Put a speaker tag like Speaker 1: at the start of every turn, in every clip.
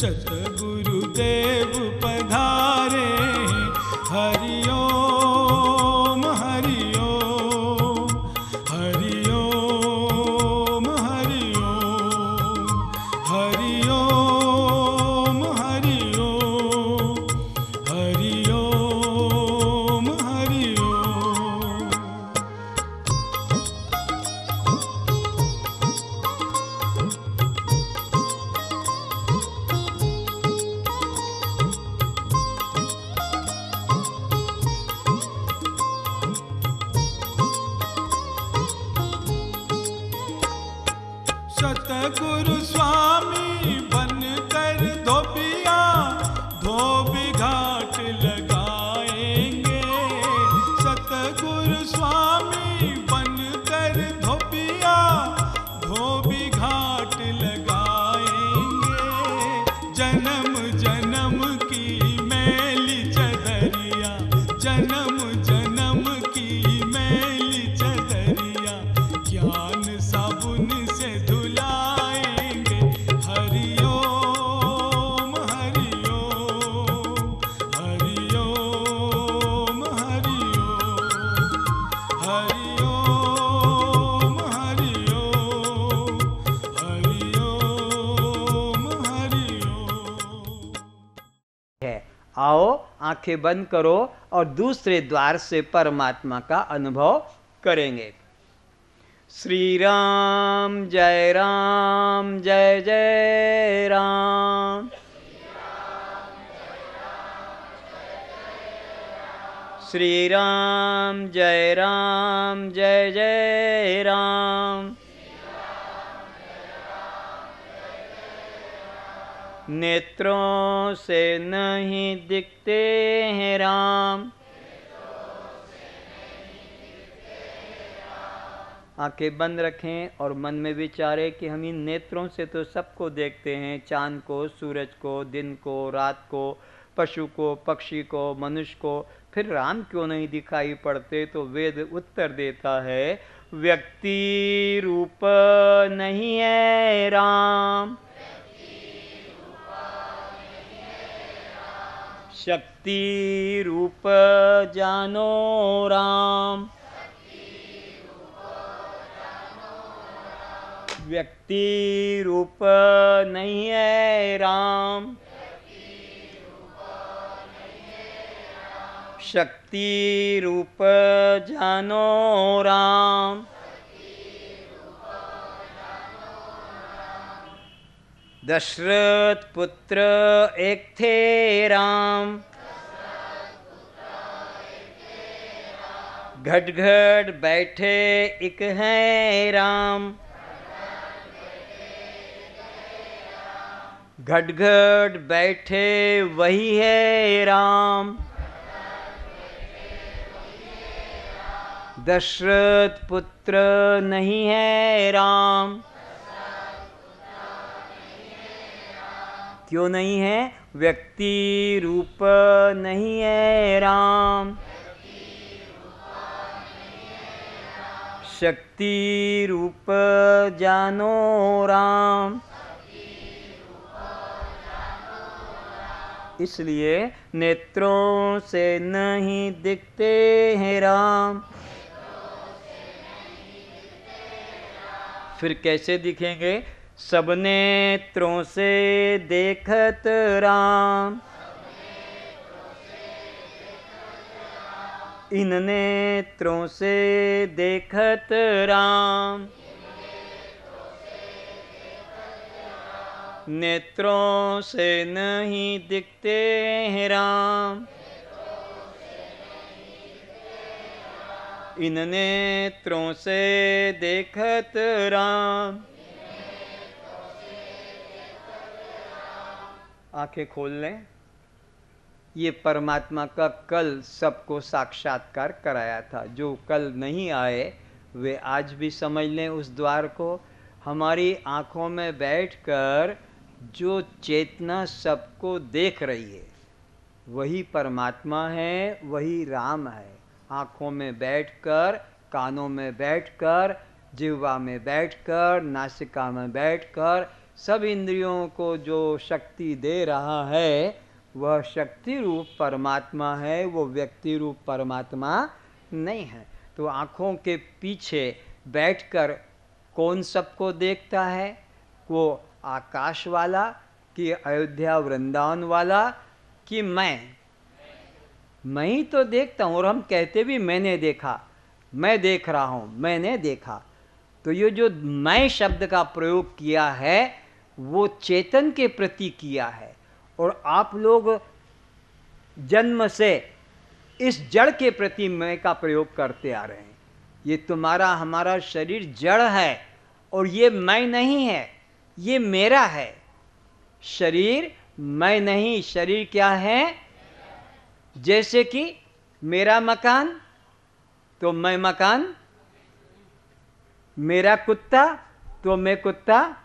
Speaker 1: सतगुरुदेव पधारे हरि ओम हरि ओम हरि ओम हरि ओम हरि ओम हरि ओम हरि ओम हरि ओम। सतगुरु स्वामी बनकर धोबिया धोबी घाट लगाएंगे। सतगुरु स्वामी बनकर धोबिया धोबी घाट लगाएंगे। जन्म जन्म की मैली चदरिया जन्म जन्म की मैली चदरिया ज्ञान साबुन से धुलाएंगे। हरि ओम हरि ओम हरि ओम हरि ओम हरि ओम हरि ओम हरि ओम हरि ओम।
Speaker 2: है। आओ आंखें बंद करो और दूसरे द्वार से परमात्मा का अनुभव करेंगे। श्री राम जय जय राम। श्री राम जय जय राम। नेत्रों से नहीं दिखते हैं राम। आंखें बंद रखें और मन में विचारें कि हम इन नेत्रों से तो सबको देखते हैं, चांद को, सूरज को, दिन को, रात को, पशु को, पक्षी को, मनुष्य को, फिर राम क्यों नहीं दिखाई पड़ते? तो वेद उत्तर देता है, व्यक्ति रूप नहीं है राम, शक्ति रूप जानो राम। व्यक्ति रूप नहीं है राम, शक्ति रूप जानो राम। दशरथ पुत्र एक थे राम, घट घट बैठे एक हैं राम। घट घट बैठे वही है राम। दशरथ पुत्र नहीं है राम। क्यों नहीं है? व्यक्ति रूप नहीं है राम, शक्ति रूप जानो राम। इसलिए नेत्रों से नहीं दिखते हैं राम। फिर कैसे दिखेंगे? सब नेत्रों से देखत राम, इन नेत्रों से देखत राम। नेत्रों से नहीं दिखते हैं राम, इन नेत्रों से देखत राम। आंखें खोल लें। ये परमात्मा का कल सबको साक्षात्कार कराया था। जो कल नहीं आए वे आज भी समझ लें उस द्वार को। हमारी आँखों में बैठकर जो चेतना सबको देख रही है वही परमात्मा है, वही राम है। आँखों में बैठकर, कानों में बैठकर, जिह्वा में बैठकर, नासिका में बैठकर सब इंद्रियों को जो शक्ति दे रहा है वह शक्ति रूप परमात्मा है, वो व्यक्ति रूप परमात्मा नहीं है। तो आँखों के पीछे बैठकर कौन सबको देखता है? वो आकाश वाला कि अयोध्या वृंदावन वाला कि मैं ही तो देखता हूँ। और हम कहते भी मैंने देखा, मैं देख रहा हूँ, मैंने देखा। तो ये जो मैं शब्द का प्रयोग किया है वो चेतन के प्रति किया है। और आप लोग जन्म से इस जड़ के प्रति मैं का प्रयोग करते आ रहे हैं। ये तुम्हारा हमारा शरीर जड़ है और ये मैं नहीं है, ये मेरा है। शरीर मैं नहीं, शरीर क्या है? जैसे कि मेरा मकान तो मैं मकान, मेरा कुत्ता तो मैं कुत्ता,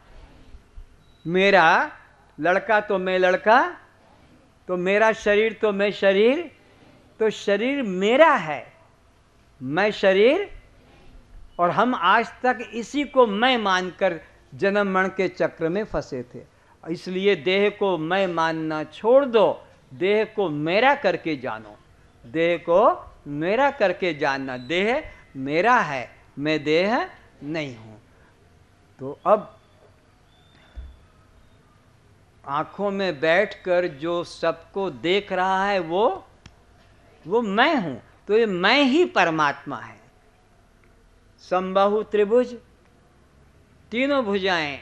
Speaker 2: मेरा लड़का तो मैं लड़का, तो मेरा शरीर तो मैं शरीर। तो शरीर मेरा है, मैं शरीर। और हम आज तक इसी को मैं मानकर जन्म मरण के चक्र में फंसे थे। इसलिए देह को मैं मानना छोड़ दो, देह को मेरा करके जानो। देह को मेरा करके जानना, देह मेरा है, मैं देह नहीं हूँ। तो अब आँखों में बैठकर जो सबको देख रहा है वो मैं हूँ। तो ये मैं ही परमात्मा है। समबाहु त्रिभुज, तीनों भुजाएं,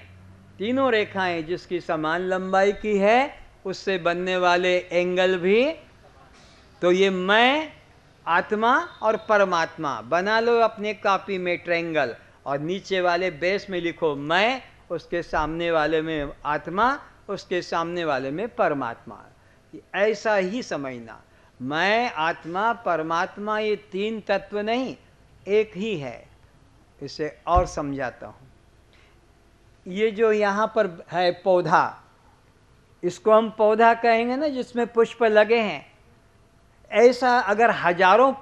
Speaker 2: तीनों रेखाएं जिसकी समान लंबाई की है, उससे बनने वाले एंगल भी। तो ये मैं, आत्मा और परमात्मा बना लो अपने कॉपी में ट्रायंगल, और नीचे वाले बेस में लिखो मैं, उसके सामने वाले में आत्मा, उसके सामने वाले में परमात्मा। ऐसा ही समझना, मैं, आत्मा, परमात्मा ये तीन तत्व नहीं, एक ही है। इसे और समझाता हूँ। ये जो यहाँ पर है पौधा, इसको हम पौधा कहेंगे ना, जिसमें पुष्प लगे हैं। ऐसा अगर हजारों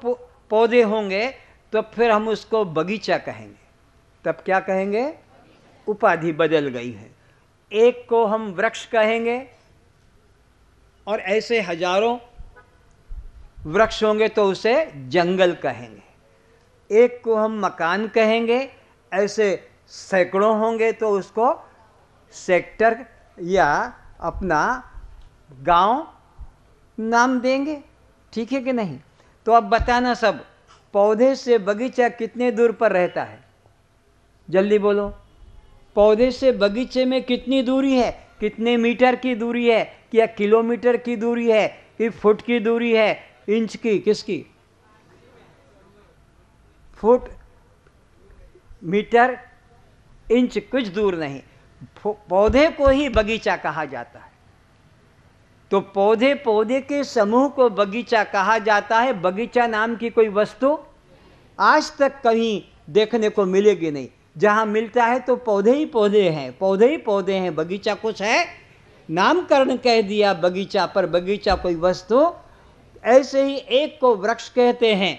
Speaker 2: पौधे होंगे तो फिर हम उसको बगीचा कहेंगे। तब क्या कहेंगे? उपाधि बदल गई है। एक को हम वृक्ष कहेंगे और ऐसे हजारों वृक्ष होंगे तो उसे जंगल कहेंगे। एक को हम मकान कहेंगे, ऐसे सैकड़ों होंगे तो उसको सेक्टर या अपना गांव नाम देंगे। ठीक है कि नहीं? तो अब बताना सब, पौधे से बगीचा कितने दूर पर रहता है? जल्दी बोलो। पौधे से बगीचे में कितनी दूरी है? कितने मीटर की दूरी है? क्या किलोमीटर की दूरी है? कि फुट की दूरी है? इंच की? किसकी? फुट, मीटर, इंच कुछ दूर नहीं। पौधे को ही बगीचा कहा जाता है। तो पौधे के समूह को बगीचा कहा जाता है। बगीचा नाम की कोई वस्तु आज तक कहीं देखने को मिलेगी नहीं। जहां मिलता है तो पौधे ही पौधे हैं, पौधे ही पौधे हैं। बगीचा कुछ है, नामकरण कह दिया बगीचा, पर बगीचा कोई वस्तु। ऐसे ही एक को वृक्ष कहते हैं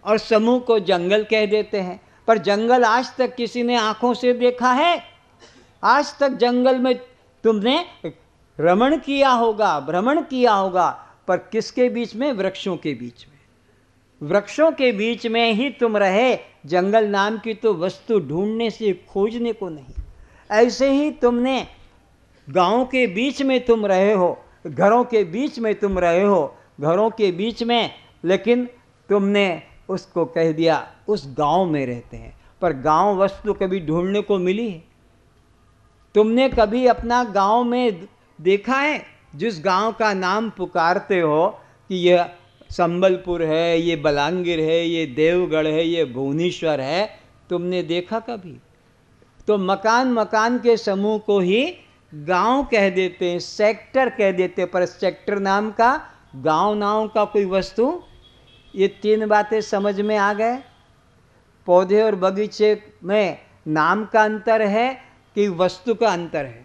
Speaker 2: और समूह को जंगल कह देते हैं। पर जंगल आज तक किसी ने आंखों से देखा है? आज तक जंगल में तुमने भ्रमण किया होगा, भ्रमण किया होगा, पर किसके बीच में? वृक्षों के बीच में। वृक्षों के बीच में ही तुम रहे। जंगल नाम की तो वस्तु ढूंढने से, खोजने को नहीं। ऐसे ही तुमने गांवों के बीच में तुम रहे हो, घरों के बीच में तुम रहे हो, घरों के बीच में, लेकिन तुमने उसको कह दिया उस गांव में रहते हैं। पर गांव वस्तु कभी ढूंढने को मिली है? तुमने कभी अपना गांव में देखा है? जिस गांव का नाम पुकारते हो कि यह संबलपुर है, ये बलांगीर है, ये देवगढ़ है, ये भुवनेश्वर है, तुमने देखा कभी? तो मकान, मकान के समूह को ही गांव कह देते हैं, सेक्टर कह देते हैं। पर सेक्टर नाम का, गांव नाम का कोई वस्तु। ये तीन बातें समझ में आ गए? पौधे और बगीचे में नाम का अंतर है कि वस्तु का अंतर है?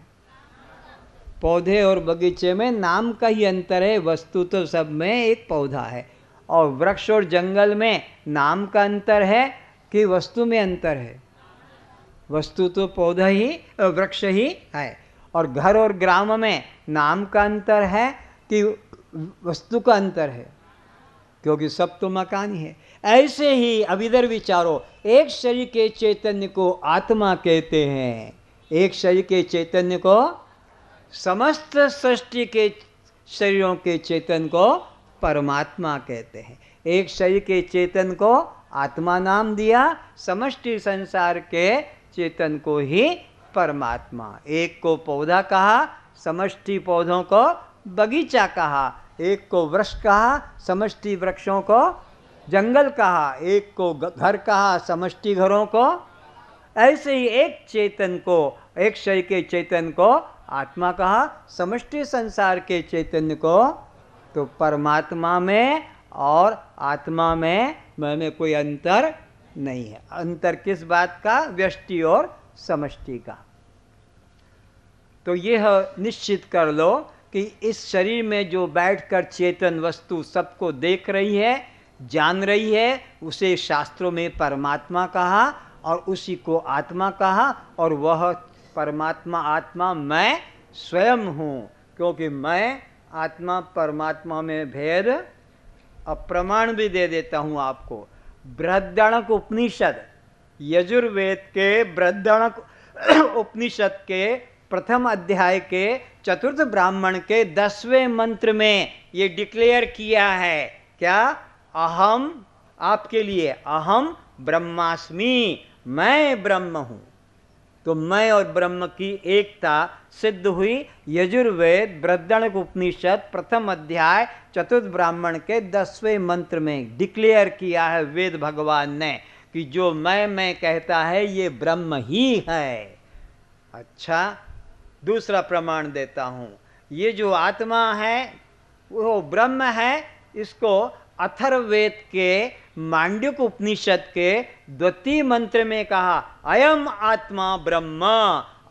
Speaker 2: पौधे और बगीचे में नाम का ही अंतर है, वस्तु तो सब में एक पौधा है। और वृक्ष और जंगल में नाम का अंतर है कि वस्तु में अंतर है? वस्तु तो पौधा ही, वृक्ष ही है। और घर और ग्राम में नाम का अंतर है कि वस्तु का अंतर है, क्योंकि सब तो मकान ही है। ऐसे ही अब इधर विचारो, एक शरीर के चैतन्य को आत्मा कहते हैं, एक शरीर के चैतन्य को, समस्त सृष्टि के शरीरों के चेतन को परमात्मा कहते हैं। एक शरीर के चेतन को आत्मा नाम दिया, समष्टि संसार के चेतन को ही परमात्मा। एक को पौधा कहा, समष्टि पौधों को बगीचा कहा, एक को वृक्ष कहा, समष्टि वृक्षों को जंगल कहा, एक को घर कहा, समष्टि घरों को। ऐसे ही एक चेतन को, एक शरीर के चेतन को आत्मा कहा, समष्टि संसार के चैतन्य को तो परमात्मा में और आत्मा में कोई अंतर नहीं है। अंतर किस बात का? व्यष्टि और समष्टि का। तो यह निश्चित कर लो कि इस शरीर में जो बैठकर चेतन वस्तु सबको देख रही है, जान रही है, उसे शास्त्रों में परमात्मा कहा और उसी को आत्मा कहा। और वह परमात्मा आत्मा मैं स्वयं हूँ, क्योंकि मैं आत्मा परमात्मा में भेद अप्रमाण भी दे देता हूँ आपको। बृहदारण्यक उपनिषद, यजुर्वेद के बृहदारण्यक उपनिषद के प्रथम अध्याय के चतुर्थ ब्राह्मण के 10वें मंत्र में ये डिक्लेयर किया है क्या? अहम, आपके लिए अहम ब्रह्मास्मि, मैं ब्रह्म हूँ। तो मैं और ब्रह्म की एकता सिद्ध हुई। यजुर्वेद बृहदारण्यक उपनिषद प्रथम अध्याय चतुर्थ ब्राह्मण के 10वें मंत्र में डिक्लेयर किया है वेद भगवान ने कि जो मैं कहता है ये ब्रह्म ही है। अच्छा, दूसरा प्रमाण देता हूँ, ये जो आत्मा है वो ब्रह्म है। इसको अथर्ववेद के मांडुक्य उपनिषद के द्वितीय मंत्र में कहा, अयम आत्मा ब्रह्म,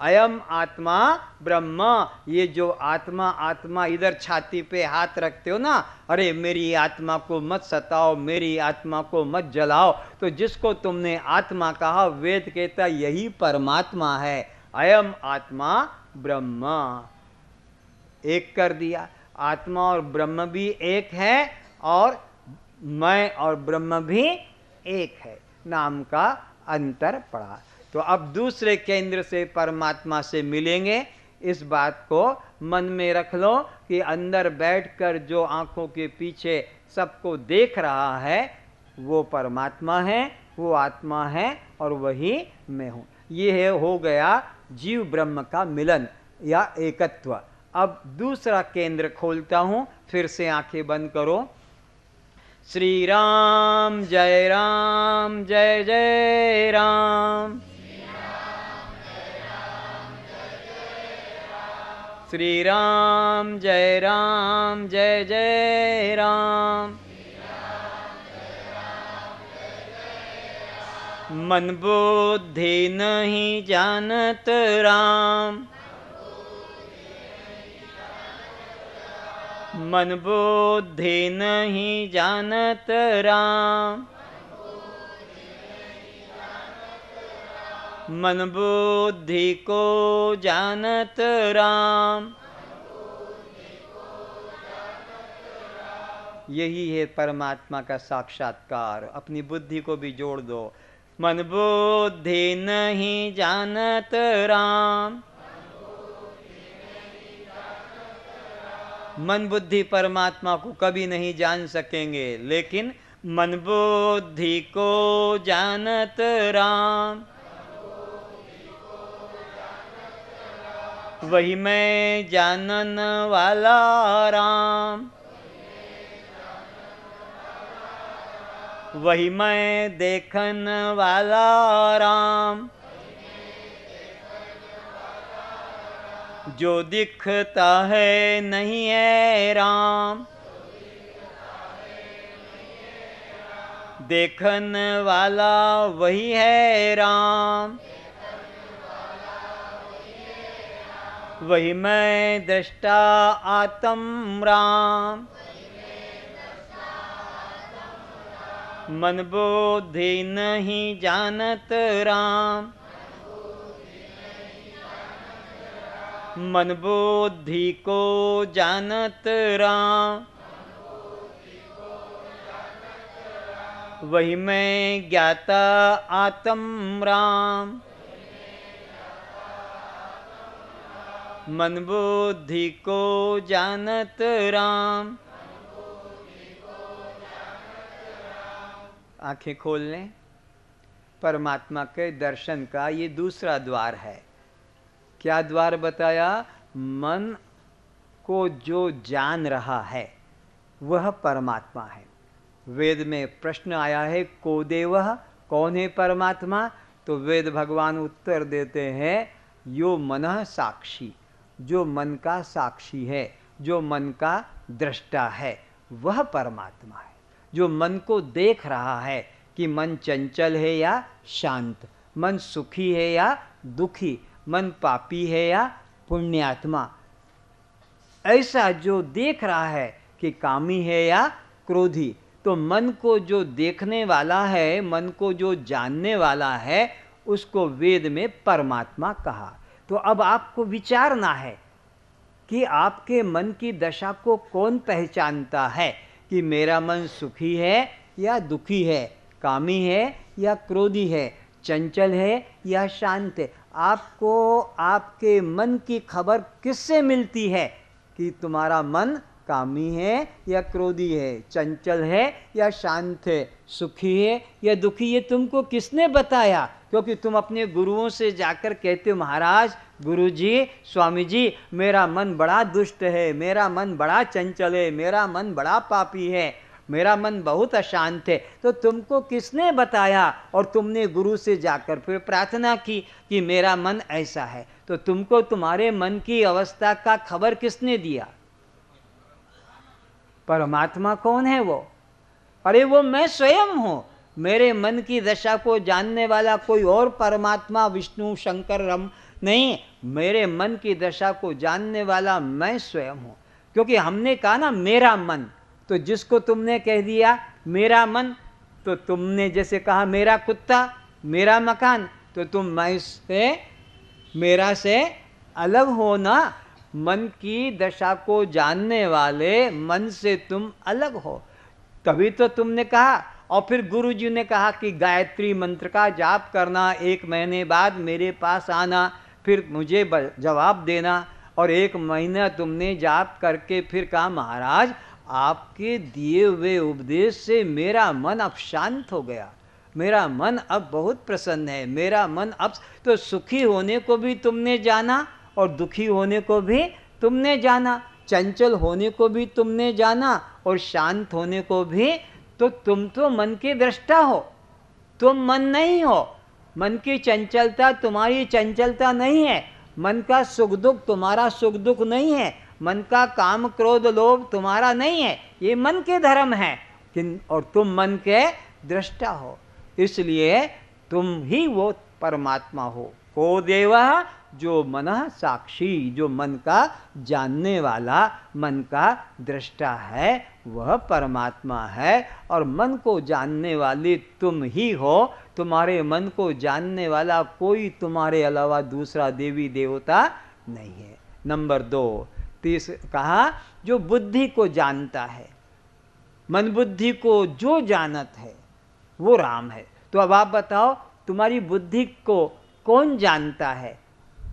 Speaker 2: अयम आत्मा ब्रह्म। ये जो आत्मा आत्मा इधर छाती पे हाथ रखते हो ना, अरे मेरी आत्मा को मत सताओ, मेरी आत्मा को मत जलाओ, तो जिसको तुमने आत्मा कहा, वेद कहता यही परमात्मा है। अयम आत्मा ब्रह्म, एक कर दिया। आत्मा और ब्रह्म भी एक है और मैं और ब्रह्म भी एक है, नाम का अंतर पड़ा। तो अब दूसरे केंद्र से परमात्मा से मिलेंगे। इस बात को मन में रख लो कि अंदर बैठकर जो आंखों के पीछे सबको देख रहा है वो परमात्मा है, वो आत्मा है और वही मैं हूँ। ये हो गया जीव ब्रह्म का मिलन या एकत्व। अब दूसरा केंद्र खोलता हूँ, फिर से आंखें बंद करो। श्री राम जय राम, जय जय राम। श्री राम जय राम, जय जय राम। मन बुद्धि नहीं जानत राम, मन बुद्धि नहीं जानत राम, मन बुद्धि को जानत राम। यही है परमात्मा का साक्षात्कार। अपनी बुद्धि को भी जोड़ दो। मन बुद्धि नहीं जानत राम, मन बुद्धि परमात्मा को कभी नहीं जान सकेंगे, लेकिन मन बुद्धि को जानत राम, वही मैं जानन वाला राम, वही मैं देखन वाला राम। जो दिखता है नहीं है राम, देखन वाला वही है राम, वही मैं दृष्टा आत्म राम। मन बुद्धि नहीं जानत राम, मन बुद्धि को जानत राम, वही मैं ज्ञाता आत्म राम। मन बुद्धि को जानत राम। आंखें खोल लें। परमात्मा के दर्शन का ये दूसरा द्वार है। क्या द्वार बताया? मन को जो जान रहा है वह परमात्मा है। वेद में प्रश्न आया है को देवः, कौन है परमात्मा? तो वेद भगवान उत्तर देते हैं यो मनः साक्षी, जो मन का साक्षी है, जो मन का दृष्टा है, वह परमात्मा है। जो मन को देख रहा है कि मन चंचल है या शांत, मन सुखी है या दुखी, मन पापी है या पुण्यात्मा, ऐसा जो देख रहा है कि कामी है या क्रोधी, तो मन को जो देखने वाला है, मन को जो जानने वाला है, उसको वेद में परमात्मा कहा। तो अब आपको विचारना है कि आपके मन की दशा को कौन पहचानता है कि मेरा मन सुखी है या दुखी है, कामी है या क्रोधी है, चंचल है या शांत है। आपको आपके मन की खबर किससे मिलती है कि तुम्हारा मन कामी है या क्रोधी है, चंचल है या शांत है, सुखी है या दुखी? ये तुमको किसने बताया? क्योंकि तुम अपने गुरुओं से जाकर कहते हो महाराज, गुरुजी, स्वामी जी, मेरा मन बड़ा दुष्ट है, मेरा मन बड़ा चंचल है, मेरा मन बड़ा पापी है, मेरा मन बहुत अशांत है। तो तुमको किसने बताया? और तुमने गुरु से जाकर फिर प्रार्थना की कि मेरा मन ऐसा है। तो तुमको तुम्हारे मन की अवस्था का खबर किसने दिया? परमात्मा कौन है वो? अरे वो मैं स्वयं हूँ। मेरे मन की दशा को जानने वाला कोई और परमात्मा, विष्णु, शंकर, रम नहीं, मेरे मन की दशा को जानने वाला मैं स्वयं हूँ। क्योंकि हमने कहा ना मेरा मन, तो जिसको तुमने कह दिया मेरा मन, तो तुमने जैसे कहा मेरा कुत्ता, मेरा मकान, तो तुम मैं से, मेरा से अलग हो ना। मन की दशा को जानने वाले मन से तुम अलग हो, तभी तो तुमने कहा। और फिर गुरु जी ने कहा कि गायत्री मंत्र का जाप करना, 1 महीने बाद मेरे पास आना, फिर मुझे जवाब देना। और 1 महीना तुमने जाप करके फिर कहा महाराज आपके दिए हुए उपदेश से मेरा मन अब शांत हो गया, मेरा मन अब बहुत प्रसन्न है, मेरा मन अब। तो सुखी होने को भी तुमने जाना और दुखी होने को भी तुमने जाना, चंचल होने को भी तुमने जाना और शांत होने को भी। तो तुम तो मन के दृष्टा हो, तुम मन नहीं हो। मन की चंचलता तुम्हारी चंचलता नहीं है, मन का सुख दुख तुम्हारा सुख दुख नहीं है, मन का काम क्रोध लोभ तुम्हारा नहीं है, ये मन के धर्म है। और तुम मन के दृष्टा हो, इसलिए तुम ही वो परमात्मा हो। को देवा, जो मनः साक्षी, जो मन का जानने वाला, मन का दृष्टा है, वह परमात्मा है। और मन को जानने वाले तुम ही हो। तुम्हारे मन को जानने वाला कोई तुम्हारे अलावा दूसरा देवी देवता नहीं है। नंबर 2 कहा जो बुद्धि को जानता है, मन बुद्धि को जो जानत है वो राम है। तो अब आप बताओ तुम्हारी बुद्धि को कौन जानता है?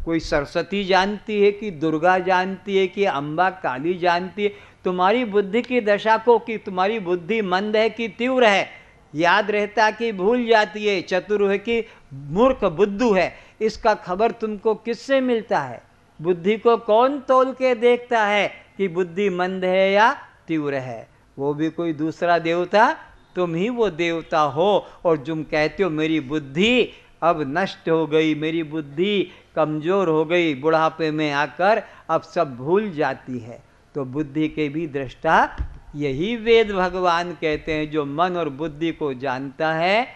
Speaker 2: कोई सरस्वती जानती है कि दुर्गा जानती है कि अम्बा काली जानती है तुम्हारी बुद्धि की दशा को, कि तुम्हारी बुद्धि मंद है कि तीव्र है, याद रहता कि भूल जाती है, चतुर है कि मूर्ख बुद्धू है, इसका खबर तुमको किससे मिलता है? बुद्धि को कौन तोल के देखता है कि बुद्धि मंद है या तीव्र है? वो भी कोई दूसरा देवता? तुम ही वो देवता हो। और तुम कहते हो मेरी बुद्धि अब नष्ट हो गई, मेरी बुद्धि कमज़ोर हो गई, बुढ़ापे में आकर अब सब भूल जाती है। तो बुद्धि के भी दृष्टा यही वेद भगवान कहते हैं, जो मन और बुद्धि को जानता है।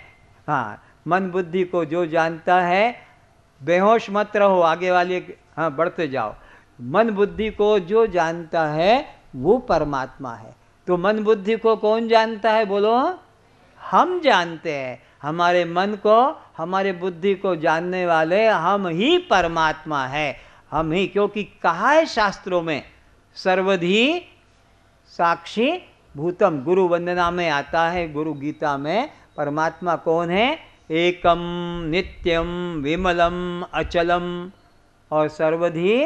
Speaker 2: हाँ, मन बुद्धि को जो जानता है, बेहोश मत रहो, आगे वाले हाँ बढ़ते जाओ। मन बुद्धि को जो जानता है वो परमात्मा है। तो मन बुद्धि को कौन जानता है? बोलो, हम जानते हैं। हमारे मन को, हमारे बुद्धि को जानने वाले हम ही परमात्मा है। हम ही, क्योंकि कहा है शास्त्रों में सर्वधी साक्षी भूतम। गुरु वंदना में आता है, गुरु गीता में, परमात्मा कौन है? एकम नित्यम विमलम अचलम, और सर्वधी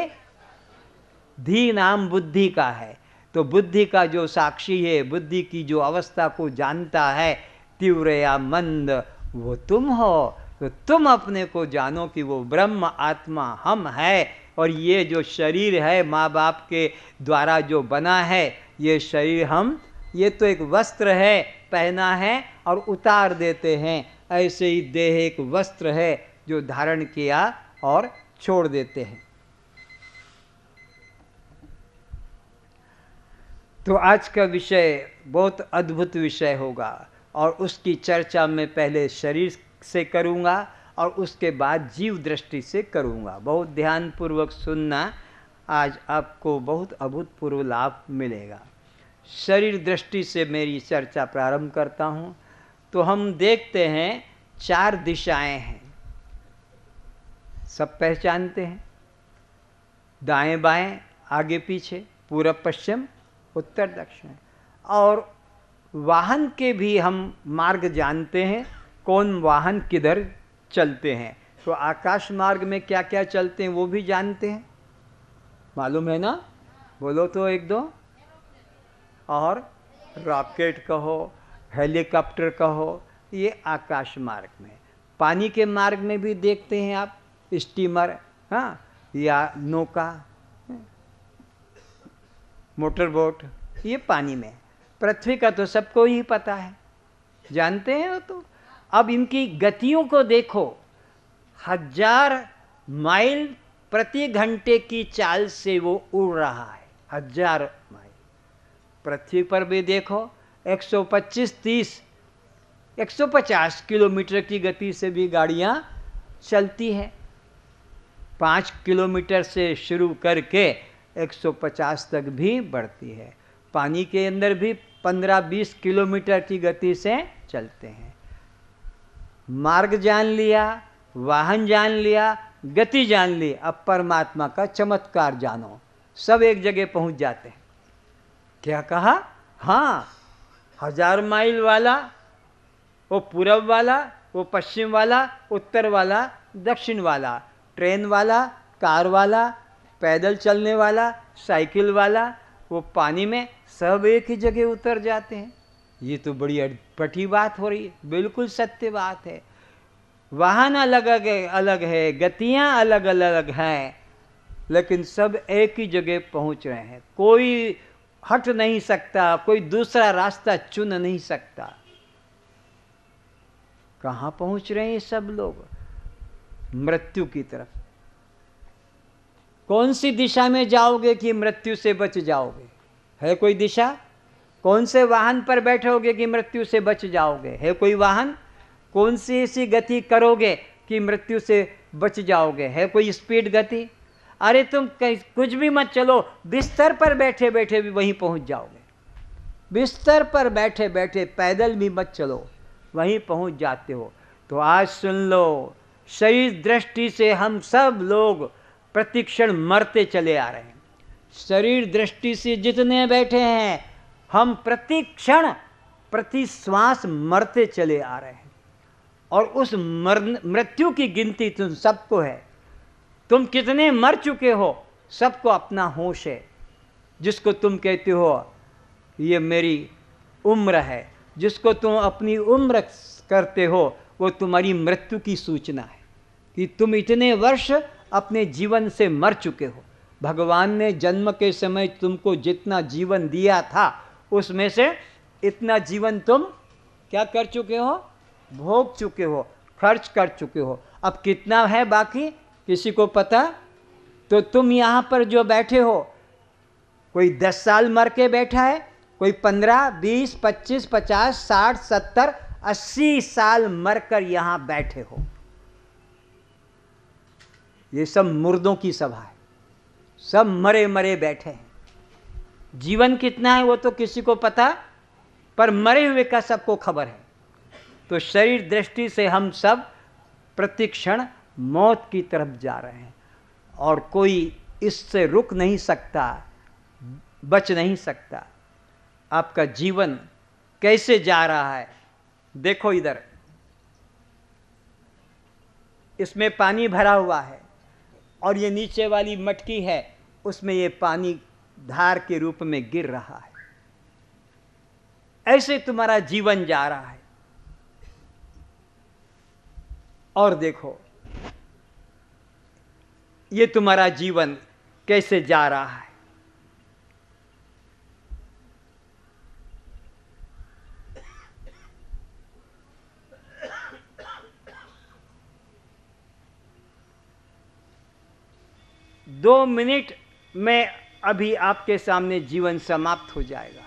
Speaker 2: धी नाम बुद्धि का है। तो बुद्धि का जो साक्षी है, बुद्धि की जो अवस्था को जानता है, तीव्र या मंद, वो तुम हो। तो तुम अपने को जानो कि वो ब्रह्म आत्मा हम है, और ये जो शरीर है माँ बाप के द्वारा जो बना है, ये शरीर हम, ये तो एक वस्त्र है, पहना है और उतार देते हैं। ऐसे ही देह एक वस्त्र है जो धारण किया और छोड़ देते हैं। तो आज का विषय बहुत अद्भुत विषय होगा, और उसकी चर्चा मैं पहले शरीर से करूँगा और उसके बाद जीव दृष्टि से करूँगा। बहुत ध्यानपूर्वक सुनना, आज आपको बहुत अभूतपूर्व लाभ मिलेगा। शरीर दृष्टि से मेरी चर्चा प्रारंभ करता हूँ। तो हम देखते हैं 4 दिशाएं हैं, सब पहचानते हैं, दाएं बाएं, आगे पीछे, पूरब पश्चिम, उत्तर दक्षिण। और वाहन के भी हम मार्ग जानते हैं, कौन वाहन किधर चलते हैं। तो आकाश मार्ग में क्या क्या चलते हैं वो भी जानते हैं, मालूम है ना? बोलो तो एक दो। और रॉकेट कहो, हेलीकॉप्टर कहो, ये आकाश मार्ग में। पानी के मार्ग में भी देखते हैं आप, स्टीमर, हाँ, या नौका, मोटर बोट, ये पानी में। पृथ्वी का तो सबको ही पता है, जानते हैं वो तो। अब इनकी गतियों को देखो, 1000 माइल प्रति घंटे की चाल से वो उड़ रहा है, 1000 माइल। पृथ्वी पर भी देखो 125-130 150 किलोमीटर की गति से भी गाड़ियाँ चलती हैं। 5 किलोमीटर से शुरू करके 150 तक भी बढ़ती है। पानी के अंदर भी 15-20 किलोमीटर की गति से चलते हैं। मार्ग जान लिया, वाहन जान लिया, गति जान ली, अब परमात्मा का चमत्कार जानो, सब एक जगह पहुंच जाते हैं। क्या कहा? हाँ, 1000 माइल वाला, वो पूरब वाला, वो पश्चिम वाला, उत्तर वाला, दक्षिण वाला, ट्रेन वाला, कार वाला, पैदल चलने वाला, साइकिल वाला, वो पानी में, सब एक ही जगह उतर जाते हैं। ये तो बड़ी अटपटी बात हो रही है, बिल्कुल सत्य बात है। वाहन अलग अलग है, गतियाँ अलग अलग हैं, लेकिन सब एक ही जगह पहुंच रहे हैं। कोई हट नहीं सकता, कोई दूसरा रास्ता चुन नहीं सकता। कहाँ पहुंच रहे हैं सब लोग? मृत्यु की तरफ। कौन सी दिशा में जाओगे कि मृत्यु से बच जाओगे? है कोई दिशा? कौन से वाहन पर बैठोगे कि मृत्यु से बच जाओगे? है कोई वाहन? कौन सी ऐसी गति करोगे कि मृत्यु से बच जाओगे? है कोई स्पीड गति? अरे तुम कुछ भी मत चलो, बिस्तर पर बैठे बैठे भी वहीं पहुंच जाओगे। बिस्तर पर बैठे बैठे पैदल भी मत चलो, वहीं पहुंच जाते हो। तो आज सुन लो, शरीर दृष्टि से हम सब लोग प्रतिक्षण मरते चले आ रहे हैं। शरीर दृष्टि से जितने बैठे हैं, हम प्रतिक्षण प्रति श्वास मरते चले आ रहे हैं। और उस मृत्यु की गिनती तुम सबको है। तुम कितने मर चुके हो, सबको अपना होश है। जिसको तुम कहते हो ये मेरी उम्र है, जिसको तुम अपनी उम्र करते हो, वो तुम्हारी मृत्यु की सूचना है कि तुम इतने वर्ष अपने जीवन से मर चुके हो। भगवान ने जन्म के समय तुमको जितना जीवन दिया था, उसमें से इतना जीवन तुम क्या कर चुके हो? भोग चुके हो, खर्च कर चुके हो। अब कितना है बाकी, किसी को पता? तो तुम यहाँ पर जो बैठे हो, कोई 10 साल मर के बैठा है, कोई 15, 20, 25, 50, 60, 70, 80 साल मरकर यहाँ बैठे हो। ये सब मुर्दों की सभा है, सब मरे मरे बैठे हैं। जीवन कितना है वो तो किसी को पता, पर मरे हुए का सबको खबर है। तो शरीर दृष्टि से हम सब प्रतिक्षण मौत की तरफ जा रहे हैं। और कोई इससे रुक नहीं सकता, बच नहीं सकता। आपका जीवन कैसे जा रहा है देखो, इधर इसमें पानी भरा हुआ है और ये नीचे वाली मटकी है, उसमें ये पानी धार के रूप में गिर रहा है। ऐसे तुम्हारा जीवन जा रहा है। और देखो ये तुम्हारा जीवन कैसे जा रहा है। दो मिनट में अभी आपके सामने जीवन समाप्त हो जाएगा।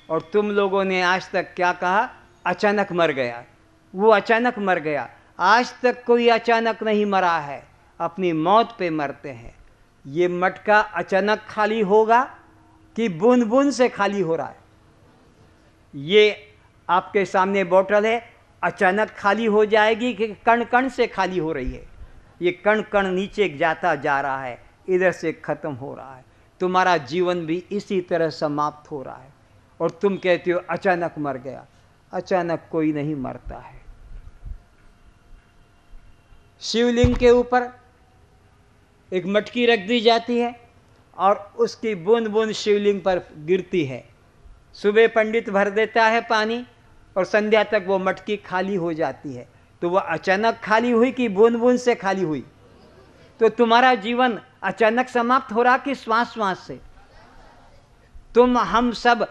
Speaker 2: और तुम लोगों ने आज तक क्या कहा? अचानक मर गया। वो अचानक मर गया। आज तक कोई अचानक नहीं मरा है, अपनी मौत पे मरते हैं। ये मटका अचानक खाली होगा कि बूंद बूंद से खाली हो रहा है? ये आपके सामने बोतल है, अचानक खाली हो जाएगी कि कण कण से खाली हो रही है? ये कण कण नीचे जाता जा रहा है, इधर से खत्म हो रहा है। तुम्हारा जीवन भी इसी तरह समाप्त हो रहा है। और तुम कहते हो अचानक मर गया। अचानक कोई नहीं मरता है। शिवलिंग के ऊपर एक मटकी रख दी जाती है और उसकी बूंद बूंद शिवलिंग पर गिरती है। सुबह पंडित भर देता है पानी और संध्या तक वो मटकी खाली हो जाती है। तो वह अचानक खाली हुई कि बूंद बूंद से खाली हुई? तो तुम्हारा जीवन अचानक समाप्त हो रहा कि श्वास श्वास से? हम सब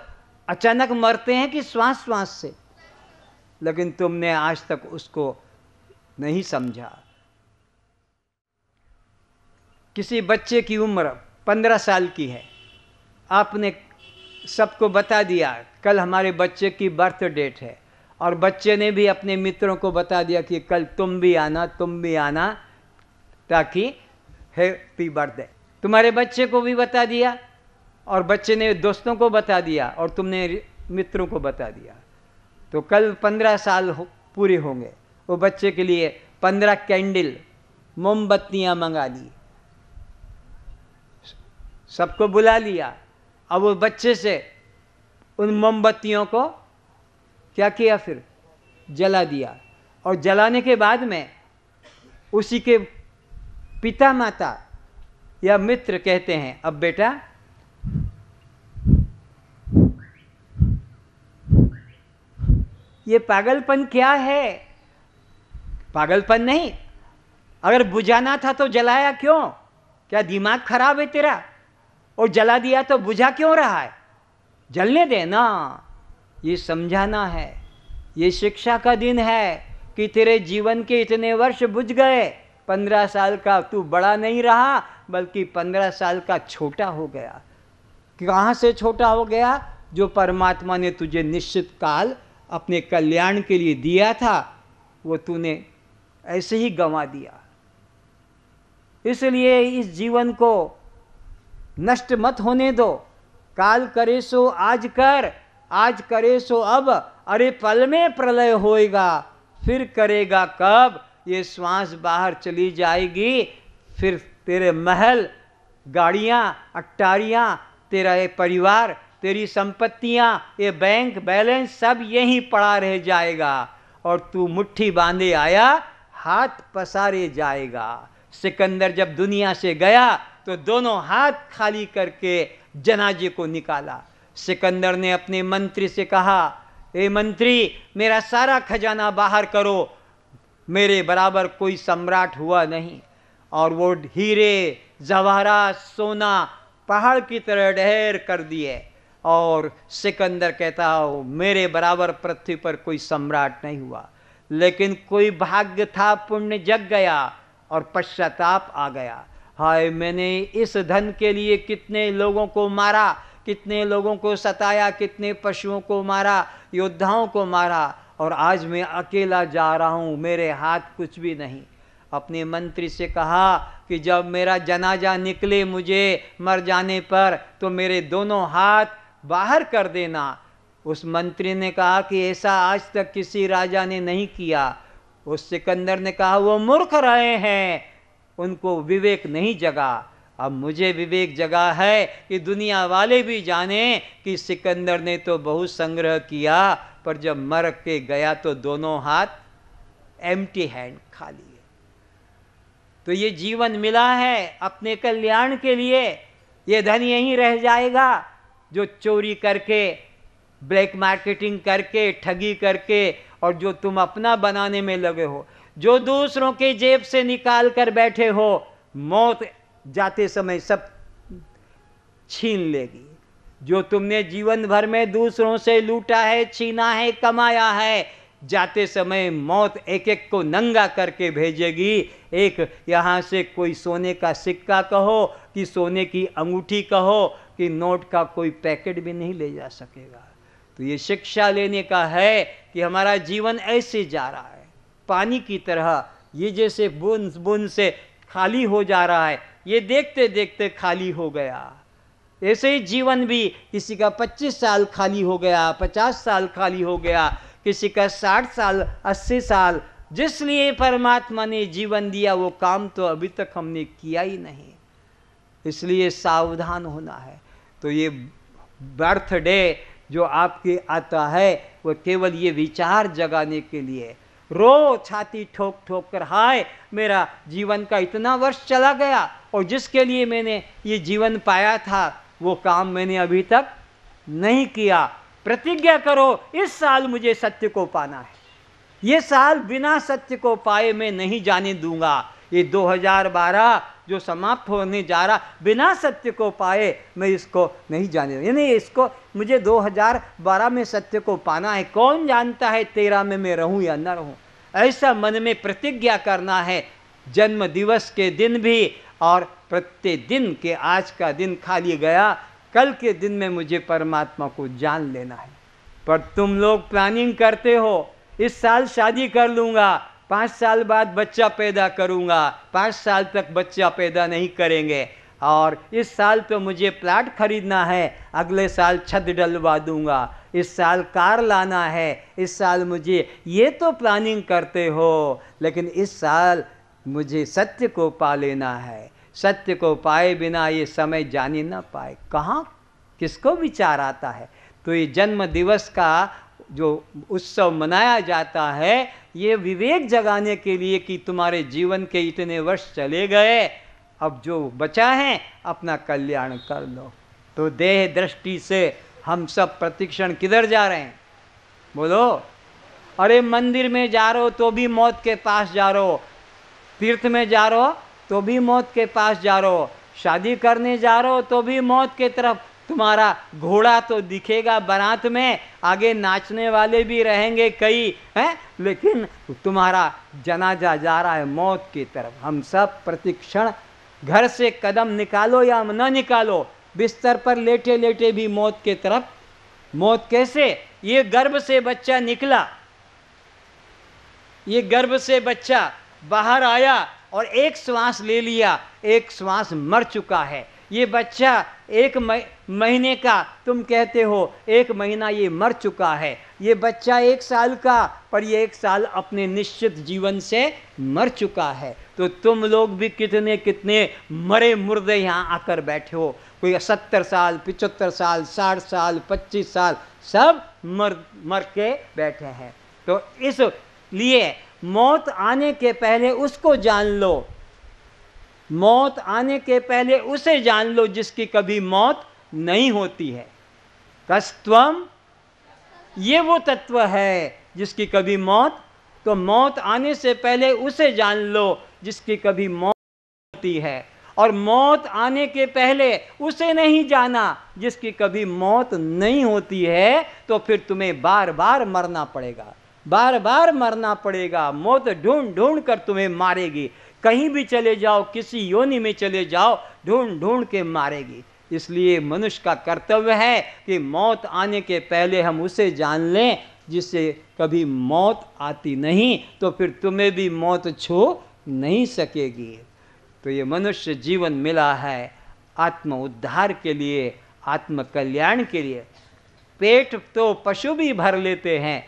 Speaker 2: अचानक मरते हैं कि श्वास श्वास से? लेकिन तुमने आज तक उसको नहीं समझा। किसी बच्चे की उम्र 15 साल की है, आपने सबको बता दिया कल हमारे बच्चे की बर्थ डेट है, और बच्चे ने भी अपने मित्रों को बता दिया कि कल तुम भी आना, ताकि हैप्पी बर्थडे। तुम्हारे बच्चे को भी बता दिया और बच्चे ने दोस्तों को बता दिया और तुमने मित्रों को बता दिया। तो कल 15 साल पूरे होंगे। वो बच्चे के लिए 15 कैंडल मोमबत्तियाँ मंगा ली, सबको बुला लिया। अब वो बच्चे से उन मोमबत्तियों को क्या किया? फिर जला दिया। और जलाने के बाद में उसी के पिता माता या मित्र कहते हैं, अब बेटा ये पागलपन क्या है? पागलपन नहीं, अगर बुझाना था तो जलाया क्यों? क्या दिमाग खराब है तेरा? और जला दिया तो बुझा क्यों रहा है? जलने देना। ये समझाना है। ये शिक्षा का दिन है कि तेरे जीवन के इतने वर्ष बुझ गए। 15 साल का तू बड़ा नहीं रहा, बल्कि 15 साल का छोटा हो गया। कहाँ से छोटा हो गया? जो परमात्मा ने तुझे निश्चित काल अपने कल्याण के लिए दिया था, वो तूने ऐसे ही गंवा दिया। इसलिए इस जीवन को नष्ट मत होने दो। काल करे सो आज कर, आज करे सो अब, अरे पल में प्रलय होएगा, फिर करेगा कब? ये श्वास बाहर चली जाएगी, फिर तेरे महल, गाड़ियाँ, अट्टारियाँ, तेरा ये परिवार, तेरी संपत्तियाँ, ये बैंक बैलेंस सब यहीं पड़ा रह जाएगा। और तू मुट्ठी बांधे आया, हाथ पसारे जाएगा। सिकंदर जब दुनिया से गया तो दोनों हाथ खाली करके जनाजे को निकाला। सिकंदर ने अपने मंत्री से कहा, ए मंत्री, मेरा सारा खजाना बाहर करो, मेरे बराबर कोई सम्राट हुआ नहीं। और वो हीरे जवाहरात सोना पहाड़ की तरह ढेर कर दिए। और सिकंदर कहता हो, मेरे बराबर पृथ्वी पर कोई सम्राट नहीं हुआ। लेकिन कोई भाग्य था, पुण्य जग गया और पश्चाताप आ गया। हाय, मैंने इस धन के लिए कितने लोगों को मारा, कितने लोगों को सताया, कितने पशुओं को मारा, योद्धाओं को मारा, और आज मैं अकेला जा रहा हूँ, मेरे हाथ कुछ भी नहीं। अपने मंत्री से कहा कि जब मेरा जनाजा निकले मुझे मर जाने पर, तो मेरे दोनों हाथ बाहर कर देना। उस मंत्री ने कहा कि ऐसा आज तक किसी राजा ने नहीं किया। उस सिकंदर ने कहा, वो मूर्ख रहे हैं, उनको विवेक नहीं जगा। अब मुझे विवेक जगा है कि दुनिया वाले भी जाने कि सिकंदर ने तो बहुत संग्रह किया, पर जब मर के गया तो दोनों हाथ एम्प्टी हैंड, खाली है। तो ये जीवन मिला है अपने कल्याण के लिए। ये धन यहीं रह जाएगा जो चोरी करके, ब्लैक मार्केटिंग करके, ठगी करके, और जो तुम अपना बनाने में लगे हो, जो दूसरों के जेब से निकाल कर बैठे हो, मौत जाते समय सब छीन लेगी। जो तुमने जीवन भर में दूसरों से लूटा है, छीना है, कमाया है, जाते समय मौत एक एक को नंगा करके भेजेगी। एक यहाँ से कोई सोने का सिक्का कहो कि सोने की अंगूठी कहो कि नोट का कोई पैकेट भी नहीं ले जा सकेगा। तो ये शिक्षा लेने का है कि हमारा जीवन ऐसे जा रहा है, पानी की तरह, ये जैसे बूंद बूंद से खाली हो जा रहा है, ये देखते देखते खाली हो गया। ऐसे ही जीवन भी, किसी का 25 साल खाली हो गया, 50 साल खाली हो गया, किसी का 60 साल, 80 साल। जिस लिए परमात्मा ने जीवन दिया वो काम तो अभी तक हमने किया ही नहीं, इसलिए सावधान होना है। तो ये बर्थडे जो आपके आता है वो केवल ये विचार जगाने के लिए। रो छाती ठोक ठोक कर, हाय मेरा जीवन का इतना वर्ष चला गया और जिसके लिए मैंने ये जीवन पाया था वो काम मैंने अभी तक नहीं किया। प्रतिज्ञा करो, इस साल मुझे सत्य को पाना है, ये साल बिना सत्य को पाए मैं नहीं जाने दूंगा। ये 2012 जो समाप्त होने जा रहा, बिना सत्य को पाए मैं इसको नहीं जाने दूंगा। यानी इसको मुझे 2012 में सत्य को पाना है। कौन जानता है 13 में मैं रहूं या न रहूं। ऐसा मन में प्रतिज्ञा करना है, जन्म दिवस के दिन भी और प्रत्येक दिन के। आज का दिन खाली गया, कल के दिन में मुझे परमात्मा को जान लेना है। पर तुम लोग प्लानिंग करते हो, इस साल शादी कर लूँगा, 5 साल बाद बच्चा पैदा करूँगा, 5 साल तक बच्चा पैदा नहीं करेंगे, और इस साल तो मुझे प्लाट खरीदना है, अगले साल छत डलवा दूँगा, इस साल कार लाना है, इस साल मुझे, ये तो प्लानिंग करते हो। लेकिन इस साल मुझे सत्य को पा लेना है। सत्य को पाए बिना ये समय जाने ना पाए, कहाँ किसको विचार आता है। तो ये जन्म दिवस का जो उत्सव मनाया जाता है, ये विवेक जगाने के लिए कि तुम्हारे जीवन के इतने वर्ष चले गए, अब जो बचा है अपना कल्याण कर लो। तो देह दृष्टि से हम सब प्रतिक्षण किधर जा रहे हैं बोलो? अरे मंदिर में जा रहे हो तो भी मौत के पास जा रहे हो, तीर्थ में जा रहे हो तो भी मौत के पास जा रहे हो, शादी करने जा रहे हो तो भी मौत के तरफ। तुम्हारा घोड़ा तो दिखेगा बारात में, आगे नाचने वाले भी रहेंगे कई हैं, लेकिन तुम्हारा जनाजा जा रहा है मौत की तरफ। हम सब प्रतिक्षण घर से कदम निकालो या न निकालो, बिस्तर पर लेटे लेटे भी मौत के तरफ। मौत कैसे? ये गर्भ से बच्चा निकला, ये गर्भ से बच्चा बाहर आया और एक श्वास ले लिया, एक श्वास मर चुका है। ये बच्चा 1 महीने का, तुम कहते हो 1 महीना ये मर चुका है। ये बच्चा 1 साल का, पर ये 1 साल अपने निश्चित जीवन से मर चुका है। तो तुम लोग भी कितने कितने मरे मुर्दे यहाँ आकर बैठे हो। कोई 70 साल, 75 साल, 60 साल, 25 साल, सब मर के बैठे हैं। तो इसलिए मौत आने के पहले उसको जान लो, मौत आने के पहले उसे जान लो जिसकी कभी मौत नहीं होती है। कस्त्वम, ये वो तत्व है जिसकी कभी मौत, तो मौत आने से पहले उसे जान लो जिसकी कभी मौत होती है। और मौत आने के पहले उसे नहीं जाना जिसकी कभी मौत नहीं होती है, तो फिर तुम्हें बार बार मरना पड़ेगा, बार बार मरना पड़ेगा। मौत ढूंढ ढूंढ कर तुम्हें मारेगी। कहीं भी चले जाओ, किसी योनि में चले जाओ, ढूंढ ढूंढ के मारेगी। इसलिए मनुष्य का कर्तव्य है कि मौत आने के पहले हम उसे जान लें जिससे कभी मौत आती नहीं, तो फिर तुम्हें भी मौत छू नहीं सकेगी। तो ये मनुष्य जीवन मिला है आत्म उद्धार के लिए, आत्म कल्याण के लिए। पेट तो पशु भी भर लेते हैं,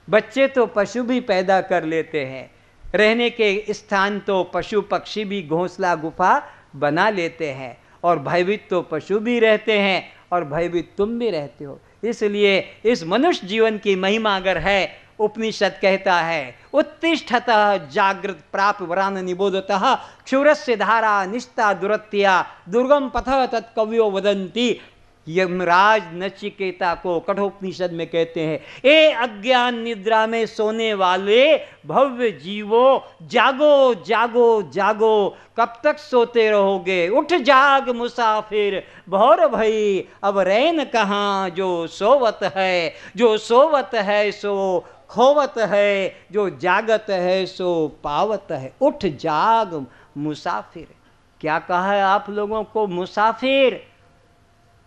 Speaker 2: बच्चे तो पशु भी पैदा कर लेते हैं, रहने के स्थान तो पशु पक्षी भी घोंसला गुफा बना लेते हैं, और भयभीत तो पशु भी रहते हैं, और भयभीत तुम भी रहते हो। इसलिए इस मनुष्य जीवन की महिमा अगर है, उपनिषद कहता है उत्तिष्ठतः जागृत प्राप्त वरान निबोधतः क्षुरस्य धारा निष्ठा दुरत्या दुर्गम पथ तत्कवियो वदंती। यमराज नचिकेता को कठोपनिषद में कहते हैं, ए अज्ञान निद्रा में सोने वाले भव्य जीवो, जागो जागो जागो, कब तक सोते रहोगे, उठ जाग मुसाफिर, भौर भई अब रैन कहाँ, जो सोवत है, जो सोवत है सो खोवत है, जो जागत है सो पावत है। उठ जाग मुसाफिर, क्या कहा है आप लोगों को मुसाफिर?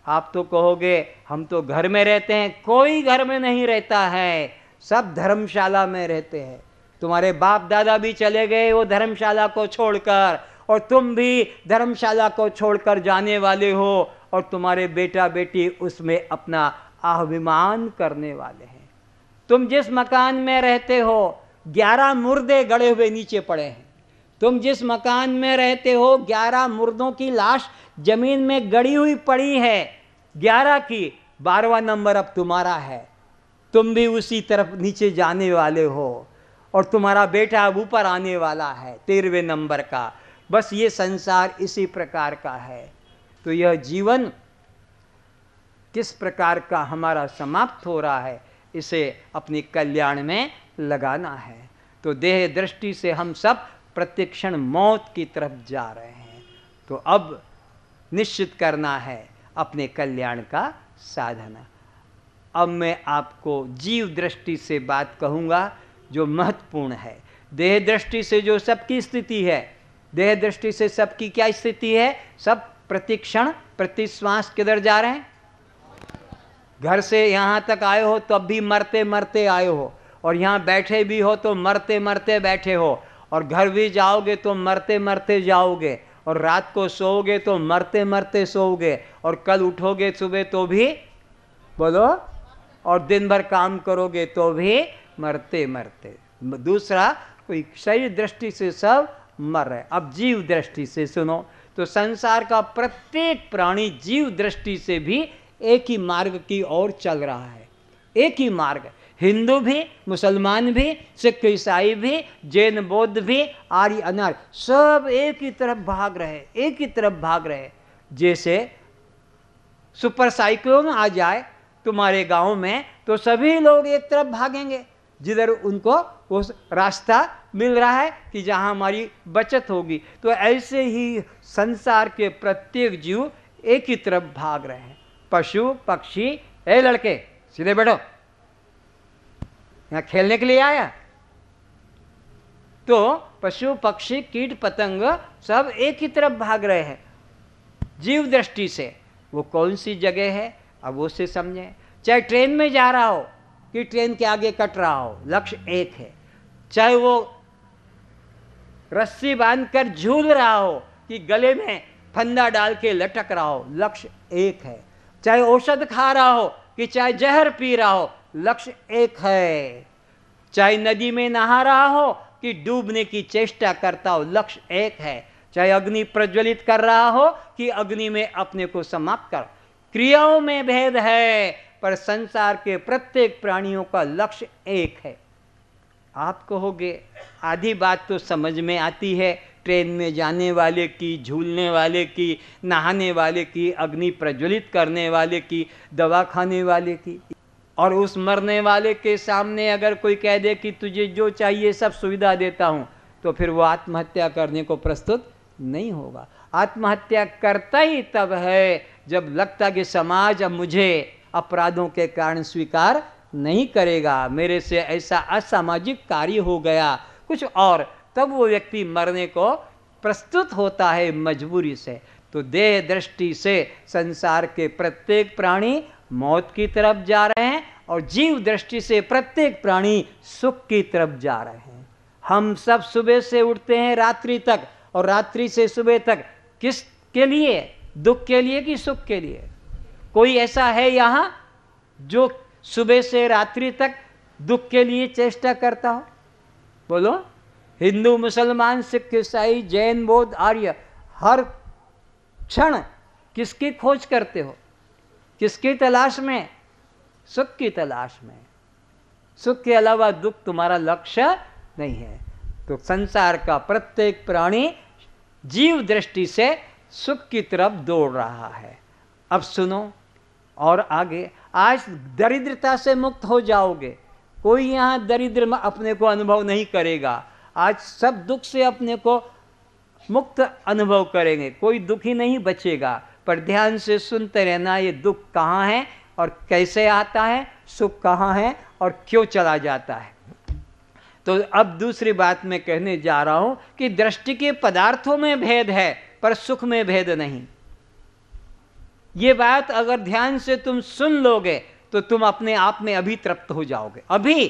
Speaker 2: आप तो कहोगे हम तो घर में रहते हैं। कोई घर में नहीं रहता है, सब धर्मशाला में रहते हैं। तुम्हारे बाप दादा भी चले गए वो धर्मशाला को छोड़कर, और तुम भी धर्मशाला को छोड़कर जाने वाले हो, और तुम्हारे बेटा बेटी उसमें अपना अभिमान करने वाले हैं। तुम जिस मकान में रहते हो 11 मुर्दे गड़े हुए नीचे पड़े हैं। तुम जिस मकान में रहते हो 11 मुर्दों की लाश जमीन में गड़ी हुई पड़ी है, 11 की, 12वां नंबर अब तुम्हारा है। तुम भी उसी तरफ नीचे जाने वाले हो, और तुम्हारा बेटा अब ऊपर आने वाला है 13वें नंबर का। बस ये संसार इसी प्रकार का है। तो यह जीवन किस प्रकार का हमारा समाप्त हो रहा है, इसे अपने कल्याण में लगाना है। तो देह दृष्टि से हम सब प्रतिक्षण मौत की तरफ जा रहे हैं। तो अब निश्चित करना है अपने कल्याण का साधन। अब मैं आपको जीव दृष्टि से बात कहूँगा जो महत्वपूर्ण है। देह दृष्टि से जो सबकी स्थिति है, देह दृष्टि से सबकी क्या स्थिति है? सब प्रतिक्षण प्रति श्वास किधर जा रहे हैं? घर से यहाँ तक आए हो तो अब भी मरते मरते आए हो, और यहाँ बैठे भी हो तो मरते मरते बैठे हो, और घर भी जाओगे तो मरते मरते जाओगे, और रात को सोओगे तो मरते मरते सोओगे, और कल उठोगे सुबह तो भी बोलो, और दिन भर काम करोगे तो भी मरते मरते। दूसरा, कोई शरीर दृष्टि से सब मर रहे। अब जीव दृष्टि से सुनो, तो संसार का प्रत्येक प्राणी जीव दृष्टि से भी एक ही मार्ग की ओर चल रहा है। एक ही मार्ग, हिंदू भी, मुसलमान भी, सिख ईसाई भी, जैन बौद्ध भी, आर्य अनार्य, सब एक ही तरफ भाग रहे, एक ही तरफ भाग रहे। जैसे सुपर साइक्लोन आ जाए तुम्हारे गांव में तो सभी लोग एक तरफ भागेंगे, जिधर उनको वो रास्ता मिल रहा है कि जहां हमारी बचत होगी। तो ऐसे ही संसार के प्रत्येक जीव एक ही तरफ भाग रहे हैं। पशु पक्षी, ए लड़के सीधे बैठो, यहाँ खेलने के लिए आया। तो पशु पक्षी कीट पतंग सब एक ही तरफ भाग रहे हैं जीव दृष्टि से। वो कौन सी जगह है अब वो से समझें। चाहे ट्रेन में जा रहा हो कि ट्रेन के आगे कट रहा हो, लक्ष्य एक है। चाहे वो रस्सी बांधकर झूल रहा हो कि गले में फंदा डाल के लटक रहा हो, लक्ष्य एक है। चाहे औषध खा रहा हो कि चाहे जहर पी रहा हो, लक्ष्य एक है। चाहे नदी में नहा रहा हो कि डूबने की चेष्टा करता हो, लक्ष्य एक है। चाहे अग्नि प्रज्वलित कर रहा हो कि अग्नि में अपने को समाप्त कर, क्रियाओं में भेद है पर संसार के प्रत्येक प्राणियों का लक्ष्य एक है। आप कहोगे आधी बात तो समझ में आती है, ट्रेन में जाने वाले की, झूलने वाले की, नहाने वाले की, अग्नि प्रज्वलित करने वाले की, दवा खाने वाले की। और उस मरने वाले के सामने अगर कोई कह दे कि तुझे जो चाहिए सब सुविधा देता हूँ, तो फिर वो आत्महत्या करने को प्रस्तुत नहीं होगा। आत्महत्या करता ही तब है जब लगता कि समाज अब मुझे अपराधों के कारण स्वीकार नहीं करेगा, मेरे से ऐसा असामाजिक कार्य हो गया कुछ और, तब वो व्यक्ति मरने को प्रस्तुत होता है मजबूरी से। तो देह दृष्टि से संसार के प्रत्येक प्राणी मौत की तरफ जा रहे हैं, और जीव दृष्टि से प्रत्येक प्राणी सुख की तरफ जा रहे हैं। हम सब सुबह से उठते हैं रात्रि तक, और रात्रि से सुबह तक किस के लिए? दुख के लिए कि सुख के लिए? कोई ऐसा है यहाँ जो सुबह से रात्रि तक दुख के लिए चेष्टा करता हो? बोलो। हिंदू, मुसलमान, सिख, ईसाई, जैन, बौद्ध, आर्य, हर क्षण किसकी खोज करते हो? किसकी तलाश में? सुख की तलाश में। सुख के अलावा दुख तुम्हारा लक्ष्य नहीं है। तो संसार का प्रत्येक प्राणी जीव दृष्टि से सुख की तरफ दौड़ रहा है। अब सुनो और आगे, आज दरिद्रता से मुक्त हो जाओगे। कोई यहाँ दरिद्र अपने को अनुभव नहीं करेगा। आज सब दुख से अपने को मुक्त अनुभव करेंगे, कोई दुखी नहीं बचेगा। पर ध्यान से सुनते रहना, ये दुख कहाँ है और कैसे आता है, सुख कहाँ है और क्यों चला जाता है। तो अब दूसरी बात मैं कहने जा रहा हूं कि दृष्टि के पदार्थों में भेद है पर सुख में भेद नहीं। ये बात अगर ध्यान से तुम सुन लोगे तो तुम अपने आप में अभी तृप्त हो जाओगे। अभी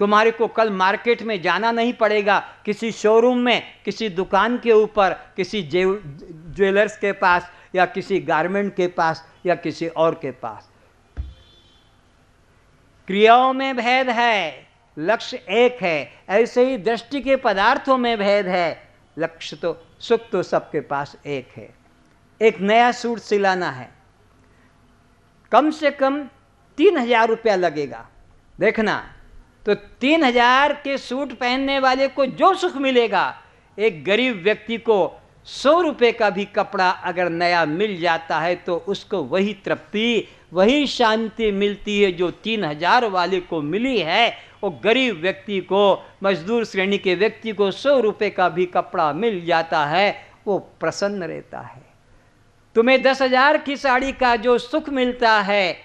Speaker 2: तुम्हारे को कल मार्केट में जाना नहीं पड़ेगा, किसी शोरूम में, किसी दुकान के ऊपर, किसी ज्वेलर्स के पास या किसी गारमेंट के पास या किसी और के पास। क्रियाओं में भेद है, लक्ष्य एक है। ऐसे ही दृष्टि के पदार्थों में भेद है, लक्ष्य तो सुख तो सबके पास एक है। एक नया सूट सिलाना है, कम से कम 3000 रुपया लगेगा। देखना, तो 3000 के सूट पहनने वाले को जो सुख मिलेगा, एक गरीब व्यक्ति को 100 रुपये का भी कपड़ा अगर नया मिल जाता है तो उसको वही तृप्ति, वही शांति मिलती है जो 3000 वाले को मिली है। वो गरीब व्यक्ति को, मजदूर श्रेणी के व्यक्ति को 100 रुपये का भी कपड़ा मिल जाता है, वो प्रसन्न रहता है। तुम्हें 10,000 की साड़ी का जो सुख मिलता है,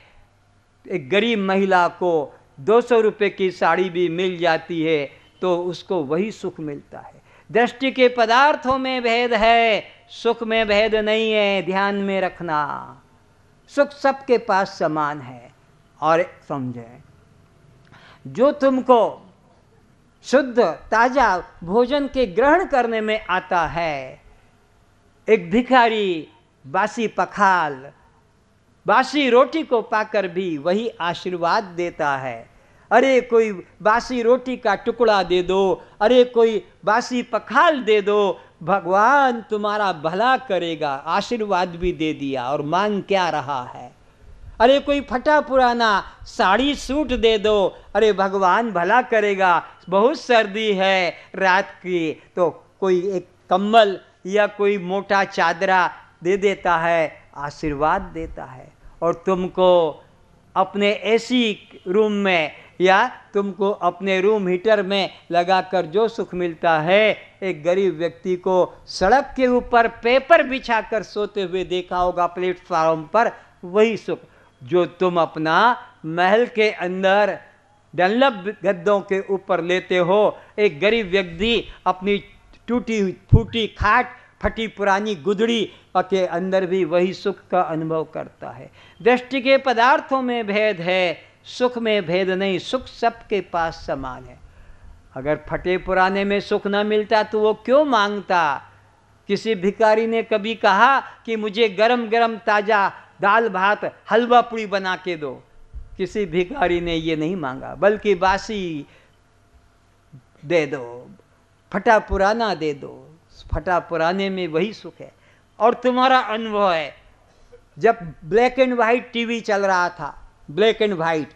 Speaker 2: एक गरीब महिला को 200 रुपये की साड़ी भी मिल जाती है तो उसको वही सुख मिलता है। दृष्टि के पदार्थों में भेद है, सुख में भेद नहीं है, ध्यान में रखना। सुख सबके पास समान है। और समझें, जो तुमको शुद्ध ताजा भोजन के ग्रहण करने में आता है, एक भिखारी बासी पखाल, बासी रोटी को पाकर भी वही आशीर्वाद देता है। अरे कोई बासी रोटी का टुकड़ा दे दो, अरे कोई बासी पखाल दे दो, भगवान तुम्हारा भला करेगा, आशीर्वाद भी दे दिया और मांग क्या रहा है। अरे कोई फटा पुराना साड़ी सूट दे दो, अरे भगवान भला करेगा, बहुत सर्दी है रात की, तो कोई एक कंबल या कोई मोटा चादरा दे देता है, आशीर्वाद देता है। और तुमको अपने एसी रूम में या तुमको अपने रूम हीटर में लगाकर जो सुख मिलता है, एक गरीब व्यक्ति को सड़क के ऊपर पेपर बिछाकर सोते हुए देखा होगा प्लेटफॉर्म पर, वही सुख जो तुम अपना महल के अंदर डनलप गद्दों के ऊपर लेते हो, एक गरीब व्यक्ति अपनी टूटी फूटी खाट, फटी पुरानी गुदड़ी के अंदर भी वही सुख का अनुभव करता है। दृष्टि के पदार्थों में भेद है, सुख में भेद नहीं, सुख सबके पास समान है। अगर फटे पुराने में सुख न मिलता तो वो क्यों मांगता? किसी भिखारी ने कभी कहा कि मुझे गरम गरम ताजा दाल भात हलवा पूड़ी बना के दो? किसी भिखारी ने ये नहीं मांगा, बल्कि बासी दे दो, फटा पुराना दे दो। फटा पुराने में वही सुख है। और तुम्हारा अनुभव है, जब ब्लैक एंड वाइट टीवी चल रहा था, ब्लैक एंड वाइट,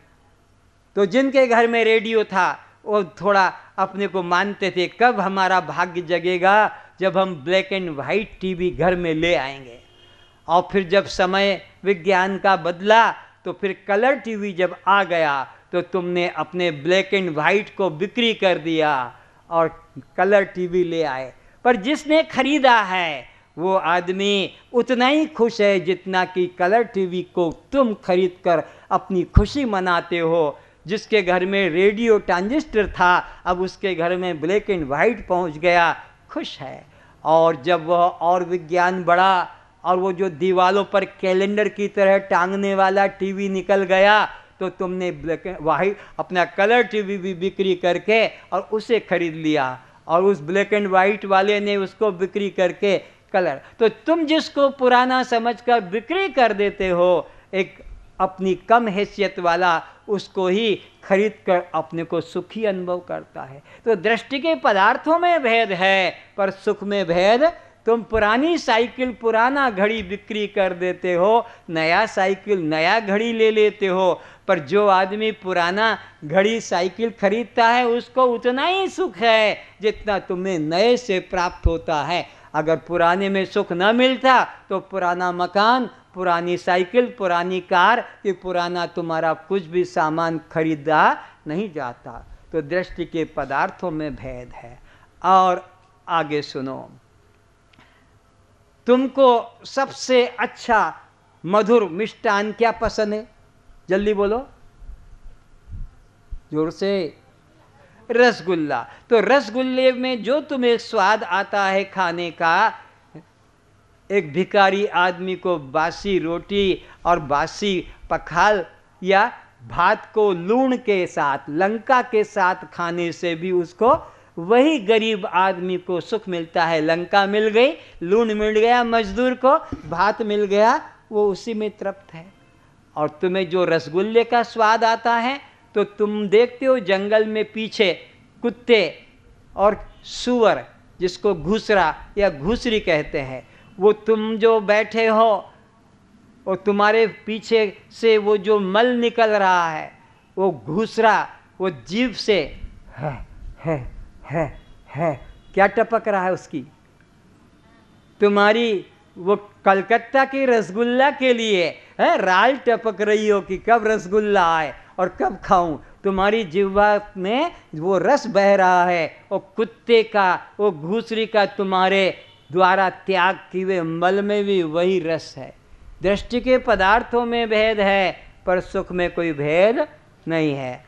Speaker 2: तो जिनके घर में रेडियो था वो थोड़ा अपने को मानते थे कब हमारा भाग्य जगेगा जब हम ब्लैक एंड वाइट टीवी घर में ले आएंगे। और फिर जब समय विज्ञान का बदला तो फिर कलर टीवी जब आ गया तो तुमने अपने ब्लैक एंड वाइट को बिक्री कर दिया और कलर टीवी ले आए। पर जिसने खरीदा है वो आदमी उतना ही खुश है जितना कि कलर टीवी को तुम खरीद कर अपनी खुशी मनाते हो। जिसके घर में रेडियो ट्रांजिस्टर था, अब उसके घर में ब्लैक एंड वाइट पहुंच गया, खुश है। और जब वह और विज्ञान बढ़ा और वो जो दीवालों पर कैलेंडर की तरह टांगने वाला टीवी निकल गया तो तुमने ब्लैक एंड वाइट अपना कलर टीवी भी बिक्री करके और उसे खरीद लिया, और उस ब्लैक एंड वाइट वाले ने उसको बिक्री करके कलर। तो तुम जिसको पुराना समझकर बिक्री कर देते हो, एक अपनी कम हैसियत वाला उसको ही खरीद कर अपने को सुखी अनुभव करता है। तो दृष्टि के पदार्थों में भेद है, पर सुख में भेद। तुम पुरानी साइकिल पुराना घड़ी बिक्री कर देते हो, नया साइकिल नया घड़ी ले लेते हो, पर जो आदमी पुराना घड़ी साइकिल खरीदता है उसको उतना ही सुख है जितना तुम्हें नए से प्राप्त होता है। अगर पुराने में सुख न मिलता तो पुराना मकान, पुरानी साइकिल, पुरानी कार, कि पुराना तुम्हारा कुछ भी सामान खरीदा नहीं जाता। तो दृष्टि के पदार्थों में भेद है। और आगे सुनो, तुमको सबसे अच्छा मधुर मिष्टान क्या पसंद है? जल्दी बोलो, जोर से। रसगुल्ला। तो रसगुल्ले में जो तुम्हें स्वाद आता है खाने का, एक भिखारी आदमी को बासी रोटी और बासी पखाल या भात को लूण के साथ, लंका के साथ खाने से भी उसको, वही गरीब आदमी को सुख मिलता है। लंका मिल गई, लूण मिल गया मजदूर को, भात मिल गया, वो उसी में तृप्त है। और तुम्हें जो रसगुल्ले का स्वाद आता है, तो तुम देखते हो जंगल में पीछे कुत्ते और सूअर, जिसको घुसरा या घुसरी कहते हैं, वो तुम जो बैठे हो और तुम्हारे पीछे से वो जो मल निकल रहा है, वो घुसरा, वो जीभ से है क्या टपक रहा है उसकी, तुम्हारी वो कलकत्ता की रसगुल्ला के लिए है राल टपक रही हो कि कब रसगुल्ला आए और कब खाऊं। तुम्हारी जिह्वा में वो रस बह रहा है, वो कुत्ते का, वो घुसरी का तुम्हारे द्वारा त्याग किए हुए मल में भी वही रस है। दृष्टि के पदार्थों में भेद है, पर सुख में कोई भेद नहीं है।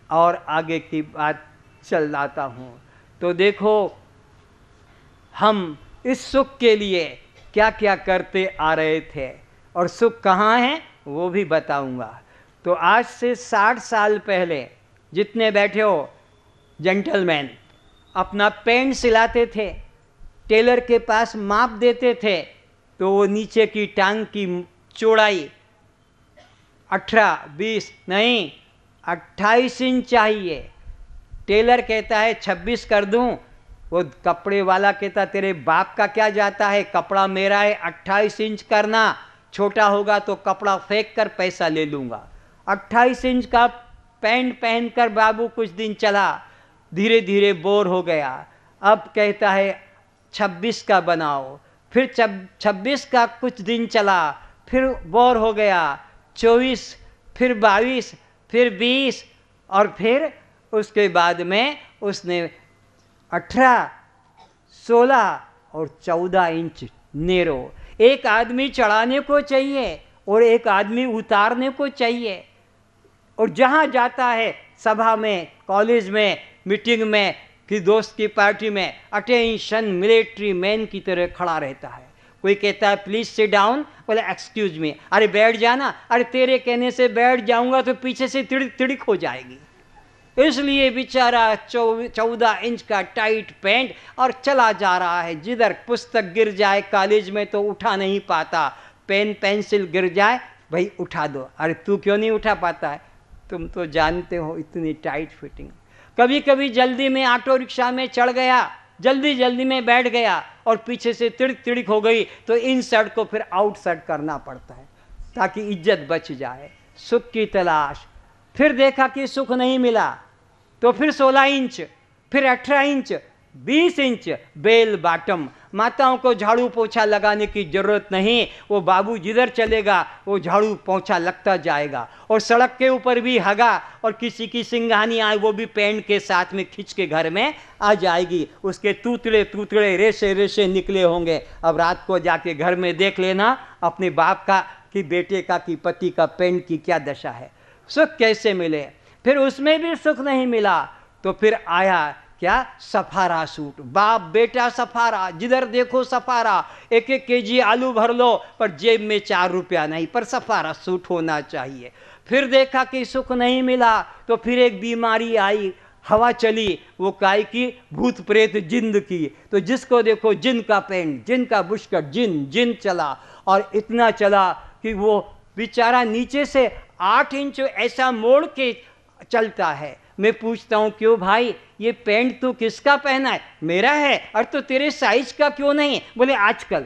Speaker 2: और आगे की बात चल जाता हूँ। तो देखो, हम इस सुख के लिए क्या क्या करते आ रहे थे और सुख कहाँ है वो भी बताऊंगा। तो आज से 60 साल पहले जितने बैठे हो जेंटलमैन अपना पैंट सिलाते थे, टेलर के पास माप देते थे, तो वो नीचे की टांग की चौड़ाई 18, 20 नहीं 28 इंच चाहिए। टेलर कहता है 26 कर दूं, वो कपड़े वाला कहता तेरे बाप का क्या जाता है, कपड़ा मेरा है, 28 इंच करना, छोटा होगा तो कपड़ा फेंक कर पैसा ले लूँगा। 28 इंच का पैंट पहनकर बाबू कुछ दिन चला, धीरे धीरे बोर हो गया। अब कहता है 26 का बनाओ, फिर 26 का कुछ दिन चला, फिर बोर हो गया, 24, फिर 22, फिर 20, और फिर उसके बाद में उसने 18, 16 और 14 इंच नेरो। एक आदमी चढ़ाने को चाहिए और एक आदमी उतारने को चाहिए। और जहाँ जाता है, सभा में, कॉलेज में, मीटिंग में, कि दोस्त की पार्टी में, अटेंशन मिलिट्री मैन की तरह खड़ा रहता है। कोई कहता है प्लीज सिट डाउन, बोले एक्सक्यूज मी, अरे बैठ जाना, अरे तेरे कहने से बैठ जाऊंगा तो पीछे से तिड़क तिड़क हो जाएगी। इसलिए बेचारा 14 इंच का टाइट पैंट और चला जा रहा है। जिधर पुस्तक गिर जाए कॉलेज में तो उठा नहीं पाता, पेन पेंसिल गिर जाए, भाई उठा दो, अरे तू क्यों नहीं उठा पाता है, तुम तो जानते हो इतनी टाइट फिटिंग। कभी कभी जल्दी में ऑटो रिक्शा में चढ़ गया, जल्दी जल्दी में बैठ गया और पीछे से तिड़क तिड़क हो गई, तो इन शर्ट को फिर आउट शर्ट करना पड़ता है ताकि इज्जत बच जाए। सुख की तलाश, फिर देखा कि सुख नहीं मिला, तो फिर 16 इंच, फिर 18 इंच, 20 इंच बेल बॉटम। माताओं को झाड़ू पोछा लगाने की जरूरत नहीं, वो बाबू जिधर चलेगा वो झाड़ू पोछा लगता जाएगा। और सड़क के ऊपर भी हगा और किसी की सिंघानी आए, वो भी पैंट के साथ में खींच के घर में आ जाएगी, उसके तूतड़े तूतड़े रेशे रेशे निकले होंगे। अब रात को जाके घर में देख लेना अपने बाप का कि बेटे का कि पति का पैंट की क्या दशा है। सुख कैसे मिले? फिर उसमें भी सुख नहीं मिला, तो फिर आया क्या, सफारा सूट। बाप बेटा सफारा, जिधर देखो सफारा, 1-1 केजी आलू भर लो पर जेब में 4 रुपया नहीं, पर सफारा सूट होना चाहिए। फिर देखा कि सुख नहीं मिला, तो फिर एक बीमारी आई, हवा चली, वो काय की, भूत प्रेत जिंद की। तो जिसको देखो जिन का पैंट, जिन का बुशकट, जिन जिन चला, और इतना चला कि वो बेचारा नीचे से 8 इंच ऐसा मोड़ के चलता है। मैं पूछता हूँ क्यों भाई ये पैंट तू किसका पहना है? मेरा है। और तो तेरे साइज का क्यों नहीं? बोले आजकल,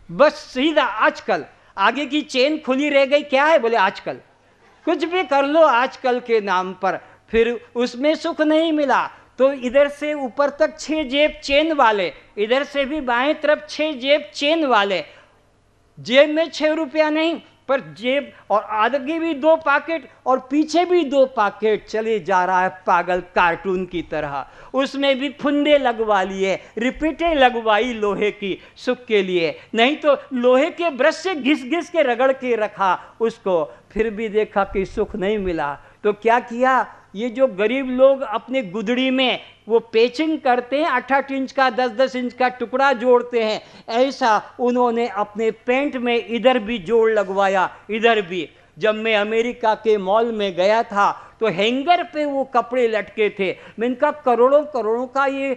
Speaker 2: बस सीधा आजकल। आगे की चेन खुली रह गई, क्या है? बोले आजकल। कुछ भी कर लो आजकल के नाम पर, फिर उसमें सुख नहीं मिला। तो इधर से ऊपर तक 6 जेब चेन वाले, इधर से भी बाएं तरफ 6 जेब चेन वाले, जेब में 6 रुपया नहीं पर जेब, और आगे भी 2 पॉकेट और पीछे भी 2 पॉकेट, चले जा रहा है पागल कार्टून की तरह। उसमें भी फुंदे लगवा लिए, रिपीटें लगवाई लोहे की सुख के लिए, नहीं तो लोहे के ब्रश से घिस घिस के रगड़ के रखा उसको, फिर भी देखा कि सुख नहीं मिला। तो क्या किया, ये जो गरीब लोग अपने गुदड़ी में वो पेचिंग करते हैं, 8-8 इंच का 10-10 इंच का टुकड़ा जोड़ते हैं, ऐसा उन्होंने अपने पैंट में इधर भी जोड़ लगवाया, इधर भी। जब मैं अमेरिका के मॉल में गया था तो हैंगर पे वो कपड़े लटके थे। मैंने कहा करोड़ों करोड़ों का ये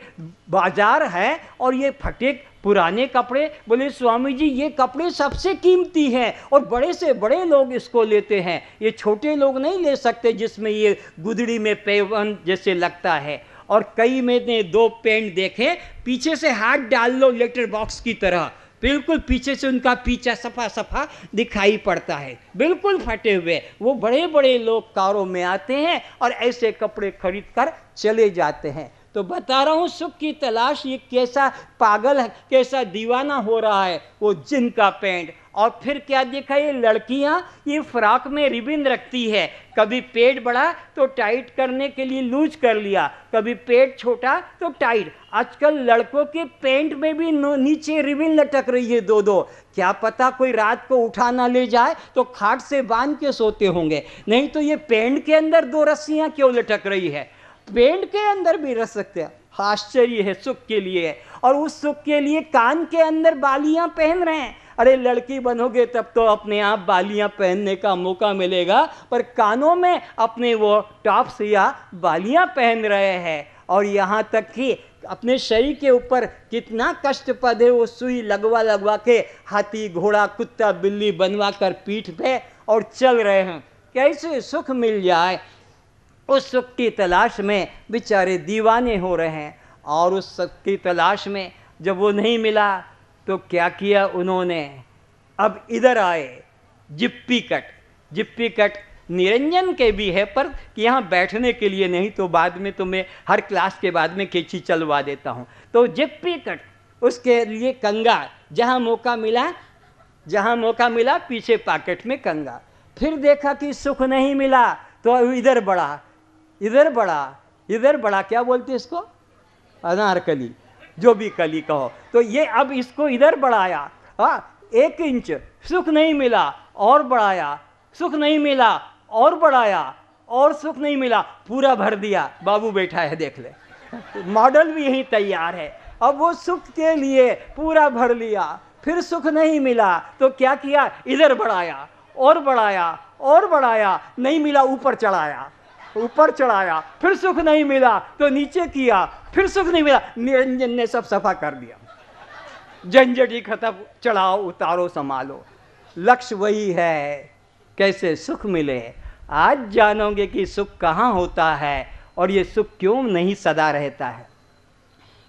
Speaker 2: बाजार है और ये फटे पुराने कपड़े। बोले स्वामी जी ये कपड़े सबसे कीमती हैं और बड़े से बड़े लोग इसको लेते हैं, ये छोटे लोग नहीं ले सकते जिसमें ये गुदड़ी में पेवन जैसे लगता है। और कई मैंने 2 पेंट देखे, पीछे से हाथ डाल लो लेटर बॉक्स की तरह, बिल्कुल पीछे से उनका पीछा सफा सफा दिखाई पड़ता है, बिल्कुल फटे हुए। वो बड़े बड़े लोग कारों में आते हैं और ऐसे कपड़े खरीद कर चले जाते हैं। तो बता रहा हूँ सुख की तलाश ये कैसा पागल है, कैसा दीवाना हो रहा है वो जिन का पैंट। और फिर क्या देखा, ये लड़कियां ये फ्रॉक में रिबन रखती है, कभी पेट बड़ा तो टाइट करने के लिए लूज कर लिया, कभी पेट छोटा तो टाइट। आजकल लड़कों के पैंट में भी नीचे रिबन लटक रही है 2-2। क्या पता कोई रात को उठा ना ले जाए तो खाट से बांध के सोते होंगे, नहीं तो ये पैंट के अंदर 2 रस्सियां क्यों लटक रही है? पेंट के अंदर भी रख सकते हैं। आश्चर्य है सुख के लिए। और उस सुख के लिए कान के अंदर बालियां पहन रहे हैं। अरे लड़की बनोगे तब तो अपने आप बालियां पहनने का मौका मिलेगा, पर कानों में अपने वो टॉप्स या बालियां पहन रहे हैं। और यहाँ तक कि अपने शरीर के ऊपर कितना कष्टपद है, वो सुई लगवा लगवा के हाथी घोड़ा कुत्ता बिल्ली बनवा कर पीठ पे और चल रहे हैं। कैसे सुख मिल जाए, उस सुख की तलाश में बेचारे दीवाने हो रहे हैं। और उस सुख की तलाश में जब वो नहीं मिला तो क्या किया उन्होंने, अब इधर आए जिप्पी कट। जिप्पी कट निरंजन के भी है पर यहाँ बैठने के लिए नहीं, तो बाद में तो मैं हर क्लास के बाद में कैंची चलवा देता हूँ। तो जिप्पी कट, उसके लिए कंगा, जहाँ मौका मिला पीछे पॉकेट में कंगा। फिर देखा कि सुख नहीं मिला तो इधर बढ़ा, क्या बोलते इसको, अनारकली, जो भी कली कहो। तो ये अब इसको इधर बढ़ाया, 1 इंच, सुख नहीं मिला और बढ़ाया, सुख नहीं मिला और बढ़ाया, और सुख नहीं मिला, पूरा भर दिया। बाबू बैठा है देख ले, मॉडल भी यही तैयार है। अब वो सुख के लिए पूरा भर लिया, फिर सुख नहीं मिला तो क्या किया, इधर बढ़ाया और बढ़ाया और बढ़ाया, नहीं मिला ऊपर चढ़ाया, फिर सुख नहीं मिला तो नीचे किया, फिर सुख नहीं मिला, निरंजन ने सब सफा कर दिया। झंझटी खत्म, चढ़ाओ उतारो संभालो। लक्ष्य वही है, कैसे सुख मिले। आज जानोगे कि सुख कहाँ होता है और ये सुख क्यों नहीं सदा रहता है।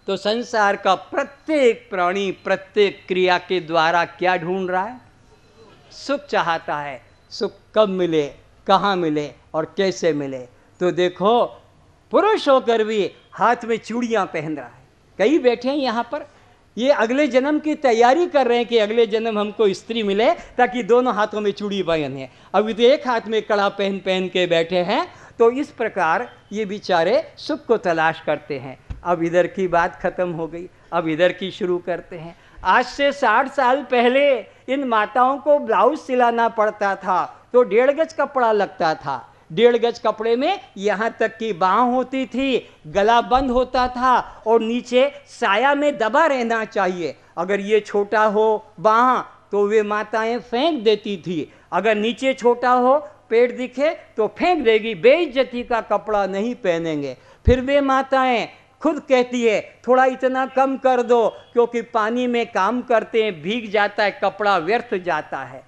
Speaker 2: तो संसार का प्रत्येक प्राणी प्रत्येक क्रिया के द्वारा क्या ढूंढ रहा है, सुख चाहता है। सुख कब मिले, कहाँ मिले और कैसे मिले। तो देखो पुरुष होकर भी हाथ में चूड़ियाँ पहन रहा है। कई बैठे हैं यहाँ पर, ये अगले जन्म की तैयारी कर रहे हैं कि अगले जन्म हमको स्त्री मिले ताकि दोनों हाथों में चूड़ी पहने। अभी तो एक हाथ में कड़ा पहन के बैठे हैं। तो इस प्रकार ये बेचारे सुख को तलाश करते हैं। अब इधर की बात खत्म हो गई, अब इधर की शुरू करते हैं। आज से 60 साल पहले इन माताओं को ब्लाउज सिलाना पड़ता था तो 1.5 गज कपड़ा लगता था। 1.5 गज कपड़े में यहाँ तक की बाँह होती थी, गला बंद होता था और नीचे साया में दबा रहना चाहिए। अगर ये छोटा हो बाँह तो वे माताएं फेंक देती थी, अगर नीचे छोटा हो पेट दिखे तो फेंक देगी, बेइज्जती का कपड़ा नहीं पहनेंगे। फिर वे माताएं खुद कहती है थोड़ा इतना कम कर दो, क्योंकि पानी में काम करते हैं, भीग जाता है कपड़ा, व्यर्थ जाता है।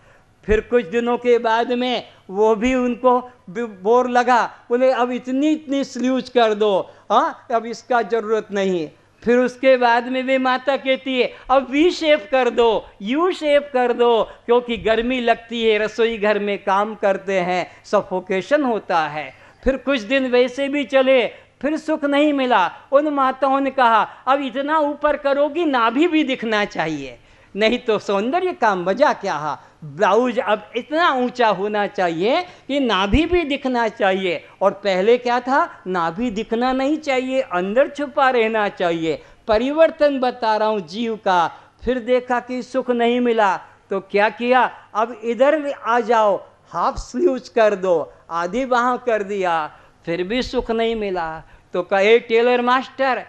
Speaker 2: फिर कुछ दिनों के बाद में वो भी उनको बोर लगा, बोले अब इतनी इतनी स्ल्यूज कर दो, हाँ अब इसका ज़रूरत नहीं। फिर उसके बाद में वे माता कहती है अब वी शेप कर दो, यू शेप कर दो, क्योंकि गर्मी लगती है, रसोई घर में काम करते हैं, सफोकेशन होता है। फिर कुछ दिन वैसे भी चले, फिर सुख नहीं मिला। उन माताओं ने कहा अब इतना ऊपर करोगी नाभि भी दिखना चाहिए, नहीं तो सौंदर्य का मजा क्या है। ब्लाउज अब इतना ऊंचा होना चाहिए कि नाभि भी दिखना चाहिए। और पहले क्या था, नाभि दिखना नहीं चाहिए, अंदर छुपा रहना चाहिए। परिवर्तन बता रहा हूँ जीव का। फिर देखा कि सुख नहीं मिला तो क्या किया, अब इधर आ जाओ, हाफ स्लीव्स कर दो, आधी बाह कर दिया, फिर भी सुख नहीं मिला। तो कहे टेलर मास्टर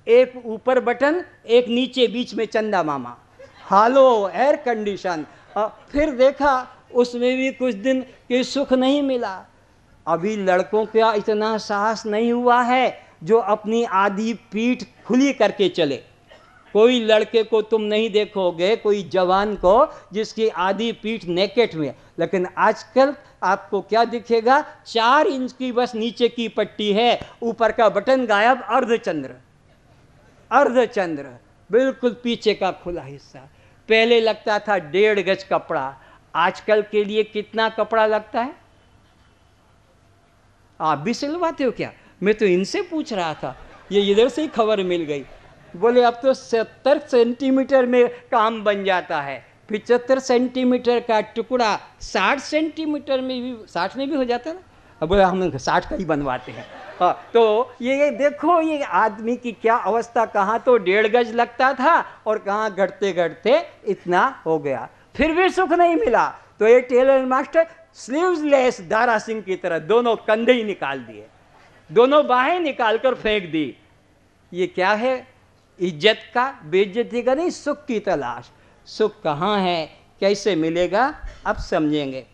Speaker 2: एक ऊपर बटन, एक नीचे, बीच में चंदा मामा, हालो एयर कंडीशन। फिर देखा उसमें भी कुछ दिन कि सुख नहीं मिला। अभी लड़कों का इतना साहस नहीं हुआ है जो अपनी आधी पीठ खुली करके चले। कोई लड़के को तुम नहीं देखोगे, कोई जवान को जिसकी आधी पीठ नेकेट में, लेकिन आजकल आपको क्या दिखेगा, 4 इंच की बस नीचे की पट्टी है, ऊपर का बटन गायब, अर्धचंद्र, अर्धचंद्र, बिल्कुल पीछे का खुला हिस्सा। पहले लगता था 1.5 गज कपड़ा, आजकल के लिए कितना कपड़ा लगता है? आप भी सिलवाते हो क्या? मैं तो इनसे पूछ रहा था, ये इधर से ही खबर मिल गई। बोले अब तो 70 सेंटीमीटर में काम बन जाता है, 75 सेंटीमीटर का टुकड़ा 60 सेंटीमीटर में भी, 60 में भी हो जाता है ना। अब बोले हम 60 का ही बनवाते हैं। हाँ, तो ये देखो ये आदमी की क्या अवस्था, कहाँ तो 1.5 गज लगता था और कहाँ घटते घटते इतना हो गया। फिर भी सुख नहीं मिला तो ये tailor master sleeveless Dara Singh की तरह दोनों कंधे ही निकाल दिए, दोनों बाहें निकाल कर फेंक दी। ये क्या है, इज्जत का, बेइज्जती का नहीं, सुख की तलाश। सुख कहाँ है, कैसे मिलेगा, अब समझेंगे।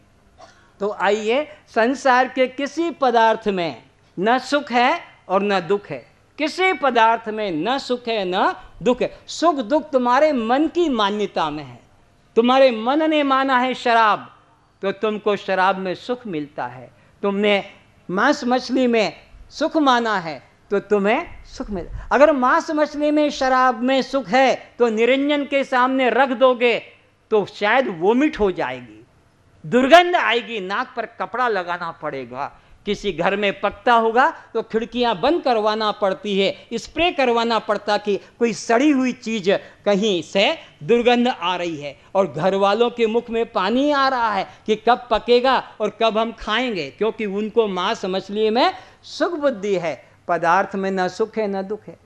Speaker 2: तो आइए, संसार के किसी पदार्थ में न सुख है और न दुख है, किसी पदार्थ में न सुख है न दुख है। सुख दुख तुम्हारे मन की मान्यता में है। तुम्हारे मन ने माना है शराब, तो तुमको शराब में सुख मिलता है। तुमने मांस मछली में सुख माना है तो तुम्हें सुख मिल। अगर मांस मछली में शराब में सुख है तो निरंजन के सामने रख दोगे तो शायद वोमिट हो जाएगी, दुर्गंध आएगी, नाक पर कपड़ा लगाना पड़ेगा। किसी घर में पकता होगा तो खिड़कियां बंद करवाना पड़ती है, स्प्रे करवाना पड़ता कि कोई सड़ी हुई चीज कहीं से दुर्गंध आ रही है। और घर वालों के मुख में पानी आ रहा है कि कब पकेगा और कब हम खाएंगे, क्योंकि उनको मांस मछली में सुख बुद्धि है। पदार्थ में न सुख है न दुख है।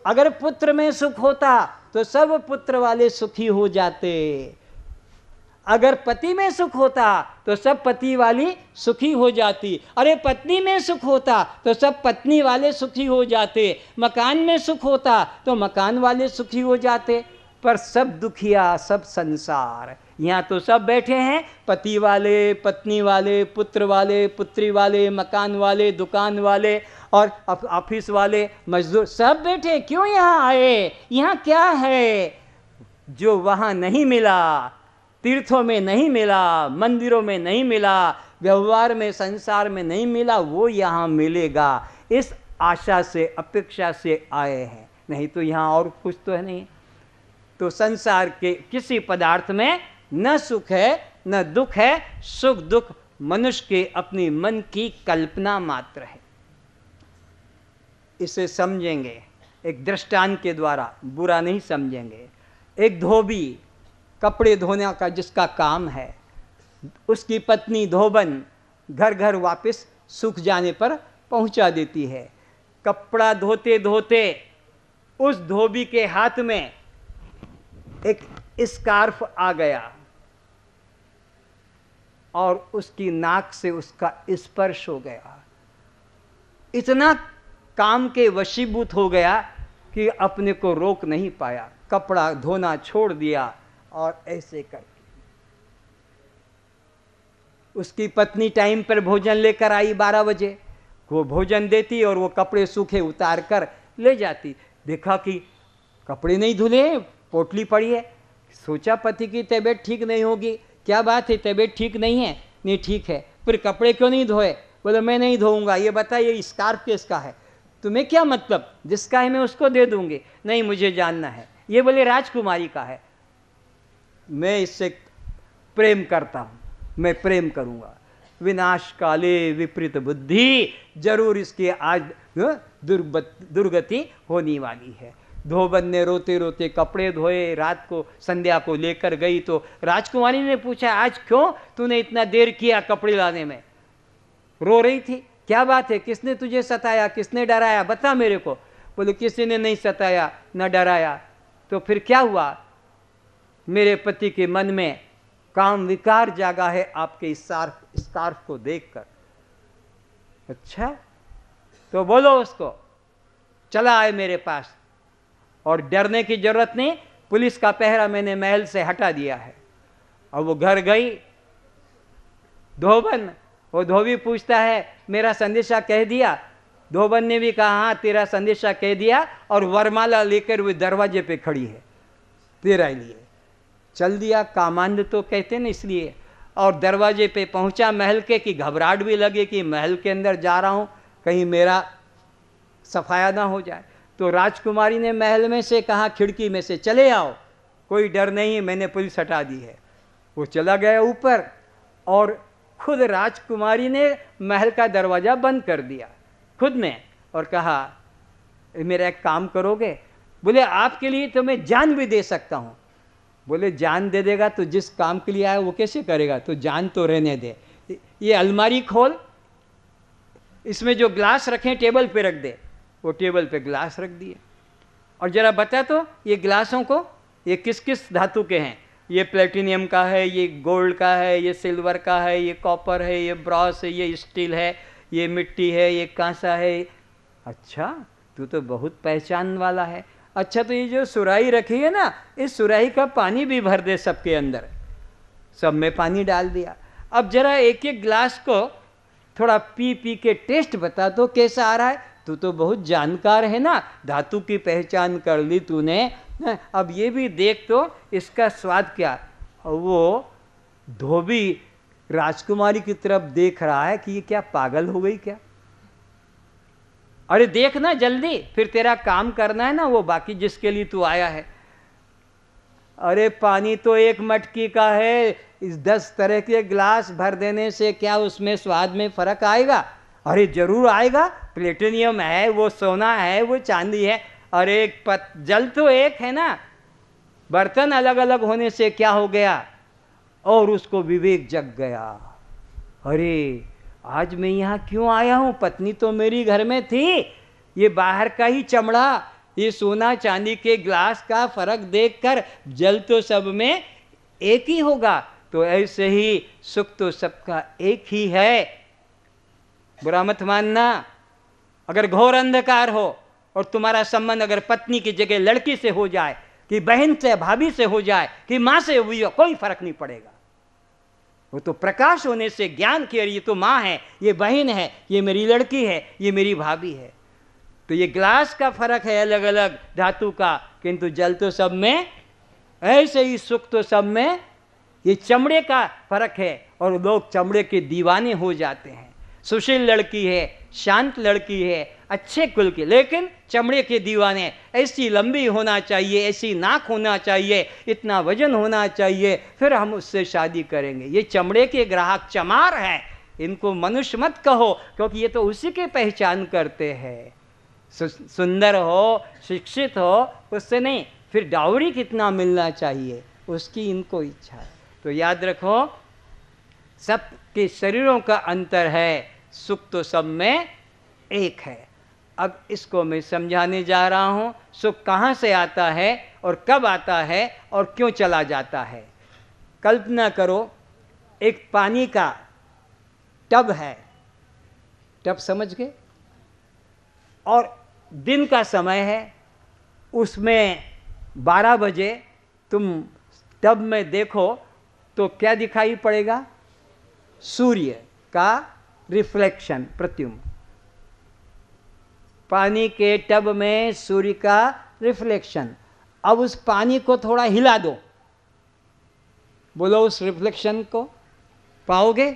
Speaker 2: अगर पुत्र में सुख होता तो सब पुत्र वाले सुखी हो जाते, अगर पति में सुख होता तो सब पति वाली सुखी हो जाती, अरे पत्नी में सुख होता तो सब पत्नी वाले सुखी हो जाते, मकान में सुख होता तो मकान वाले सुखी हो जाते। पर सब दुखिया, सब संसार। यहाँ तो सब बैठे हैं, पति वाले, पत्नी वाले, पुत्र वाले, पुत्री वाले, मकान वाले, दुकान वाले और ऑफिस वाले, मजदूर, सब बैठे। क्यों यहाँ आए? यहाँ क्या है जो वहाँ नहीं मिला, तीर्थों में नहीं मिला, मंदिरों में नहीं मिला, व्यवहार में, संसार में नहीं मिला, वो यहाँ मिलेगा। इस आशा से, अपेक्षा से आए हैं, नहीं तो यहाँ और कुछ तो है नहीं। तो संसार के किसी पदार्थ में न सुख है न दुख है। सुख दुख मनुष्य के अपनी मन की कल्पना मात्र है। इसे समझेंगे एक दृष्टांत के द्वारा, बुरा नहीं समझेंगे। एक धोबी, कपड़े धोने का जिसका काम है, उसकी पत्नी धोबन घर घर वापस सूख जाने पर पहुंचा देती है। कपड़ा धोते धोते उस धोबी के हाथ में एक स्कार्फ आ गया और उसकी नाक से उसका स्पर्श हो गया। इतना काम के वशीभूत हो गया कि अपने को रोक नहीं पाया, कपड़ा धोना छोड़ दिया और ऐसे करके उसकी पत्नी टाइम पर भोजन लेकर आई 12 बजे। वो भोजन देती और वो कपड़े सूखे उतार कर ले जाती। देखा कि कपड़े नहीं धुले, पोटली पड़ी है। सोचा पति की तबीयत ठीक नहीं होगी, क्या बात है, तबीयत ठीक नहीं है? नहीं ठीक है। फिर कपड़े क्यों नहीं धोए? बोले मैं नहीं धोऊंगा। ये बता ये स्कार्फ किसका है? तुम्हें क्या मतलब, जिसका है मैं उसको दे दूंगी। नहीं मुझे जानना है। ये बोले राजकुमारी का है। मैं इससे प्रेम करता हूं, मैं प्रेम करूंगा। विनाश काले विपरीत बुद्धि, जरूर इसकी आज दुर्गति होने वाली है। धोबन ने रोते रोते कपड़े धोए, रात को संध्या को लेकर गई तो राजकुमारी ने पूछा आज क्यों तूने इतना देर किया कपड़े लाने में? रो रही थी। क्या बात है, किसने तुझे सताया, किसने डराया, बता मेरे को। बोले किसी ने नहीं सताया न डराया। तो फिर क्या हुआ? मेरे पति के मन में काम विकार जागा है आपके स्कार्फ को देखकर। अच्छा तो बोलो उसको चला आए मेरे पास। और डरने की जरूरत नहीं, पुलिस का पहरा मैंने महल से हटा दिया है। और वो घर गई। धोबन, वो धोबी पूछता है मेरा संदेशा कह दिया? धोबन ने भी कहा हाँ तेरा संदेशा कह दिया, और वरमाला लेकर वो दरवाजे पे खड़ी है तेरा लिए। चल दिया, कामांध तो कहते ना इसलिए। और दरवाजे पे पहुंचा महल के, कि घबराहट भी लगे कि महल के अंदर जा रहा हूं, कहीं मेरा सफाया ना हो जाए। तो राजकुमारी ने महल में से कहा खिड़की में से चले आओ, कोई डर नहीं, मैंने पुलिस हटा दी है। वो चला गया ऊपर, और खुद राजकुमारी ने महल का दरवाज़ा बंद कर दिया खुद ने, और कहा मेरा एक काम करोगे? बोले आपके लिए तो मैं जान भी दे सकता हूँ। बोले जान दे देगा तो जिस काम के लिए आया वो कैसे करेगा? तो जान तो रहने दे। ये अलमारी खोल, इसमें जो ग्लास रखे टेबल पे रख दे। वो टेबल पे ग्लास रख दिए। और जरा बता तो ये ग्लासों को ये किस किस धातु के हैं? ये प्लेटिनियम का है, ये गोल्ड का है, ये सिल्वर का है, ये कॉपर है, ये ब्रॉस है, ये स्टील है, ये मिट्टी है, ये कांसा है। अच्छा तू तो बहुत पहचान वाला है। अच्छा तो ये जो सुराही रखी है ना, इस सुराही का पानी भी भर दे सबके अंदर। सब में पानी डाल दिया। अब जरा एक एक ग्लास को थोड़ा पी पी के टेस्ट बता तो कैसा आ रहा है? तू तो बहुत जानकार है ना, धातु की पहचान कर ली तूने। अब ये भी देख तो इसका स्वाद क्या। वो धोबी राजकुमारी की तरफ देख रहा है कि ये क्या पागल हो गई क्या? अरे देख ना जल्दी, फिर तेरा काम करना है ना वो बाकी जिसके लिए तू आया है। अरे पानी तो एक मटकी का है, इस 10 तरह के ग्लास भर देने से क्या उसमें स्वाद में फर्क आएगा? अरे जरूर आएगा, प्लेटिनियम है, वो सोना है, वो चांदी है। अरे जल तो एक है ना, बर्तन अलग अलग होने से क्या हो गया? और उसको विवेक जग गया। अरे आज मैं यहाँ क्यों आया हूँ? पत्नी तो मेरी घर में थी, ये बाहर का ही चमड़ा, ये सोना चांदी के ग्लास का फर्क देखकर जल तो सब में एक ही होगा। तो ऐसे ही सुख तो सबका एक ही है। बुरा मत मानना। अगर घोर अंधकार हो और तुम्हारा संबंध अगर पत्नी की जगह लड़की से हो जाए, कि बहन से भाभी से हो जाए, कि माँ से हुई हो, कोई फर्क नहीं पड़ेगा। वो तो प्रकाश होने से ज्ञान की, ये तो माँ है, ये बहन है, ये मेरी लड़की है, ये मेरी भाभी है। तो ये ग्लास का फर्क है अलग अलग धातु का, किंतु जल तो सब में। ऐसे ही सुख तो सब में। ये चमड़े का फर्क है और लोग चमड़े के दीवाने हो जाते हैं। सुशील लड़की है, शांत लड़की है, अच्छे कुल की, लेकिन चमड़े के दीवाने। ऐसी लंबी होना चाहिए, ऐसी नाक होना चाहिए, इतना वजन होना चाहिए, फिर हम उससे शादी करेंगे। ये चमड़े के ग्राहक चमार हैं, इनको मनुष्य मत कहो, क्योंकि ये तो उसी की पहचान करते हैं। सुंदर हो, शिक्षित हो, उससे नहीं। फिर डाउरी कितना मिलना चाहिए उसकी इनको इच्छा है। तो याद रखो सबके शरीरों का अंतर है, सुख तो सब में एक है। अब इसको मैं समझाने जा रहा हूँ। सुख कहाँ से आता है और कब आता है और क्यों चला जाता है। कल्पना करो एक पानी का टब है, टब समझ गए, और दिन का समय है, उसमें 12 बजे तुम टब में देखो तो क्या दिखाई पड़ेगा? सूर्य का रिफ्लेक्शन, प्रतिबिंब। पानी के टब में सूर्य का रिफ्लेक्शन। अब उस पानी को थोड़ा हिला दो, बोलो उस रिफ्लेक्शन को पाओगे?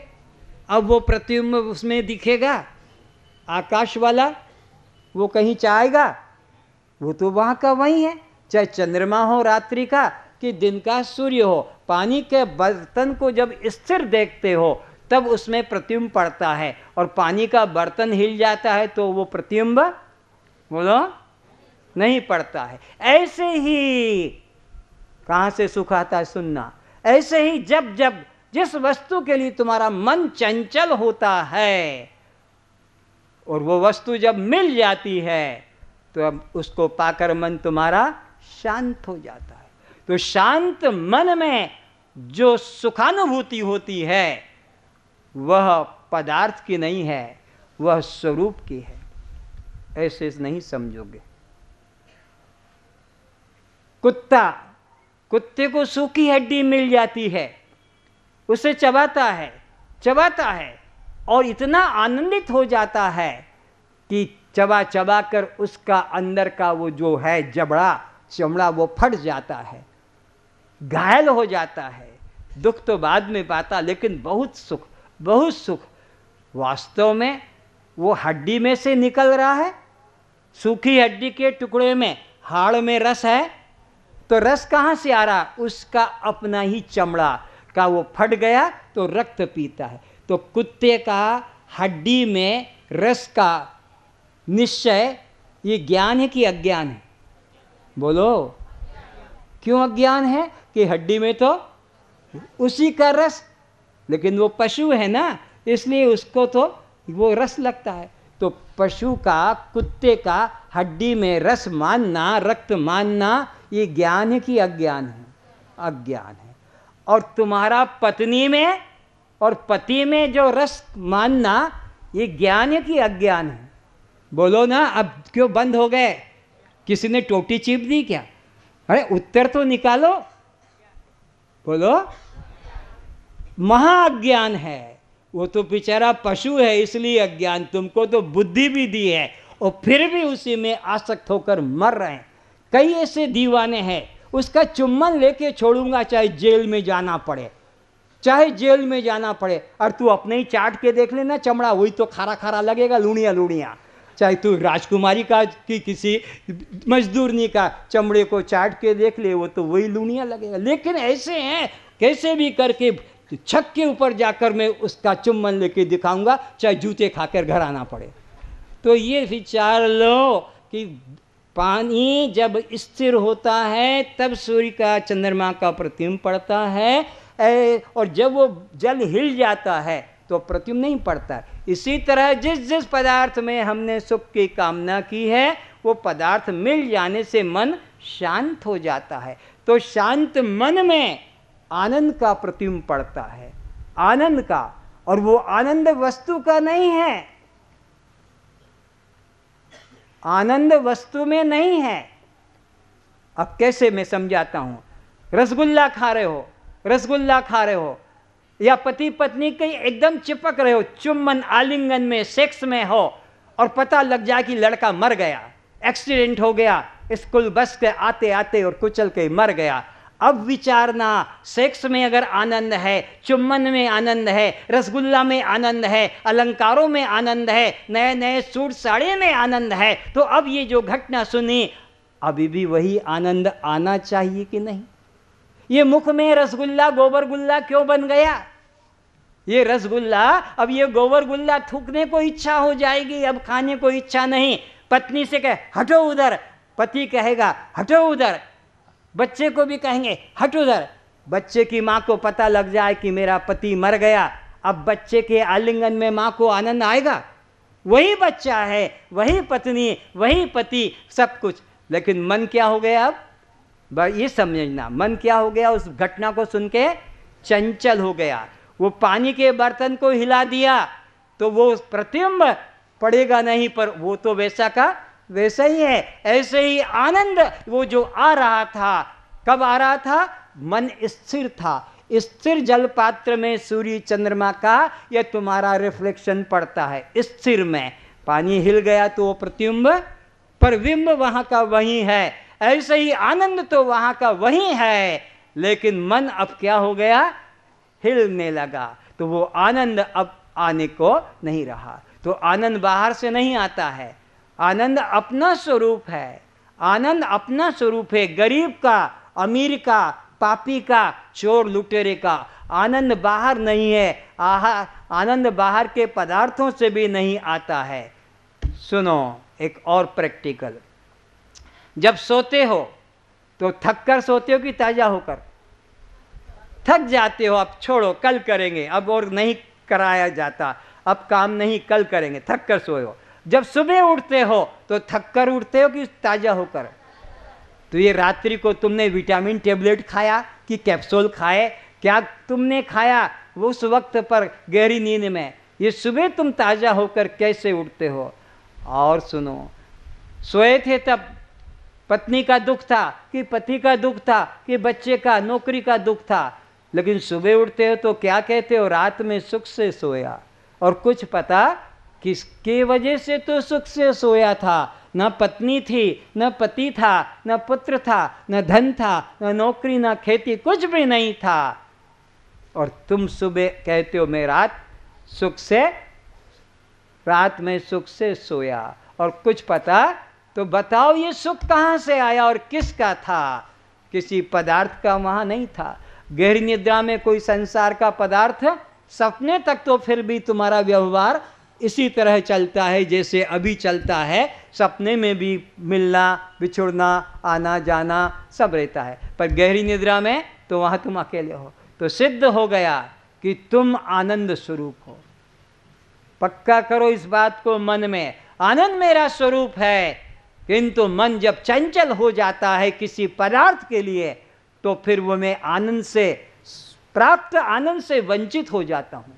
Speaker 2: अब वो प्रतिबिंब उसमें दिखेगा, आकाश वाला, वो कहीं चाहेगा? वो तो वहाँ का वही है, चाहे चंद्रमा हो रात्रि का कि दिन का सूर्य हो। पानी के बर्तन को जब स्थिर देखते हो तब उसमें प्रतिबिंब पड़ता है, और पानी का बर्तन हिल जाता है तो वो प्रतिबिंब बोलो नहीं पड़ता है। ऐसे ही कहाँ से सुख आता है सुनना, ऐसे ही जब जब जिस वस्तु के लिए तुम्हारा मन चंचल होता है और वो वस्तु जब मिल जाती है तो अब उसको पाकर मन तुम्हारा शांत हो जाता है। तो शांत मन में जो सुखानुभूति होती है वह पदार्थ की नहीं है, वह स्वरूप की है। ऐसे नहीं समझोगे। कुत्ते को सूखी हड्डी मिल जाती है, उसे चबाता है और इतना आनंदित हो जाता है कि चबा कर उसका अंदर का वो जो है चमड़ा वो फट जाता है, घायल हो जाता है। दुख तो बाद में पाता, लेकिन बहुत सुख वास्तव में वो हड्डी में से निकल रहा है। सूखी हड्डी के टुकड़े में हाड़ में रस है, तो रस कहाँ से आ रहा? उसका अपना ही चमड़ा का वो फट गया तो रक्त पीता है। तो कुत्ते का हड्डी में रस का निश्चय ये ज्ञान है कि अज्ञान है? बोलो क्यों अज्ञान है? कि हड्डी में तो उसी का रस, लेकिन वो पशु है ना, इसलिए उसको तो वो रस लगता है। तो पशु का, कुत्ते का हड्डी में रस मानना, रक्त मानना, ये ज्ञान है कि अज्ञान है? अज्ञान है। और तुम्हारा पत्नी में और पति में जो रस मानना, ये ज्ञान है कि अज्ञान है? बोलो ना। अब क्यों बंद हो गए? किसी ने टोटी चीप दी क्या? अरे उत्तर तो निकालो। बोलो महाअज्ञान है। वो तो बेचारा पशु है इसलिए अज्ञान, तुमको तो बुद्धि भी दी है और फिर भी उसी में आसक्त होकर मर रहे हैं। कई ऐसे दीवाने हैं, उसका चुम्बन लेके छोड़ूंगा चाहे जेल में जाना पड़े, चाहे जेल में जाना पड़े। और तू अपने ही चाट के देख लेना चमड़ा, वही तो खारा खारा लगेगा, लूणिया। चाहे तू राजकुमारी का कि किसी मजदूरनी का चमड़े को चाट के देख ले, वो तो वही लूणिया लगेगा। लेकिन ऐसे हैं, कैसे भी करके छक के ऊपर जाकर मैं उसका चुम्बन लेके दिखाऊंगा, चाहे जूते खाकर घर आना पड़े। तो ये विचार लो कि पानी जब स्थिर होता है तब सूर्य का, चंद्रमा का प्रतिबिंब पड़ता है, और जब वो जल हिल जाता है तो प्रतिबिंब नहीं पड़ता। इसी तरह जिस पदार्थ में हमने सुख की कामना की है वो पदार्थ मिल जाने से मन शांत हो जाता है। तो शांत मन में आनंद का प्रतिबिंब पड़ता है, आनंद का। और वो आनंद वस्तु का नहीं है, आनंद वस्तु में नहीं है। अब कैसे मैं समझाता हूं। रसगुल्ला खा रहे हो या पति पत्नी के एकदम चिपक रहे हो, चुम्बन आलिंगन में, सेक्स में हो, और पता लग जाए कि लड़का मर गया, एक्सीडेंट हो गया, स्कूल बस के आते आते और कुचल के मर गया। अब विचारना, सेक्स में अगर आनंद है, चुम्बन में आनंद है, रसगुल्ला में आनंद है, अलंकारों में आनंद है, नए नए सूट साड़ी में आनंद है, तो अब ये जो घटना सुनी, अभी भी वही आनंद आना चाहिए कि नहीं? ये मुख में रसगुल्ला गोबरगुल्ला क्यों बन गया? ये रसगुल्ला अब ये गोबरगुल्ला थूकने को इच्छा हो जाएगी, अब खाने को इच्छा नहीं। पत्नी से कहे हटो उधर, पति कहेगा हटो उधर, बच्चे को भी कहेंगे हट उधर। बच्चे की माँ को पता लग जाए कि मेरा पति मर गया, अब बच्चे के आलिंगन में माँ को आनंद आएगा? वही बच्चा है, वही पत्नी, वही पति, सब कुछ। लेकिन मन क्या हो गया? अब ये समझना, मन क्या हो गया? उस घटना को सुन के चंचल हो गया। वो पानी के बर्तन को हिला दिया तो वो प्रतिबिंब पड़ेगा नहीं, पर वो तो वैसा का वैसा ही है। ऐसे ही आनंद वो जो आ रहा था, कब आ रहा था? मन स्थिर था। स्थिर जल पात्र में सूर्य चंद्रमा का या तुम्हारा रिफ्लेक्शन पड़ता है स्थिर में। पानी हिल गया तो वो प्रतिबिंब, पर बिंब वहां का वही है। ऐसे ही आनंद तो वहां का वही है, लेकिन मन अब क्या हो गया, हिलने लगा, तो वो आनंद अब आने को नहीं रहा। तो आनंद बाहर से नहीं आता है, आनंद अपना स्वरूप है, आनंद अपना स्वरूप है। गरीब का, अमीर का, पापी का, चोर लुटेरे का आनंद बाहर नहीं है। आनंद बाहर के पदार्थों से भी नहीं आता है। सुनो एक और प्रैक्टिकल, जब सोते हो तो थक कर सोते हो कि ताजा होकर? थक जाते हो, अब छोड़ो कल करेंगे, अब और नहीं कराया जाता, अब काम नहीं कल करेंगे, थक कर सोए हो। जब सुबह उठते हो तो थक कर उठते हो कि ताजा होकर? तो ये रात्रि को तुमने विटामिन टेबलेट खाया कि कैप्सूल खाए, क्या तुमने खाया वो उस वक्त पर गहरी नींद में? ये सुबह तुम ताजा होकर कैसे उठते हो? और सुनो, सोए थे तब पत्नी का दुख था कि पति का दुख था कि बच्चे का, नौकरी का दुख था, लेकिन सुबह उठते हो तो क्या कहते हो? रात में सुख से सोया। और कुछ पता किसके वजह से तो सुख से सोया था? न पत्नी थी, न पति था, न पुत्र था, न धन था, न नौकरी, न खेती, कुछ भी नहीं था। और तुम सुबह कहते हो मैं रात में सुख से सोया। और कुछ पता तो बताओ ये सुख कहाँ से आया और किसका था? किसी पदार्थ का वहाँ नहीं था। गहरी निद्रा में कोई संसार का पदार्थ, सपने तक तो फिर भी तुम्हारा व्यवहार इसी तरह चलता है जैसे अभी चलता है। सपने में भी मिलना, बिछुड़ना, आना जाना सब रहता है, पर गहरी निद्रा में तो वहाँ तुम अकेले हो। तो सिद्ध हो गया कि तुम आनंद स्वरूप हो। पक्का करो इस बात को मन में, आनंद मेरा स्वरूप है। किंतु मन जब चंचल हो जाता है किसी पदार्थ के लिए, तो फिर वो मैं आनंद से, प्राप्त आनंद से वंचित हो जाता हूँ।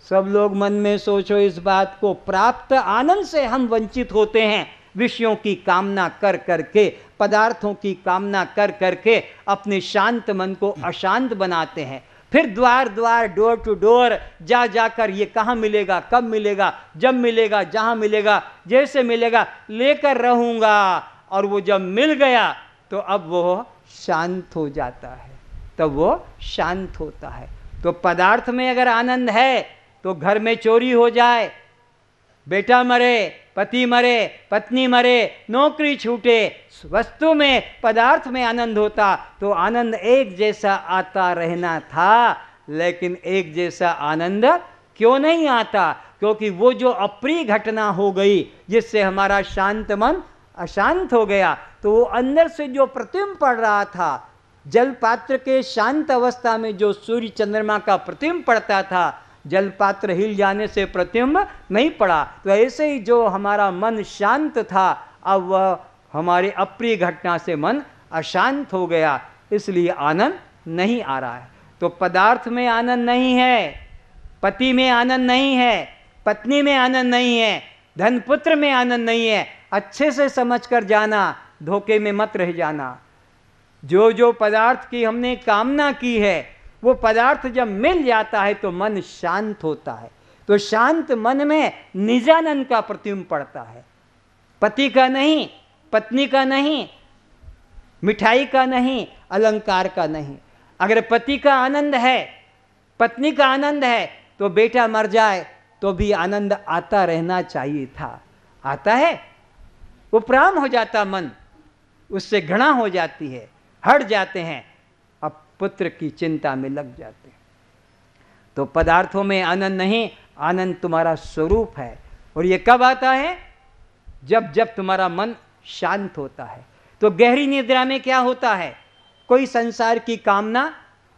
Speaker 2: सब लोग मन में सोचो इस बात को, प्राप्त आनंद से हम वंचित होते हैं। विषयों की कामना कर करके, पदार्थों की कामना कर करके अपने शांत मन को अशांत बनाते हैं। फिर द्वार द्वार, डोर टू डोर जा जाकर ये कहाँ मिलेगा, कब मिलेगा, जब मिलेगा, जहाँ मिलेगा, जैसे मिलेगा लेकर रहूँगा। और वो जब मिल गया तो अब वो शांत हो जाता है, तब वो शांत होता है। तो पदार्थ में अगर आनंद है तो घर में चोरी हो जाए, बेटा मरे, पति मरे, पत्नी मरे, नौकरी छूटे, वस्तु में, पदार्थ में आनंद होता तो आनंद एक जैसा आता रहना था। लेकिन एक जैसा आनंद क्यों नहीं आता? क्योंकि वो जो अप्रिय घटना हो गई जिससे हमारा शांत मन अशांत हो गया, तो वो अंदर से जो प्रतिबिंब पड़ रहा था, जल पात्र के शांत अवस्था में जो सूर्य चंद्रमा का प्रतिबिंब पड़ता था, जल पात्र हिल जाने से प्रतिबिंब नहीं पड़ा। तो ऐसे ही जो हमारा मन शांत था, अब वह हमारी अप्रिय घटना से मन अशांत हो गया, इसलिए आनंद नहीं आ रहा है। तो पदार्थ में आनंद नहीं है, पति में आनंद नहीं है, पत्नी में आनंद नहीं है, धन पुत्र में आनंद नहीं है। अच्छे से समझ कर जाना, धोखे में मत रह जाना। जो जो पदार्थ की हमने कामना की है, वो पदार्थ जब मिल जाता है तो मन शांत होता है। तो शांत मन में निजानंद का प्रतिबिंब पड़ता है, पति का नहीं, पत्नी का नहीं, मिठाई का नहीं, अलंकार का नहीं। अगर पति का आनंद है, पत्नी का आनंद है, तो बेटा मर जाए तो भी आनंद आता रहना चाहिए था। आता है? उपराम हो जाता मन, उससे घृणा हो जाती है, हट जाते हैं, अब पुत्र की चिंता में लग जाते हैं। तो पदार्थों में आनंद नहीं, आनंद तुम्हारा स्वरूप है। और ये कब आता है? जब जब तुम्हारा मन शांत होता है। तो गहरी निद्रा में क्या होता है? कोई संसार की कामना,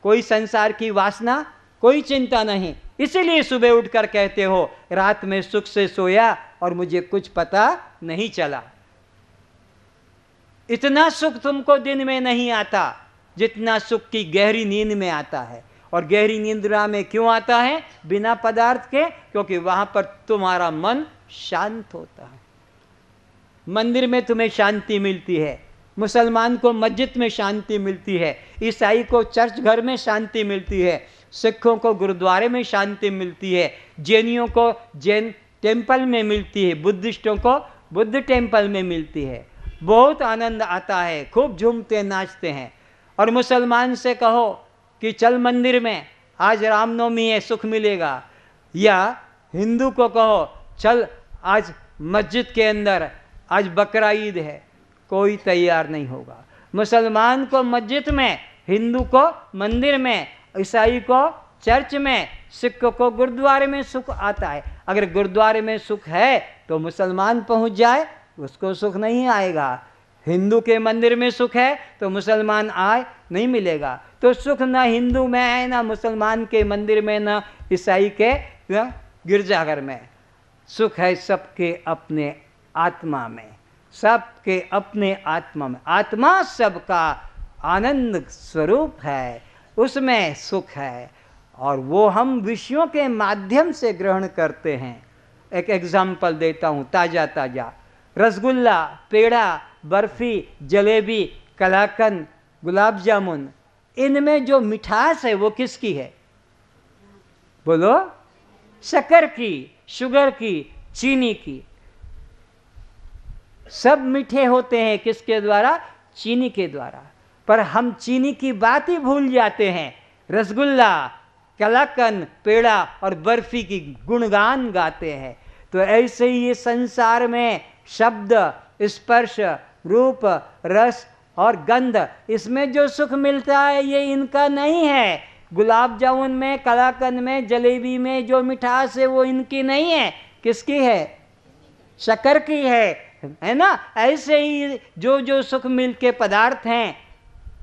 Speaker 2: कोई संसार की वासना, कोई चिंता नहीं। इसीलिए सुबह उठकर कहते हो रात में सुख से सोया और मुझे कुछ पता नहीं चला। इतना सुख तुमको दिन में नहीं आता जितना सुख की गहरी नींद में आता है। और गहरी निद्रा में क्यों आता है? बिना पदार्थ के, क्योंकि वहां पर तुम्हारा मन शांत होता है। मंदिर में तुम्हें शांति मिलती है, मुसलमान को मस्जिद में शांति मिलती है, ईसाई को चर्च घर में शांति मिलती है, सिखों को गुरुद्वारे में शांति मिलती है, जैनियों को जैन टेम्पल में मिलती है, बुद्धिस्टों को बुद्ध टेम्पल में मिलती है। बहुत आनंद आता है, खूब झूमते नाचते हैं। और मुसलमान से कहो कि चल मंदिर में, आज रामनवमी है, सुख मिलेगा, या हिंदू को कहो चल आज मस्जिद के अंदर, आज बकरा ईद है, कोई तैयार नहीं होगा। मुसलमान को मस्जिद में, हिंदू को मंदिर में, ईसाई को चर्च में, सिख को गुरुद्वारे में सुख आता है। अगर गुरुद्वारे में सुख है तो मुसलमान पहुंच जाए, उसको सुख नहीं आएगा। हिंदू के मंदिर में सुख है तो मुसलमान आए, नहीं मिलेगा। तो सुख ना हिंदू में है, ना मुसलमान के मंदिर में, ना ईसाई के गिरजाघर में। सुख है सबके अपने आत्मा में, सबके अपने आत्मा में। आत्मा सबका आनंद स्वरूप है, उसमें सुख है, और वो हम विषयों के माध्यम से ग्रहण करते हैं। एक एग्जाम्पल देता हूँ, ताज़ा ताज़ा रसगुल्ला, पेड़ा, बर्फ़ी, जलेबी, कलाकंद, गुलाब जामुन, इनमें जो मिठास है वो किसकी है? बोलो। शक्कर की, शुगर की, चीनी की। सब मीठे होते हैं किसके द्वारा? चीनी के द्वारा। पर हम चीनी की बात ही भूल जाते हैं। रसगुल्ला, कलाकंद, पेड़ा और बर्फी की गुणगान गाते हैं। तो ऐसे ही ये संसार में शब्द, स्पर्श, रूप, रस और गंध, इसमें जो सुख मिलता है ये इनका नहीं है। गुलाब जामुन में, कलाकंद में, जलेबी में जो मिठास है वो इनकी नहीं है, किसकी है? शक्कर की है ना। ऐसे ही जो जो सुख मिल के पदार्थ हैं,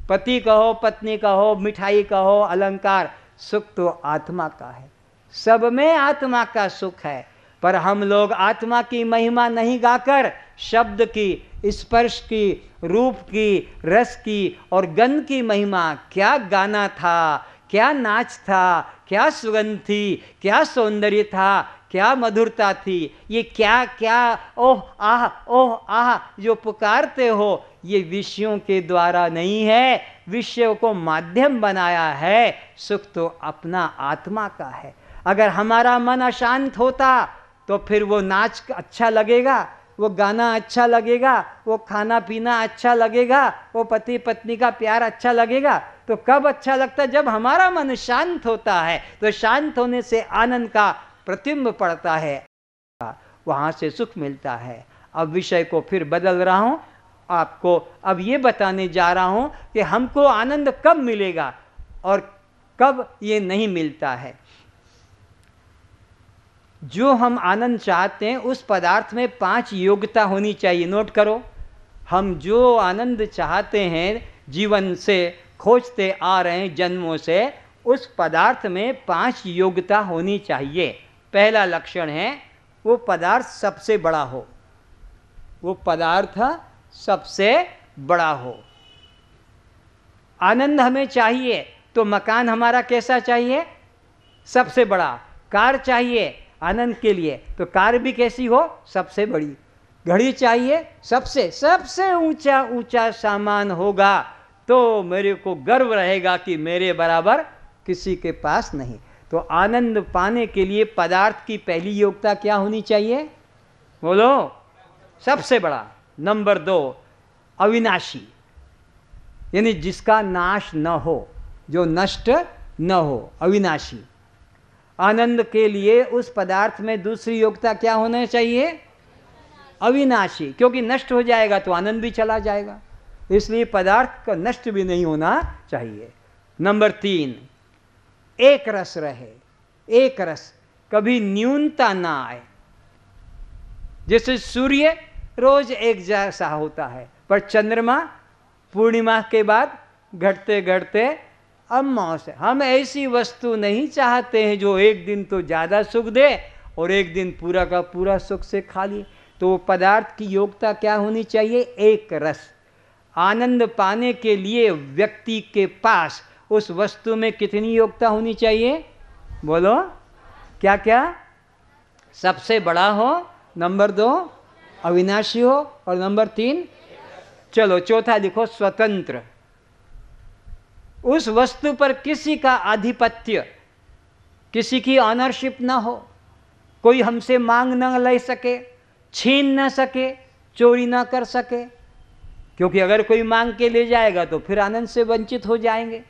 Speaker 2: पति कहो, पत्नी कहो, मिठाई कहो, अलंकार, सुख तो आत्मा का है। सब में आत्मा का सुख है। पर हम लोग आत्मा की महिमा नहीं गाकर शब्द की, स्पर्श की, रूप की, रस की और गंध की महिमा, क्या गाना था, क्या नाच था, क्या सुगंध थी, क्या सौंदर्य था, क्या मधुरता थी, ये क्या क्या ओह आह जो पुकारते हो, ये विषयों के द्वारा नहीं है, विषयों को माध्यम बनाया है। सुख तो अपना आत्मा का है। अगर हमारा मन अशांत होता तो फिर वो नाच अच्छा लगेगा, वो गाना अच्छा लगेगा, वो खाना पीना अच्छा लगेगा, वो पति पत्नी का प्यार अच्छा लगेगा। तो कब अच्छा लगता? जब हमारा मन शांत होता है। तो शांत होने से आनंद का प्रतिबिंब पड़ता है, वहाँ से सुख मिलता है। अब विषय को फिर बदल रहा हूँ, आपको अब ये बताने जा रहा हूँ कि हमको आनंद कब मिलेगा और कब ये नहीं मिलता है। जो हम आनंद चाहते हैं उस पदार्थ में 5 योग्यता होनी चाहिए। नोट करो, हम जो आनंद चाहते हैं, जीवन से खोजते आ रहे हैं जन्मों से, उस पदार्थ में 5 योग्यता होनी चाहिए। पहला लक्षण है वो पदार्थ सबसे बड़ा हो, वो पदार्थ सबसे बड़ा हो। आनंद हमें चाहिए तो मकान हमारा कैसा चाहिए? सबसे बड़ा। कार चाहिए आनंद के लिए तो कार भी कैसी हो? सबसे बड़ी। घड़ी चाहिए, सबसे ऊंचा ऊंचा सामान होगा तो मेरे को गर्व रहेगा कि मेरे बराबर किसी के पास नहीं। तो आनंद पाने के लिए पदार्थ की पहली योग्यता क्या होनी चाहिए? बोलो। सबसे बड़ा। नंबर 2, अविनाशी, यानी जिसका नाश न हो, जो नष्ट न हो, अविनाशी। आनंद के लिए उस पदार्थ में दूसरी योग्यता क्या होना चाहिए? अविनाशी, क्योंकि नष्ट हो जाएगा तो आनंद भी चला जाएगा, इसलिए पदार्थ का नष्ट भी नहीं होना चाहिए। नंबर 3, एक रस रहे, एक रस, कभी न्यूनता ना आए। जैसे सूर्य रोज एक जैसा होता है, पर चंद्रमा पूर्णिमा के बाद घटते घटते अमावस्या। हम ऐसी वस्तु नहीं चाहते हैं जो एक दिन तो ज़्यादा सुख दे और एक दिन पूरा का पूरा सुख से खाली। तो पदार्थ की योग्यता क्या होनी चाहिए? एक रस। आनंद पाने के लिए व्यक्ति के पास उस वस्तु में कितनी योग्यता होनी चाहिए? बोलो। क्या क्या? सबसे बड़ा हो, नंबर 2 अविनाशी हो, और नंबर 3, चलो चौथा लिखो, स्वतंत्र। उस वस्तु पर किसी का आधिपत्य, किसी की ऑनरशिप ना हो, कोई हमसे मांग न ले सके, छीन न सके, चोरी ना कर सके, क्योंकि अगर कोई मांग के ले जाएगा तो फिर आनंद से वंचित हो जाएंगे,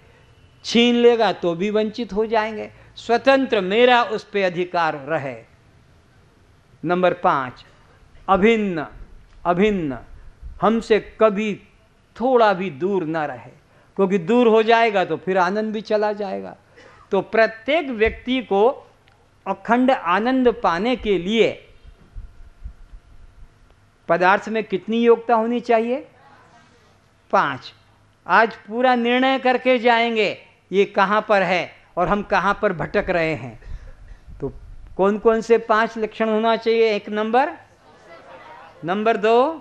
Speaker 2: छीन लेगा तो भी वंचित हो जाएंगे। स्वतंत्र, मेरा उस पे अधिकार रहे। नंबर 5, अभिन्न। अभिन्न, हमसे कभी थोड़ा भी दूर ना रहे, क्योंकि दूर हो जाएगा तो फिर आनंद भी चला जाएगा। तो प्रत्येक व्यक्ति को अखंड आनंद पाने के लिए पदार्थ में कितनी योग्यता होनी चाहिए? 5। आज पूरा निर्णय करके जाएंगे ये कहाँ पर है और हम कहाँ पर भटक रहे हैं। तो कौन कौन से 5 लक्षण होना चाहिए? 1 number, number 2,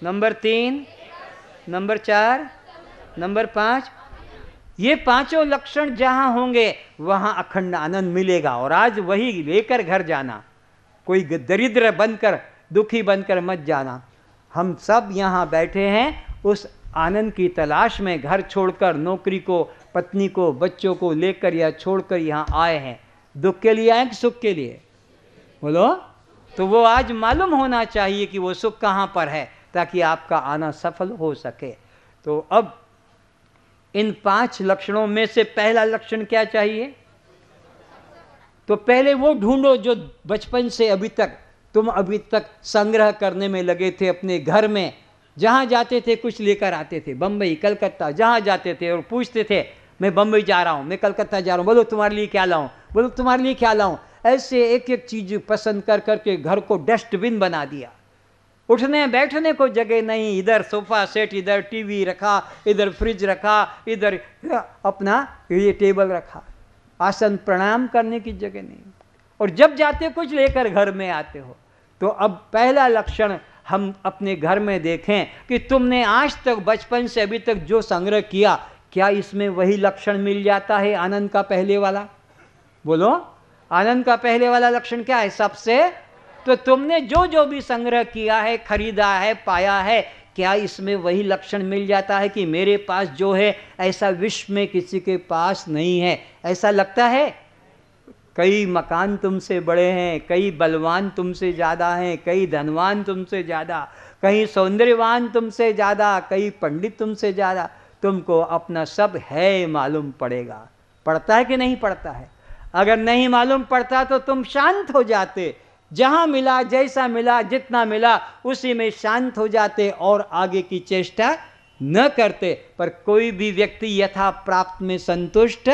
Speaker 2: number 3, number 4, number 5। ये 5 लक्षण जहाँ होंगे वहाँ अखंड आनंद मिलेगा। और आज वही लेकर घर जाना, कोई दरिद्र बनकर, दुखी बनकर मत जाना। हम सब यहाँ बैठे हैं उस आनंद की तलाश में, घर छोड़कर, नौकरी को, पत्नी को, बच्चों को लेकर या छोड़कर यहाँ आए हैं। दुख के लिए आए कि सुख के लिए? बोलो। तो वो आज मालूम होना चाहिए कि वो सुख कहाँ पर है, ताकि आपका आना सफल हो सके। तो अब इन 5 लक्षणों में से पहला लक्षण क्या चाहिए? तो पहले वो ढूंढो जो बचपन से अभी तक तुम अभी तक संग्रह करने में लगे थे अपने घर में। जहाँ जाते थे कुछ लेकर आते थे, बम्बई, कलकत्ता, जहाँ जाते थे और पूछते थे मैं बम्बई जा रहा हूँ, मैं कलकत्ता जा रहा हूँ, बोलो तुम्हारे लिए क्या लाऊं, बोलो तुम्हारे लिए क्या लाऊं। ऐसे एक एक चीज पसंद कर करके घर को डस्टबिन बना दिया। उठने बैठने को जगह नहीं, इधर सोफा सेट, इधर टीवी रखा, इधर फ्रिज रखा, इधर अपना ये टेबल रखा, आसन प्रणाम करने की जगह नहीं। और जब जाते कुछ लेकर घर में आते हो। तो अब पहला लक्षण हम अपने घर में देखें कि तुमने आज तक बचपन से अभी तक जो संग्रह किया, क्या इसमें वही लक्षण मिल जाता है आनंद का पहले वाला? बोलो, आनंद का पहले वाला लक्षण क्या है सबसे? तो तुमने जो जो भी संग्रह किया है, खरीदा है, पाया है, क्या इसमें वही लक्षण मिल जाता है कि मेरे पास जो है ऐसा विश्व में किसी के पास नहीं है? ऐसा लगता है? कई मकान तुमसे बड़े हैं, कई बलवान तुमसे ज़्यादा हैं, कई धनवान तुमसे ज़्यादा, कई सौंदर्यवान तुमसे ज़्यादा, कई पंडित तुमसे ज़्यादा, तुमको अपना सब है मालूम पड़ेगा। पड़ता है कि नहीं पड़ता है? अगर नहीं मालूम पड़ता तो तुम शांत हो जाते, जहाँ मिला, जैसा मिला, जितना मिला उसी में शांत हो जाते और आगे की चेष्टा न करते। पर कोई भी व्यक्ति यथा प्राप्त में संतुष्ट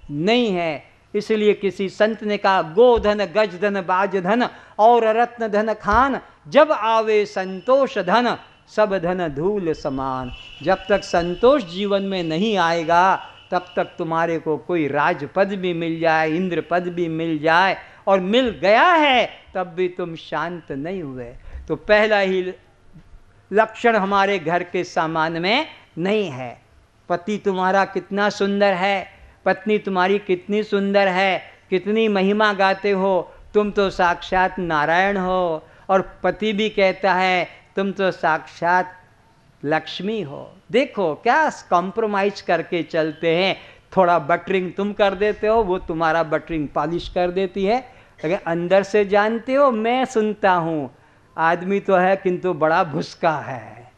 Speaker 2: नहीं है। इसलिए किसी संत ने कहा, गोधन, गजधन, बाजधन और रत्न धन खान, जब आवे संतोष धन, सब धन धूल समान। जब तक संतोष जीवन में नहीं आएगा तब तक तुम्हारे को कोई राजपद भी मिल जाए, इंद्र पद भी मिल जाए, और मिल गया है तब भी तुम शांत नहीं हुए। तो पहला ही लक्षण हमारे घर के सामान में नहीं है। पति तुम्हारा कितना सुंदर है, पत्नी तुम्हारी कितनी सुंदर है, कितनी महिमा गाते हो, तुम तो साक्षात नारायण हो। और पति भी कहता है तुम तो साक्षात लक्ष्मी हो। देखो क्या कॉम्प्रोमाइज करके चलते हैं। थोड़ा बटरिंग तुम कर देते हो, वो तुम्हारा बटरिंग पॉलिश कर देती है, लेकिन अंदर से जानते हो, मैं सुनता हूँ आदमी तो है किंतु बड़ा भुसका है,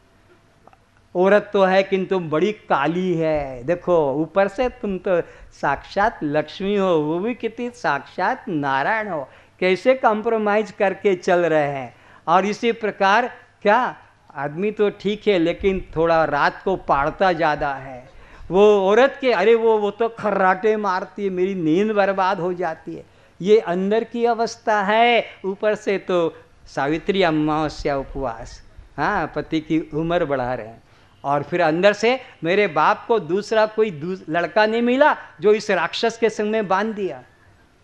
Speaker 2: औरत तो है किंतु बड़ी काली है। देखो ऊपर से तुम तो साक्षात लक्ष्मी हो, वो भी कितनी साक्षात नारायण हो। कैसे कॉम्प्रोमाइज करके चल रहे हैं। और इसी प्रकार क्या आदमी तो ठीक है लेकिन थोड़ा रात को पाड़ता ज़्यादा है। वो औरत के अरे वो तो खर्राटे मारती है, मेरी नींद बर्बाद हो जाती है। ये अंदर की अवस्था है। ऊपर से तो सावित्री अमावस्या उपवास, हाँ, पति की उम्र बढ़ा रहे हैं। और फिर अंदर से मेरे बाप को दूसरा कोई लड़का नहीं मिला जो इस राक्षस के संग में बांध दिया।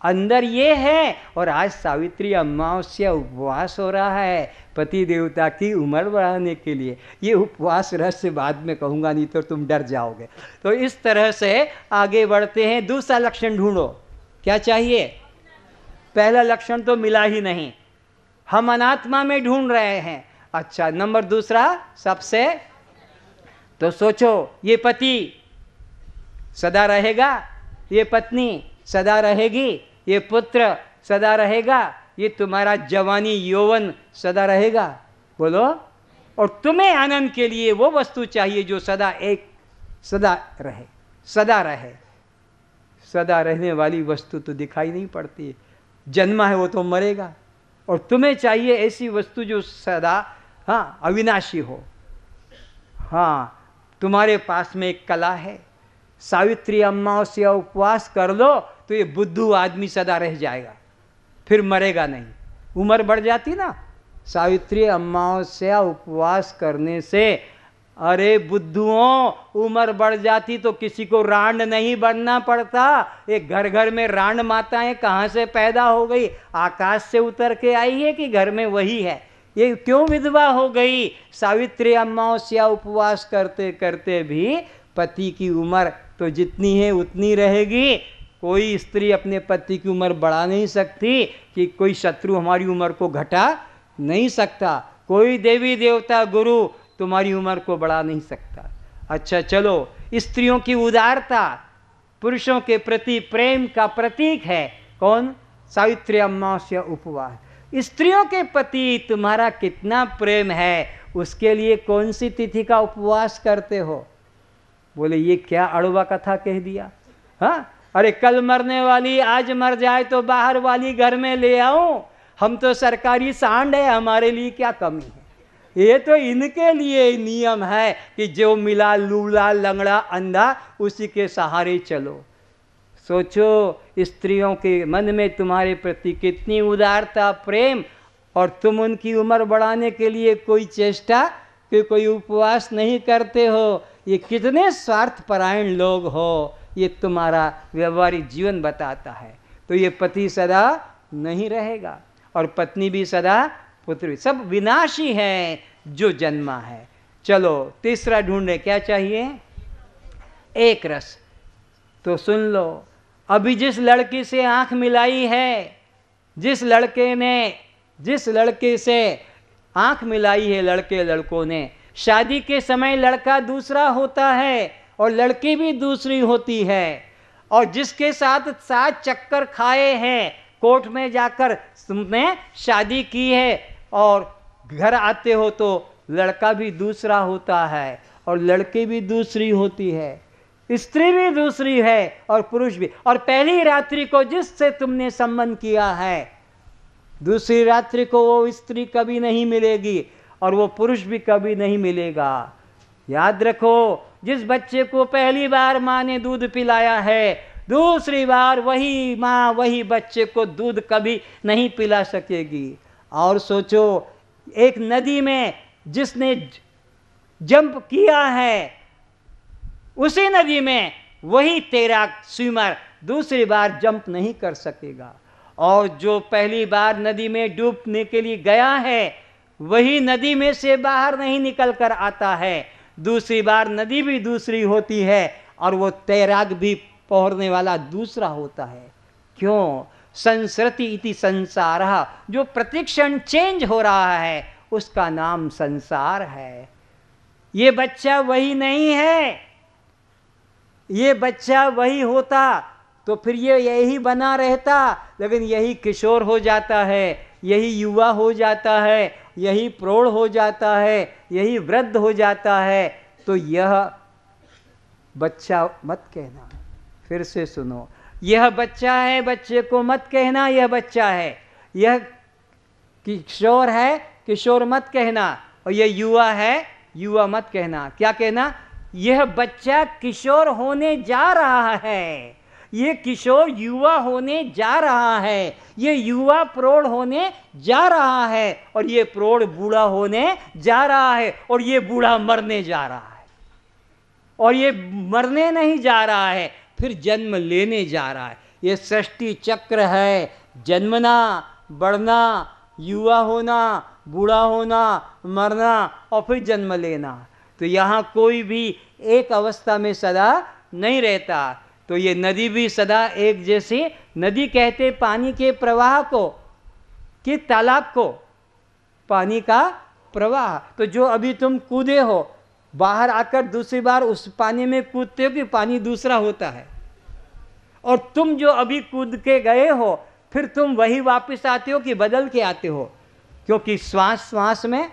Speaker 2: अंदर ये है। और आज सावित्री अमावस्या उपवास हो रहा है पति देवता की उम्र बढ़ाने के लिए। ये उपवास रहस्य बाद में कहूँगा, नहीं तो तुम डर जाओगे। तो इस तरह से आगे बढ़ते हैं। दूसरा लक्षण ढूंढो, क्या चाहिए? पहला लक्षण तो मिला ही नहीं, हम अनात्मा में ढूंढ रहे हैं। अच्छा, नंबर दूसरा सबसे, तो सोचो ये पति सदा रहेगा, ये पत्नी सदा रहेगी, ये पुत्र सदा रहेगा, ये तुम्हारा जवानी यौवन सदा रहेगा। बोलो। और तुम्हें आनंद के लिए वो वस्तु चाहिए जो सदा रहे, सदा रहे। सदा रहने वाली वस्तु तो दिखाई नहीं पड़ती, जन्मा है वो तो मरेगा, और तुम्हें चाहिए ऐसी वस्तु जो सदा अविनाशी हो। तुम्हारे पास में एक कला है, सावित्री अमावस्या उपवास कर लो तो ये बुद्धू आदमी सदा रह जाएगा, फिर मरेगा नहीं। उम्र बढ़ जाती ना, सावित्री अमावस्या उपवास करने से, अरे बुद्धुओं, उम्र बढ़ जाती तो किसी को रांड नहीं बनना पड़ता। एक घर घर में रांड माताएं कहाँ से पैदा हो गई? आकाश से उतर के आई है कि घर में वही है? ये क्यों विधवा हो गई? सावित्री अमावस्या उपवास करते करते भी पति की उम्र तो जितनी है उतनी रहेगी। कोई स्त्री अपने पति की उम्र बढ़ा नहीं सकती, कि कोई शत्रु हमारी उम्र को घटा नहीं सकता, कोई देवी देवता गुरु तुम्हारी उम्र को बढ़ा नहीं सकता। अच्छा चलो, स्त्रियों की उदारता पुरुषों के प्रति प्रेम का प्रतीक है कौन? सावित्री अमावस्या उपवास। स्त्रियों के प्रति तुम्हारा कितना प्रेम है, उसके लिए कौन सी तिथि का उपवास करते हो? बोले ये क्या अड़वा कथा कह दिया। अरे कल मरने वाली आज मर जाए तो बाहर वाली घर में ले आओ, हम तो सरकारी सांड है, हमारे लिए क्या कमी है? ये तो इनके लिए नियम है कि जो मिला लूला लंगड़ा अंधा उसी के सहारे चलो। सोचो स्त्रियों के मन में तुम्हारे प्रति कितनी उदारता प्रेम, और तुम उनकी उम्र बढ़ाने के लिए कोई चेष्टा कि कोई उपवास नहीं करते हो। ये कितने स्वार्थपरायण लोग हो, ये तुम्हारा व्यवहारिक जीवन बताता है। तो ये पति सदा नहीं रहेगा और पत्नी भी सदा, पुत्र, सब विनाशी है जो जन्मा है। चलो तीसरा ढूंढे, क्या चाहिए? एक रस। तो सुन लो, अभी जिस लड़की से आंख मिलाई है, जिस लड़के से आंख मिलाई है लड़के लड़कों ने, शादी के समय लड़का दूसरा होता है और लड़की भी दूसरी होती है। और जिसके साथ 7 चक्कर खाए हैं, कोर्ट में जाकर तुमने शादी की है और घर आते हो तो लड़का भी दूसरा होता है और लड़की भी दूसरी होती है, स्त्री भी दूसरी है और पुरुष भी। और पहली रात्रि को जिससे तुमने संबंध किया है, दूसरी रात्रि को वो स्त्री कभी नहीं मिलेगी और वो पुरुष भी कभी नहीं मिलेगा। याद रखो, जिस बच्चे को पहली बार माँ ने दूध पिलाया है, दूसरी बार वही माँ वही बच्चे को दूध कभी नहीं पिला सकेगी। और सोचो, एक नदी में जिसने जंप किया है, उसी नदी में वही तैराक स्विमर दूसरी बार जंप नहीं कर सकेगा। और जो पहली बार नदी में डूबने के लिए गया है, वही नदी में से बाहर नहीं निकल कर आता है। दूसरी बार नदी भी दूसरी होती है और वो तैराक भी पहुंचने वाला दूसरा होता है। क्यों? संसरति इति संसारः, जो प्रतिक्षण चेंज हो रहा है उसका नाम संसार है। ये बच्चा वही नहीं है, ये बच्चा वही होता तो फिर ये यही बना रहता, लेकिन यही किशोर हो जाता है, यही युवा हो जाता है, यही प्रौढ़ हो जाता है, यही वृद्ध हो जाता है। तो यह बच्चा मत कहना, फिर से सुनो, यह बच्चा है, बच्चे को मत कहना यह बच्चा है। यह किशोर है, किशोर मत कहना। और यह युवा है, युवा मत कहना। क्या कहना? यह बच्चा किशोर होने जा रहा है, ये किशोर युवा होने जा रहा है, ये युवा प्रौढ़ होने जा रहा है, और ये प्रौढ़ बूढ़ा होने जा रहा है, और ये बूढ़ा मरने जा रहा है। और ये मरने नहीं जा रहा है, फिर जन्म लेने जा रहा है। ये सृष्टि चक्र है, जन्मना, बढ़ना, युवा होना, बूढ़ा होना, मरना और फिर जन्म लेना। तो यहाँ कोई भी एक अवस्था में सदा नहीं रहता। तो ये नदी भी सदा एक जैसी, नदी कहते पानी के प्रवाह को कि तालाब को, पानी का प्रवाह। तो जो अभी तुम कूदे हो, बाहर आकर दूसरी बार उस पानी में कूदते हो कि पानी दूसरा होता है। और तुम जो अभी कूद के गए हो, फिर तुम वही वापस आते हो कि बदल के आते हो, क्योंकि श्वास श्वास में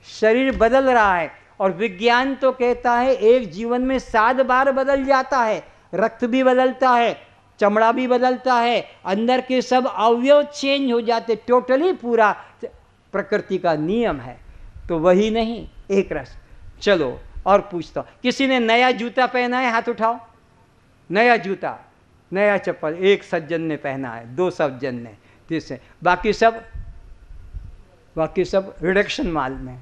Speaker 2: शरीर बदल रहा है, और विज्ञान तो कहता है एक जीवन में 7 बार बदल जाता है। रक्त भी बदलता है, चमड़ा भी बदलता है, अंदर के सब अवयव चेंज हो जाते, टोटली पूरा प्रकृति का नियम है। तो वही नहीं, एक रस। चलो और पूछता हूँ, किसी ने नया जूता पहना है? हाथ उठाओ। नया जूता, नया चप्पल एक सज्जन ने पहना है, 2 सज्जन ने, तीसरे, बाकी सब रिडक्शन माल में,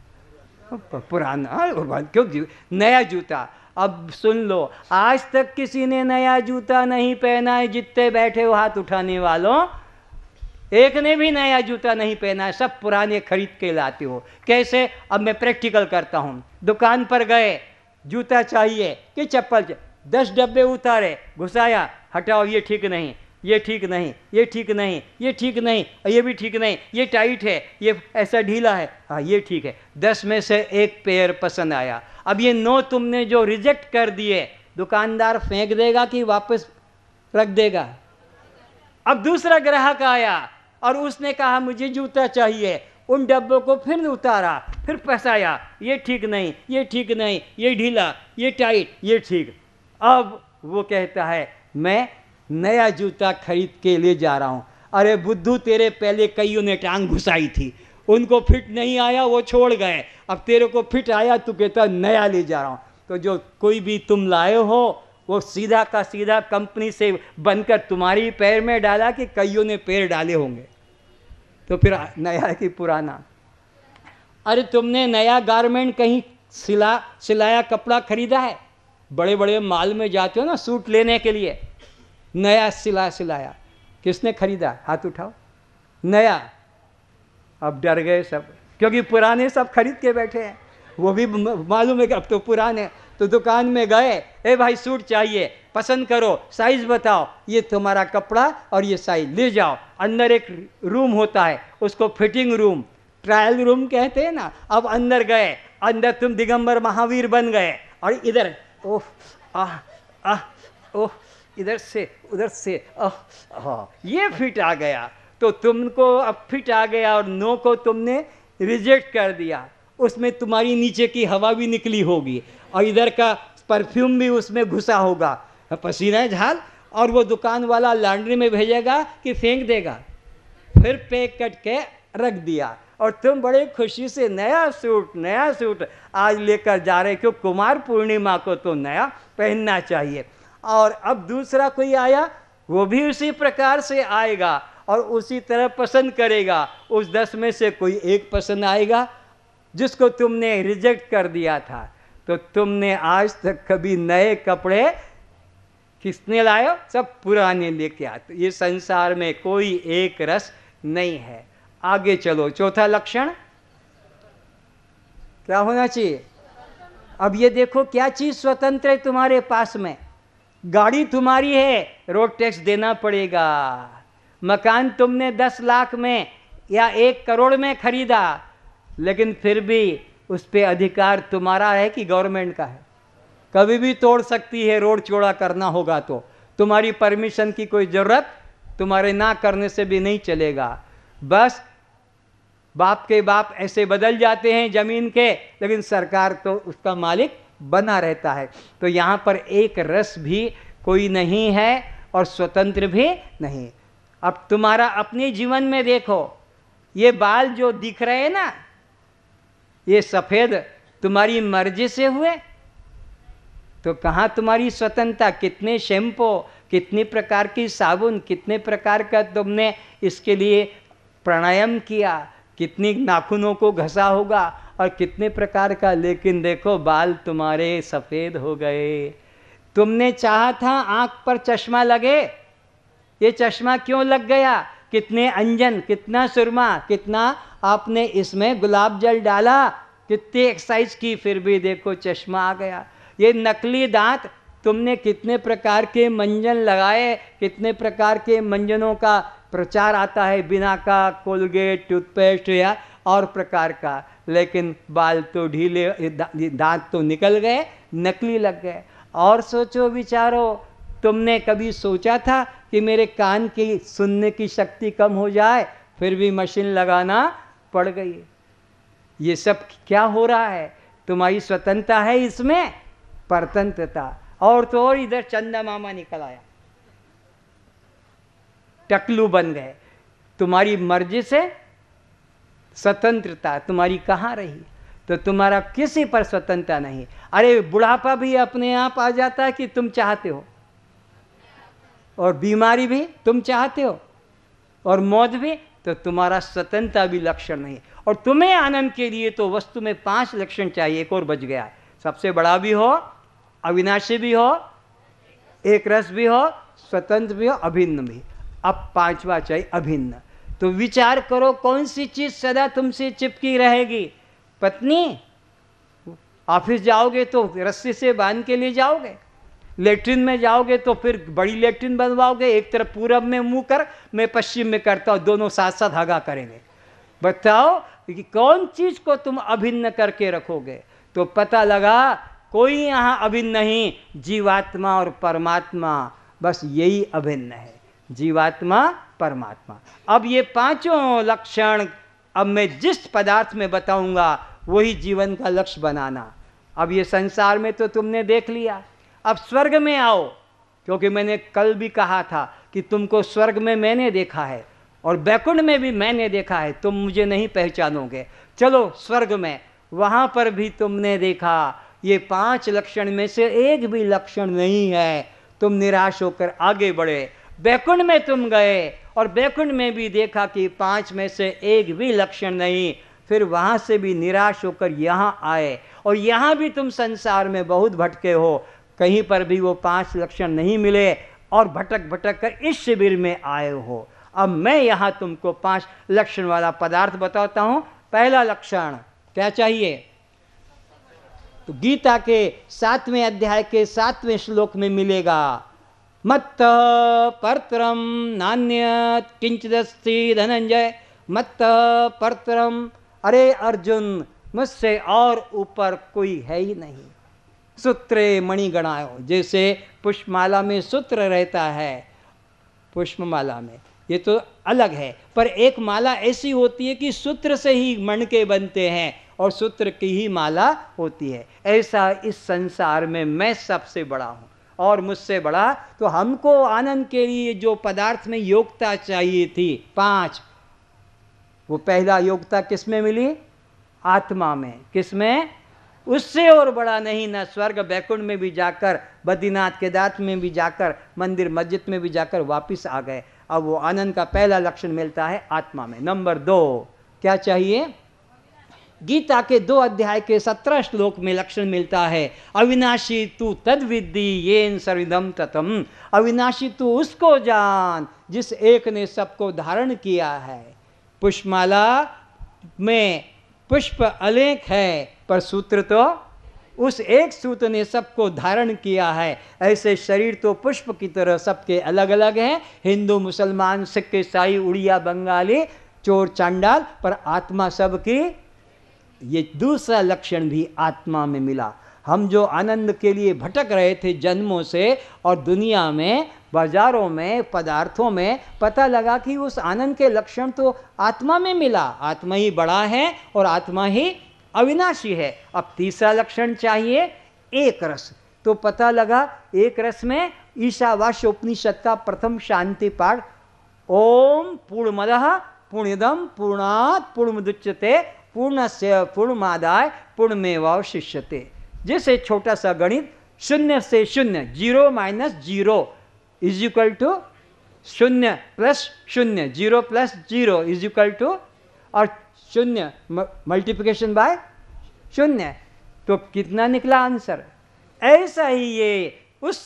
Speaker 2: पुराना। क्यों नया जूता? अब सुन लो, आज तक किसी ने नया जूता नहीं पहना है। जितने बैठे हो हाथ उठाने वालों, एक ने भी नया जूता नहीं पहना है, सब पुराने खरीद के लाते हो। कैसे? अब मैं प्रैक्टिकल करता हूँ। दुकान पर गए, जूता चाहिए कि चप्पल चाहिए, 10 डब्बे उतारे, घुसाया, हटाओ, ये ठीक नहीं, ये ठीक नहीं, ये ठीक नहीं, ये ठीक नहीं, ये भी ठीक नहीं, ये टाइट है, ये ऐसा ढीला है, हाँ ये ठीक है। 10 में से 1 पेयर पसंद आया। अब ये 9 तुमने जो रिजेक्ट कर दिए, दुकानदार फेंक देगा कि वापस रख देगा? अब दूसरा ग्राहक आया और उसने कहा मुझे जूता चाहिए। उन डब्बों को फिर उतारा, फिर फंसाया, ये ठीक नहीं, ये ठीक नहीं, ये ढीला, ये टाइट, ये ठीक। अब वो कहता है मैं नया जूता खरीद के ले जा रहा हूँ। अरे बुद्धू, तेरे पहले कईयों ने टांग घुसाई थी, उनको फिट नहीं आया, वो छोड़ गए। अब तेरे को फिट आया, तू कहता नया ले जा रहा हूँ। तो जो कोई भी तुम लाए हो वो सीधा का सीधा कंपनी से बनकर तुम्हारी पैर में डाला कि कईयों ने पैर डाले होंगे, तो फिर नया कि पुराना? अरे तुमने नया गारमेंट कहीं सिलाया कपड़ा खरीदा है? बड़े बड़े माल में जाते हो ना सूट लेने के लिए, नया सिलाया किसने खरीदा? हाथ उठाओ। नया। अब डर गए सब, क्योंकि पुराने सब खरीद के बैठे हैं। वो भी मालूम है कि अब तो पुराने। तो दुकान में गए, ए भाई सूट चाहिए, पसंद करो, साइज बताओ, ये तुम्हारा कपड़ा और ये साइज ले जाओ। अंदर एक रूम होता है, उसको फिटिंग रूम, ट्रायल रूम कहते हैं ना। अब अंदर गए, अंदर तुम दिगंबर महावीर बन गए, और इधर ओह ओह, इधर से उधर से हाँ, ये फिट आ गया। तो तुमको अब फिट आ गया और नो को तुमने रिजेक्ट कर दिया। उसमें तुम्हारी नीचे की हवा भी निकली होगी और इधर का परफ्यूम भी उसमें घुसा होगा, पसीना झाल। और वो दुकान वाला लॉन्ड्री में भेजेगा कि फेंक देगा? फिर पैक करके रख दिया और तुम बड़े खुशी से नया सूट आज लेकर जा रहे, क्यों कुमार पूर्णिमा को तो नया पहनना चाहिए। और अब दूसरा कोई आया, वो भी उसी प्रकार से आएगा और उसी तरह पसंद करेगा। उस 10 में से कोई एक पसंद आएगा जिसको तुमने रिजेक्ट कर दिया था। तो तुमने आज तक कभी नए कपड़े किसने लाए? सब पुराने लेके आते। ये संसार में कोई एक रस नहीं है। आगे चलो, चौथा लक्षण क्या होना चाहिए? अब ये देखो क्या चीज स्वतंत्र है तुम्हारे पास में। गाड़ी तुम्हारी है, रोड टैक्स देना पड़ेगा। मकान तुमने 10 लाख में या 1 करोड़ में खरीदा, लेकिन फिर भी उस पर अधिकार तुम्हारा है कि गवर्नमेंट का है? कभी भी तोड़ सकती है। रोड चौड़ा करना होगा तो तुम्हारी परमिशन की कोई ज़रूरत तुम्हारे ना करने से भी नहीं चलेगा। बस बाप के बाप ऐसे बदल जाते हैं जमीन के, लेकिन सरकार तो उसका मालिक बना रहता है। तो यहाँ पर एक रस भी कोई नहीं है और स्वतंत्र भी नहीं। अब तुम्हारा अपने जीवन में देखो, ये बाल जो दिख रहे हैं ना, ये सफ़ेद तुम्हारी मर्जी से हुए? तो कहाँ तुम्हारी स्वतंत्रता? कितने शैम्पू, कितनी प्रकार की साबुन, कितने प्रकार का तुमने इसके लिए प्राणायाम किया, कितनी नाखूनों को घसा होगा और कितने प्रकार का, लेकिन देखो बाल तुम्हारे सफ़ेद हो गए। तुमने चाहा था आँख पर चश्मा लगे, ये चश्मा क्यों लग गया? कितने अंजन, कितना सुरमा, कितना आपने इसमें गुलाब जल डाला, कितनी एक्सरसाइज की, फिर भी देखो चश्मा आ गया। ये नकली दांत, तुमने कितने प्रकार के मंजन लगाए, कितने प्रकार के मंजनों का प्रचार आता है, बिना का, कोलगेट, टूथपेस्ट या और प्रकार का, लेकिन बाल तो ढीले, दांत तो निकल गए, नकली लग गए। और सोचो विचारो, तुमने कभी सोचा था कि मेरे कान की सुनने की शक्ति कम हो जाए, फिर भी मशीन लगाना पड़ गई। ये सब क्या हो रहा है? तुम्हारी स्वतंत्रता है इसमें, परतंत्रता। और तो और इधर चंदा मामा निकल आया, टकलू बन गए। तुम्हारी मर्जी से स्वतंत्रता तुम्हारी कहाँ रही? तो तुम्हारा किसी पर स्वतंत्रता नहीं। अरे बुढ़ापा भी अपने आप आ जाता है कि तुम चाहते हो, और बीमारी भी तुम चाहते हो, और मौत भी, तो तुम्हारा स्वतंत्रता भी लक्षण नहीं। और तुम्हें आनंद के लिए तो वस्तु में 5 लक्षण चाहिए। एक और बच गया है, सबसे बड़ा भी हो, अविनाशी भी हो, एक रस भी हो, स्वतंत्र भी हो, अभिन्न भी। अब 5वां चाहिए, अभिन्न। तो विचार करो कौन सी चीज सदा तुमसे चिपकी रहेगी? पत्नी? ऑफिस जाओगे तो रस्सी से बांध के ले जाओगे, लेट्रिन में जाओगे तो फिर बड़ी लेट्रिन बनवाओगे, एक तरफ पूरब में मुंह कर, मैं पश्चिम में करता हूँ, दोनों साथ साथ हगा करेंगे। बताओ कि कौन चीज को तुम अभिन्न करके रखोगे? तो पता लगा कोई यहाँ अभिन्न नहीं, जीवात्मा और परमात्मा, बस यही अभिन्न है, जीवात्मा परमात्मा। अब ये 5 लक्षण अब मैं जिस पदार्थ में बताऊंगा वही जीवन का लक्ष्य बनाना। अब ये संसार में तो तुमने देख लिया, अब स्वर्ग में आओ, क्योंकि मैंने कल भी कहा था कि तुमको स्वर्ग में मैंने देखा है और बैकुंठ में भी मैंने देखा है, तुम मुझे नहीं पहचानोगे। चलो स्वर्ग में, वहाँ पर भी तुमने देखा, ये 5 लक्षण में से एक भी लक्षण नहीं है, तुम निराश होकर आगे बढ़े। बैकुंठ में तुम गए और बैकुंठ में भी देखा कि 5 में से एक भी लक्षण नहीं, फिर वहाँ से भी निराश होकर यहाँ आए, और यहाँ भी तुम संसार में बहुत भटके हो, कहीं पर भी वो 5 लक्षण नहीं मिले, और भटक भटक कर इस शिविर में आए हो। अब मैं यहाँ तुमको 5 लक्षण वाला पदार्थ बताता हूँ। पहला लक्षण क्या चाहिए? तो गीता के 7वें अध्याय के 7वें श्लोक में मिलेगा, मत्त परतरम नान्यत किंचिदस्ति धनंजय, मत्त परतरम, अरे अर्जुन मुझसे और ऊपर कोई है ही नहीं। सूत्रे मणिगणायो, जैसे पुष्पमाला में सूत्र रहता है, पुष्पमाला में ये तो अलग है, पर एक माला ऐसी होती है कि सूत्र से ही मणके बनते हैं और सूत्र की ही माला होती है। ऐसा इस संसार में मैं सबसे बड़ा हूँ, और मुझसे बड़ा तो हमको आनंद के लिए जो पदार्थ में योग्यता चाहिए थी 5, वो पहला योग्यता किस में मिली? आत्मा में। किस में? उससे और बड़ा नहीं, न स्वर्ग बैकुंठ में भी जाकर, बद्रीनाथ केदारनाथ में भी जाकर, मंदिर मस्जिद में भी जाकर वापिस आ गए। अब वो आनंद का पहला लक्षण मिलता है आत्मा में। नंबर 2 क्या चाहिए? गीता के 2 अध्याय के 17 श्लोक में लक्षण मिलता है, अविनाशी तू तद विद्धि येन सर्विदम ततम। अविनाशी तू उसको जान जिस एक ने सबको धारण किया है। पुष्पमाला में पुष्प अलेख है, पर सूत्र तो उस एक सूत्र ने सबको धारण किया है। ऐसे शरीर तो पुष्प की तरह सबके अलग अलग हैं, हिंदू मुसलमान सिख ईसाई उड़िया बंगाली चोर चांडाल, पर आत्मा सबकी। ये दूसरा लक्षण भी आत्मा में मिला। हम जो आनंद के लिए भटक रहे थे जन्मों से, और दुनिया में बाजारों में पदार्थों में, पता लगा कि उस आनंद के लक्षण तो आत्मा में मिला। आत्मा ही बड़ा है और आत्मा ही अविनाशी है। अब तीसरा लक्षण चाहिए, एक रस। तो पता लगा एक रस में ईशावास्य उपनिषद का प्रथम शांति पाठ, ओम पूर्णमदः पूर्णमिदं पूर्णात् पूर्णमुदच्यते पूर्णस्य पूर्णमादाय पूर्णमेवावशिष्यते। जैसे छोटा सा गणित, 0 से 0, 0 - 0 is equal to 0 + 0, 0 + 0 is equal to, और 0 मल्टीप्लिकेशन बाय 0, तो कितना निकला आंसर? ऐसा ही ये उस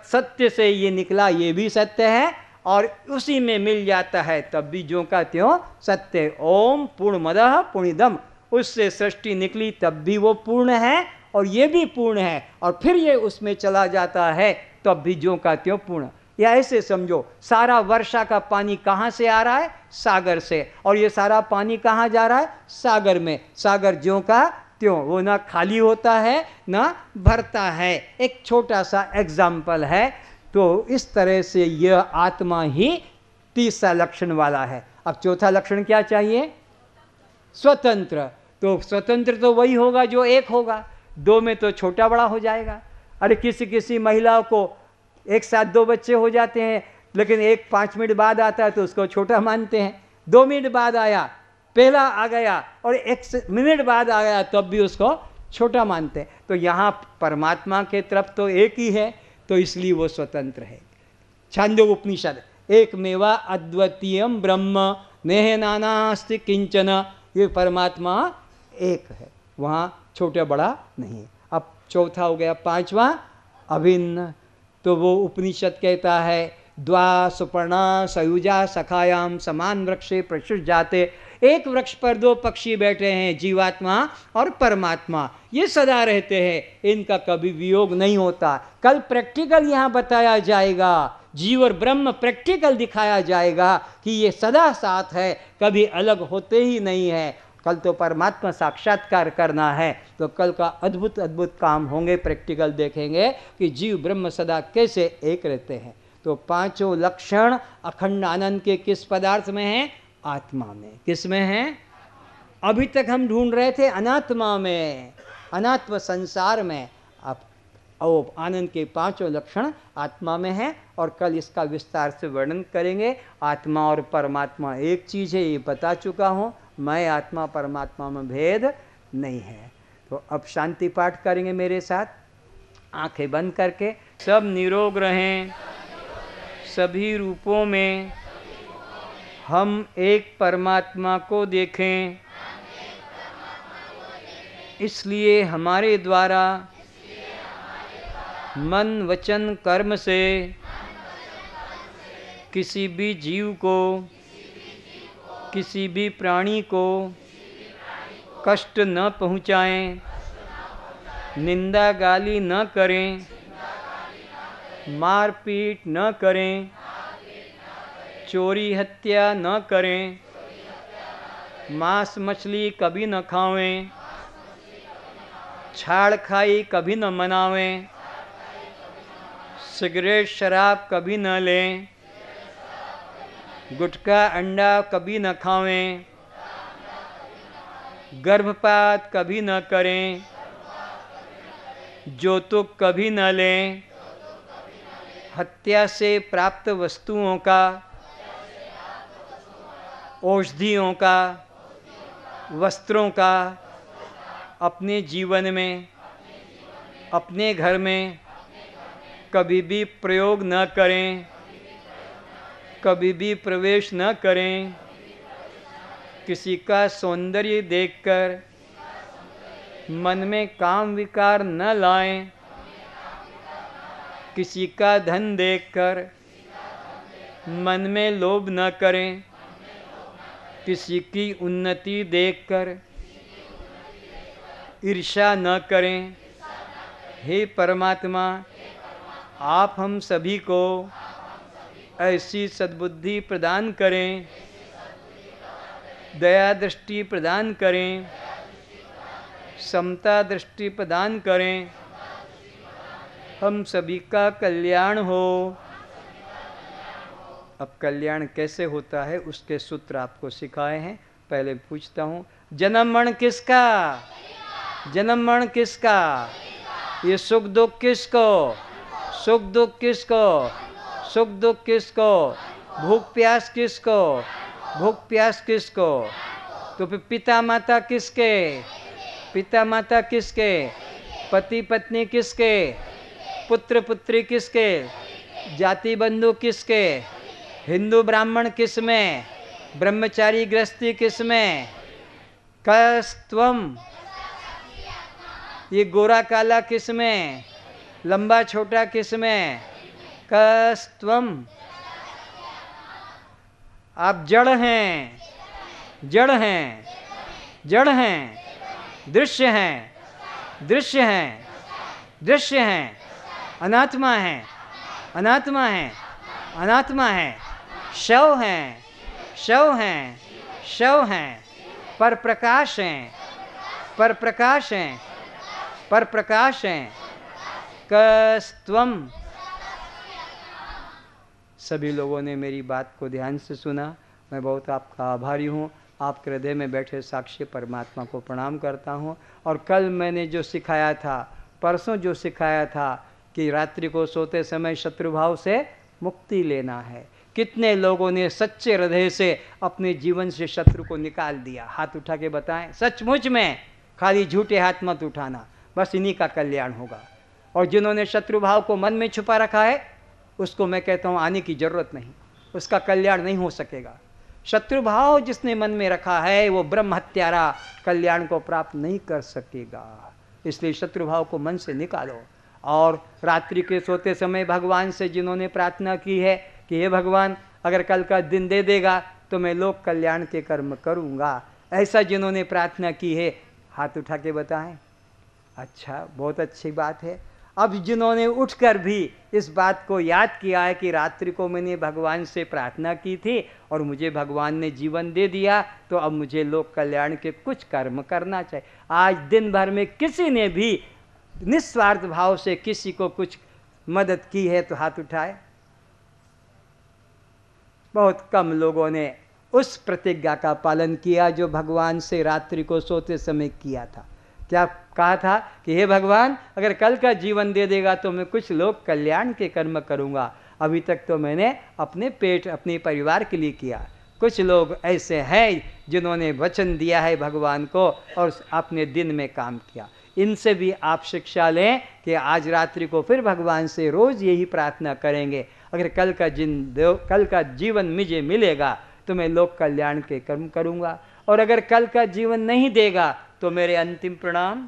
Speaker 2: सत्य से ये निकला, ये भी सत्य है और उसी में मिल जाता है, तब भी ज्यों का त्यों सत्य। ओम पूर्णमदः पूर्णमिदं, उससे सृष्टि निकली तब भी वो पूर्ण है और ये भी पूर्ण है, और फिर ये उसमें चला जाता है तब भी ज्यों का त्यों पूर्ण। या ऐसे समझो, सारा वर्षा का पानी कहाँ से आ रहा है? सागर से, और ये सारा पानी कहाँ जा रहा है? सागर में। सागर ज्यों का त्यों, वो ना खाली होता है ना भरता है। एक छोटा सा एग्जाम्पल है। तो इस तरह से यह आत्मा ही तीसरा लक्षण वाला है। अब चौथा लक्षण क्या चाहिए? स्वतंत्र। तो स्वतंत्र तो वही होगा जो एक होगा, दो में तो छोटा बड़ा हो जाएगा। अरे किसी किसी महिलाओं को एक साथ दो बच्चे हो जाते हैं, लेकिन एक 5 मिनट बाद आता है तो उसको छोटा मानते हैं, 2 मिनट बाद आया, पहला आ गया और 1 मिनट बाद आ गया तब भी उसको छोटा मानते हैं। तो यहाँ परमात्मा के तरफ तो एक ही है, तो इसलिए वो स्वतंत्र है। छांदोग्य उपनिषद, एक मेवा अद्वितीयम ब्रह्म नेह नानास्ति किंचन, ये परमात्मा एक है, वहाँ छोटा बड़ा नहीं। अब चौथा हो गया, पांचवा अभिन्न। तो वो उपनिषद कहता है द्वा सुपर्णा सयुजा सखायाम समान वृक्षे प्रशुष जाते, एक वृक्ष पर 2 पक्षी बैठे हैं, जीवात्मा और परमात्मा, ये सदा रहते हैं, इनका कभी वियोग नहीं होता। कल प्रैक्टिकल यहाँ बताया जाएगा, जीव और ब्रह्म प्रैक्टिकल दिखाया जाएगा कि ये सदा साथ है, कभी अलग होते ही नहीं है। कल तो परमात्मा साक्षात्कार करना है, तो कल का अद्भुत अद्भुत काम होंगे, प्रैक्टिकल देखेंगे कि जीव ब्रह्म सदा कैसे एक रहते हैं। तो 5 लक्षण अखंड आनंद के किस पदार्थ में हैं? आत्मा में। किस में हैं? अभी तक हम ढूंढ रहे थे अनात्मा में, अनात्म संसार में। अब आनंद के 5 लक्षण आत्मा में हैं और कल इसका विस्तार से वर्णन करेंगे। आत्मा और परमात्मा एक चीज़ है, ये बता चुका हूँ। मैं आत्मा परमात्मा में भेद नहीं है। तो अब शांति पाठ करेंगे मेरे साथ, आंखें बंद करके। सब निरोग रहें, सभी रूपों में हम एक परमात्मा को देखें, इसलिए हमारे द्वारा मन वचन कर्म से किसी भी जीव को, किसी भी प्राणी को कष्ट न पहुँचाएं, निंदा गाली न करें, मारपीट न करें, चोरी हत्या न करें, मांस मछली कभी न खावें, छाड़ खाई कभी न मनावें, सिगरेट शराब कभी न लें, गुटखा अंडा कभी न खावें, गर्भपात कभी न करें, जौतुक कभी न लें, हत्या से प्राप्त वस्तुओं का, औषधियों का, वस्त्रों का अपने जीवन में, अपने घर में कभी भी प्रयोग न करें, कभी भी प्रवेश न करें। किसी का सौंदर्य देखकर मन में काम विकार न लाएं, किसी का धन देखकर मन में लोभ न करें, किसी की उन्नति देखकर ईर्ष्या न करें। हे परमात्मा, आप हम सभी को ऐसी सद्बुद्धि प्रदान करें, दया दृष्टि प्रदान करें, समता दृष्टि प्रदान करें, हम सभी का कल्याण हो। अब कल्याण कैसे होता है उसके सूत्र आपको सिखाए हैं। पहले पूछता हूँ, जन्म मरण किसका? जन्म मरण किसका? ये सुख दुख किसको? सुख दुख किसको? सुख दुख किसको? भूख प्यास किसको? भूख प्यास किसको? तो फिर पिता माता किसके? पिता माता किसके? पति पत्नी किसके? पुत्र पुत्री किसके? जाति बंधु किसके? हिंदू ब्राह्मण किसमें? ब्रह्मचारी गृहस्थी किसमें? कस्त्वम, ये गोरा काला किसमें? लंबा छोटा किसमें? कस्त्वम, आप जड़ हैं, जड़ हैं, जड़ हैं, दृश्य हैं, दृश्य हैं, दृश्य हैं, अनात्मा हैं, अनात्मा हैं, अनात्मा हैं, शव हैं, शव हैं, शव हैं, पर प्रकाश हैं, पर प्रकाश हैं, पर प्रकाश हैं। कस्त्वम। सभी लोगों ने मेरी बात को ध्यान से सुना, मैं बहुत आपका आभारी हूँ। आपके हृदय में बैठे साक्षी परमात्मा को प्रणाम करता हूँ। और कल मैंने जो सिखाया था, परसों जो सिखाया था कि रात्रि को सोते समय शत्रुभाव से मुक्ति लेना है, कितने लोगों ने सच्चे हृदय से अपने जीवन से शत्रु को निकाल दिया? हाथ उठा के बताएं। सचमुच में, खाली झूठे हाथ मत उठाना, बस इन्हीं का कल्याण होगा। और जिन्होंने शत्रुभाव को मन में छुपा रखा है, उसको मैं कहता हूँ आने की जरूरत नहीं, उसका कल्याण नहीं हो सकेगा। शत्रुभाव जिसने मन में रखा है वो ब्रह्म हत्यारा कल्याण को प्राप्त नहीं कर सकेगा। इसलिए शत्रुभाव को मन से निकालो। और रात्रि के सोते समय भगवान से जिन्होंने प्रार्थना की है कि हे भगवान, अगर कल का दिन दे देगा तो मैं लोक कल्याण के कर्म करूँगा, ऐसा जिन्होंने प्रार्थना की है, हाथ उठा के बताएं। अच्छा, बहुत अच्छी बात है। अब जिन्होंने उठकर भी इस बात को याद किया है कि रात्रि को मैंने भगवान से प्रार्थना की थी और मुझे भगवान ने जीवन दे दिया, तो अब मुझे लोक कल्याण के कुछ कर्म करना चाहिए। आज दिन भर में किसी ने भी निस्वार्थ भाव से किसी को कुछ मदद की है तो हाथ उठाए। बहुत कम लोगों ने उस प्रतिज्ञा का पालन किया जो भगवान से रात्रि को सोते समय किया था। क्या कहा था कि हे भगवान, अगर कल का जीवन दे देगा तो मैं कुछ लोक कल्याण के कर्म करूँगा। अभी तक तो मैंने अपने पेट, अपने परिवार के लिए किया। कुछ लोग ऐसे हैं जिन्होंने वचन दिया है भगवान को और अपने दिन में काम किया। इनसे भी आप शिक्षा लें कि आज रात्रि को फिर भगवान से रोज़ यही प्रार्थना करेंगे, अगर कल का जीवन मुझे मिलेगा तो मैं लोक कल्याण के कर्म करूँगा, और अगर कल का जीवन नहीं देगा तो मेरे अंतिम प्रणाम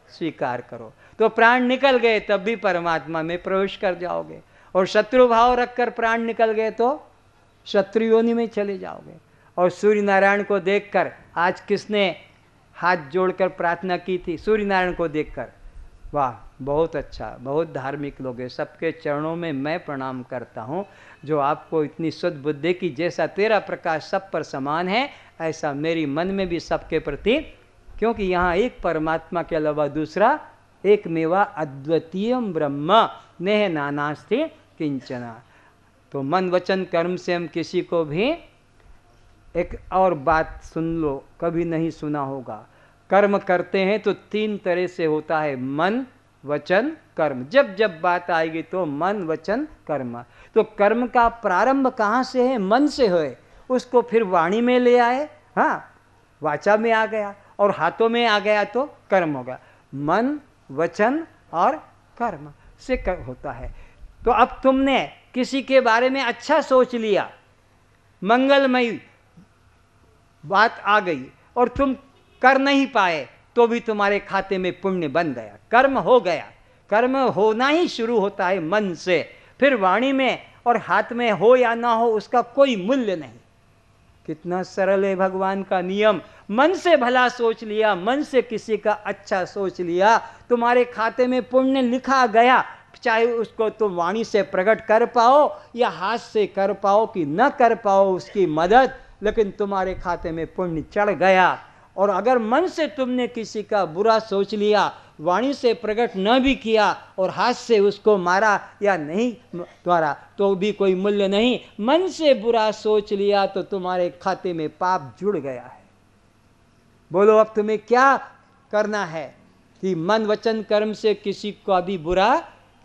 Speaker 2: स्वीकार करो। तो प्राण निकल गए तब भी परमात्मा में प्रवेश कर जाओगे, और शत्रु भाव रखकर प्राण निकल गए तो शत्रु योनि में चले जाओगे। और सूर्य नारायण को देखकर आज किसने हाथ जोड़कर प्रार्थना की थी? सूर्य नारायण को देखकर। वाह, बहुत अच्छा, बहुत धार्मिक लोग हैं। सबके चरणों में मैं प्रणाम करता हूँ जो आपको इतनी सद्बुद्धि की जैसा तेरा प्रकाश सब पर समान है, ऐसा मेरी मन में भी सबके प्रति, क्योंकि यहाँ एक परमात्मा के अलावा दूसरा एक मेवा अद्वितीयम ब्रह्म नेह नानास्ति किंचना। तो मन वचन कर्म से हम किसी को भी, एक और बात सुन लो, कभी नहीं सुना होगा, कर्म करते हैं तो 3 तरह से होता है, मन वचन कर्म। जब जब बात आएगी तो मन वचन कर्म। तो कर्म का प्रारंभ कहाँ से है? मन से है। उसको फिर वाणी में ले आए, हाँ, वाचा में आ गया, और हाथों में आ गया तो कर्म होगा। मन वचन और कर्म से होता है। तो अब तुमने किसी के बारे में अच्छा सोच लिया, मंगलमयी बात आ गई, और तुम कर नहीं पाए तो भी तुम्हारे खाते में पुण्य बन गया, कर्म हो गया। कर्म होना ही शुरू होता है मन से, फिर वाणी में और हाथ में हो या ना हो उसका कोई मूल्य नहीं। कितना सरल है भगवान का नियम। मन से भला सोच लिया, मन से किसी का अच्छा सोच लिया, तुम्हारे खाते में पुण्य लिखा गया। चाहे उसको तुम वाणी से प्रकट कर पाओ या हाथ से कर पाओ कि न कर पाओ उसकी मदद, लेकिन तुम्हारे खाते में पुण्य चढ़ गया। और अगर मन से तुमने किसी का बुरा सोच लिया, वाणी से प्रकट न भी किया और हाथ से उसको मारा या नहीं मारा तो भी कोई मूल्य नहीं। मन से बुरा सोच लिया तो तुम्हारे खाते में पाप जुड़ गया है। बोलो अब तुम्हें क्या करना है कि मन वचन कर्म से किसी को अभी बुरा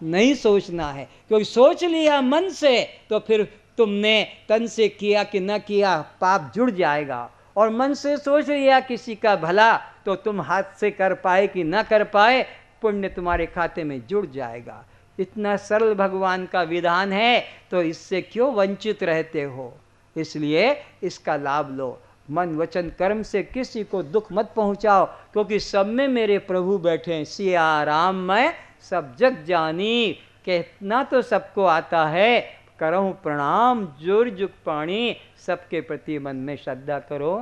Speaker 2: नहीं सोचना है, क्योंकि सोच लिया मन से तो फिर तुमने तन से किया कि न किया पाप जुड़ जाएगा। और मन से सोच लिया किसी का भला तो तुम हाथ से कर पाए कि न कर पाए पुण्य तुम्हारे खाते में जुड़ जाएगा। इतना सरल भगवान का विधान है, तो इससे क्यों वंचित रहते हो? इसलिए इसका लाभ लो। मन वचन कर्म से किसी को दुख मत पहुंचाओ, क्योंकि सब में मेरे प्रभु बैठे हैं। सिया राम मैं सब जग जानी, कहना तो सबको आता है, करहूँ प्रणाम जोर जुग पाणी, सबके प्रति मन में श्रद्धा करो।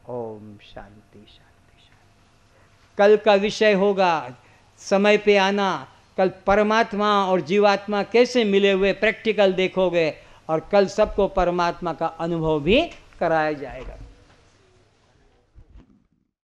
Speaker 2: ओम शांति शांति शांति। कल का विषय होगा समय पे आना। कल परमात्मा और जीवात्मा कैसे मिले हुए प्रैक्टिकल देखोगे, और कल सबको परमात्मा का अनुभव भी कराया जाएगा।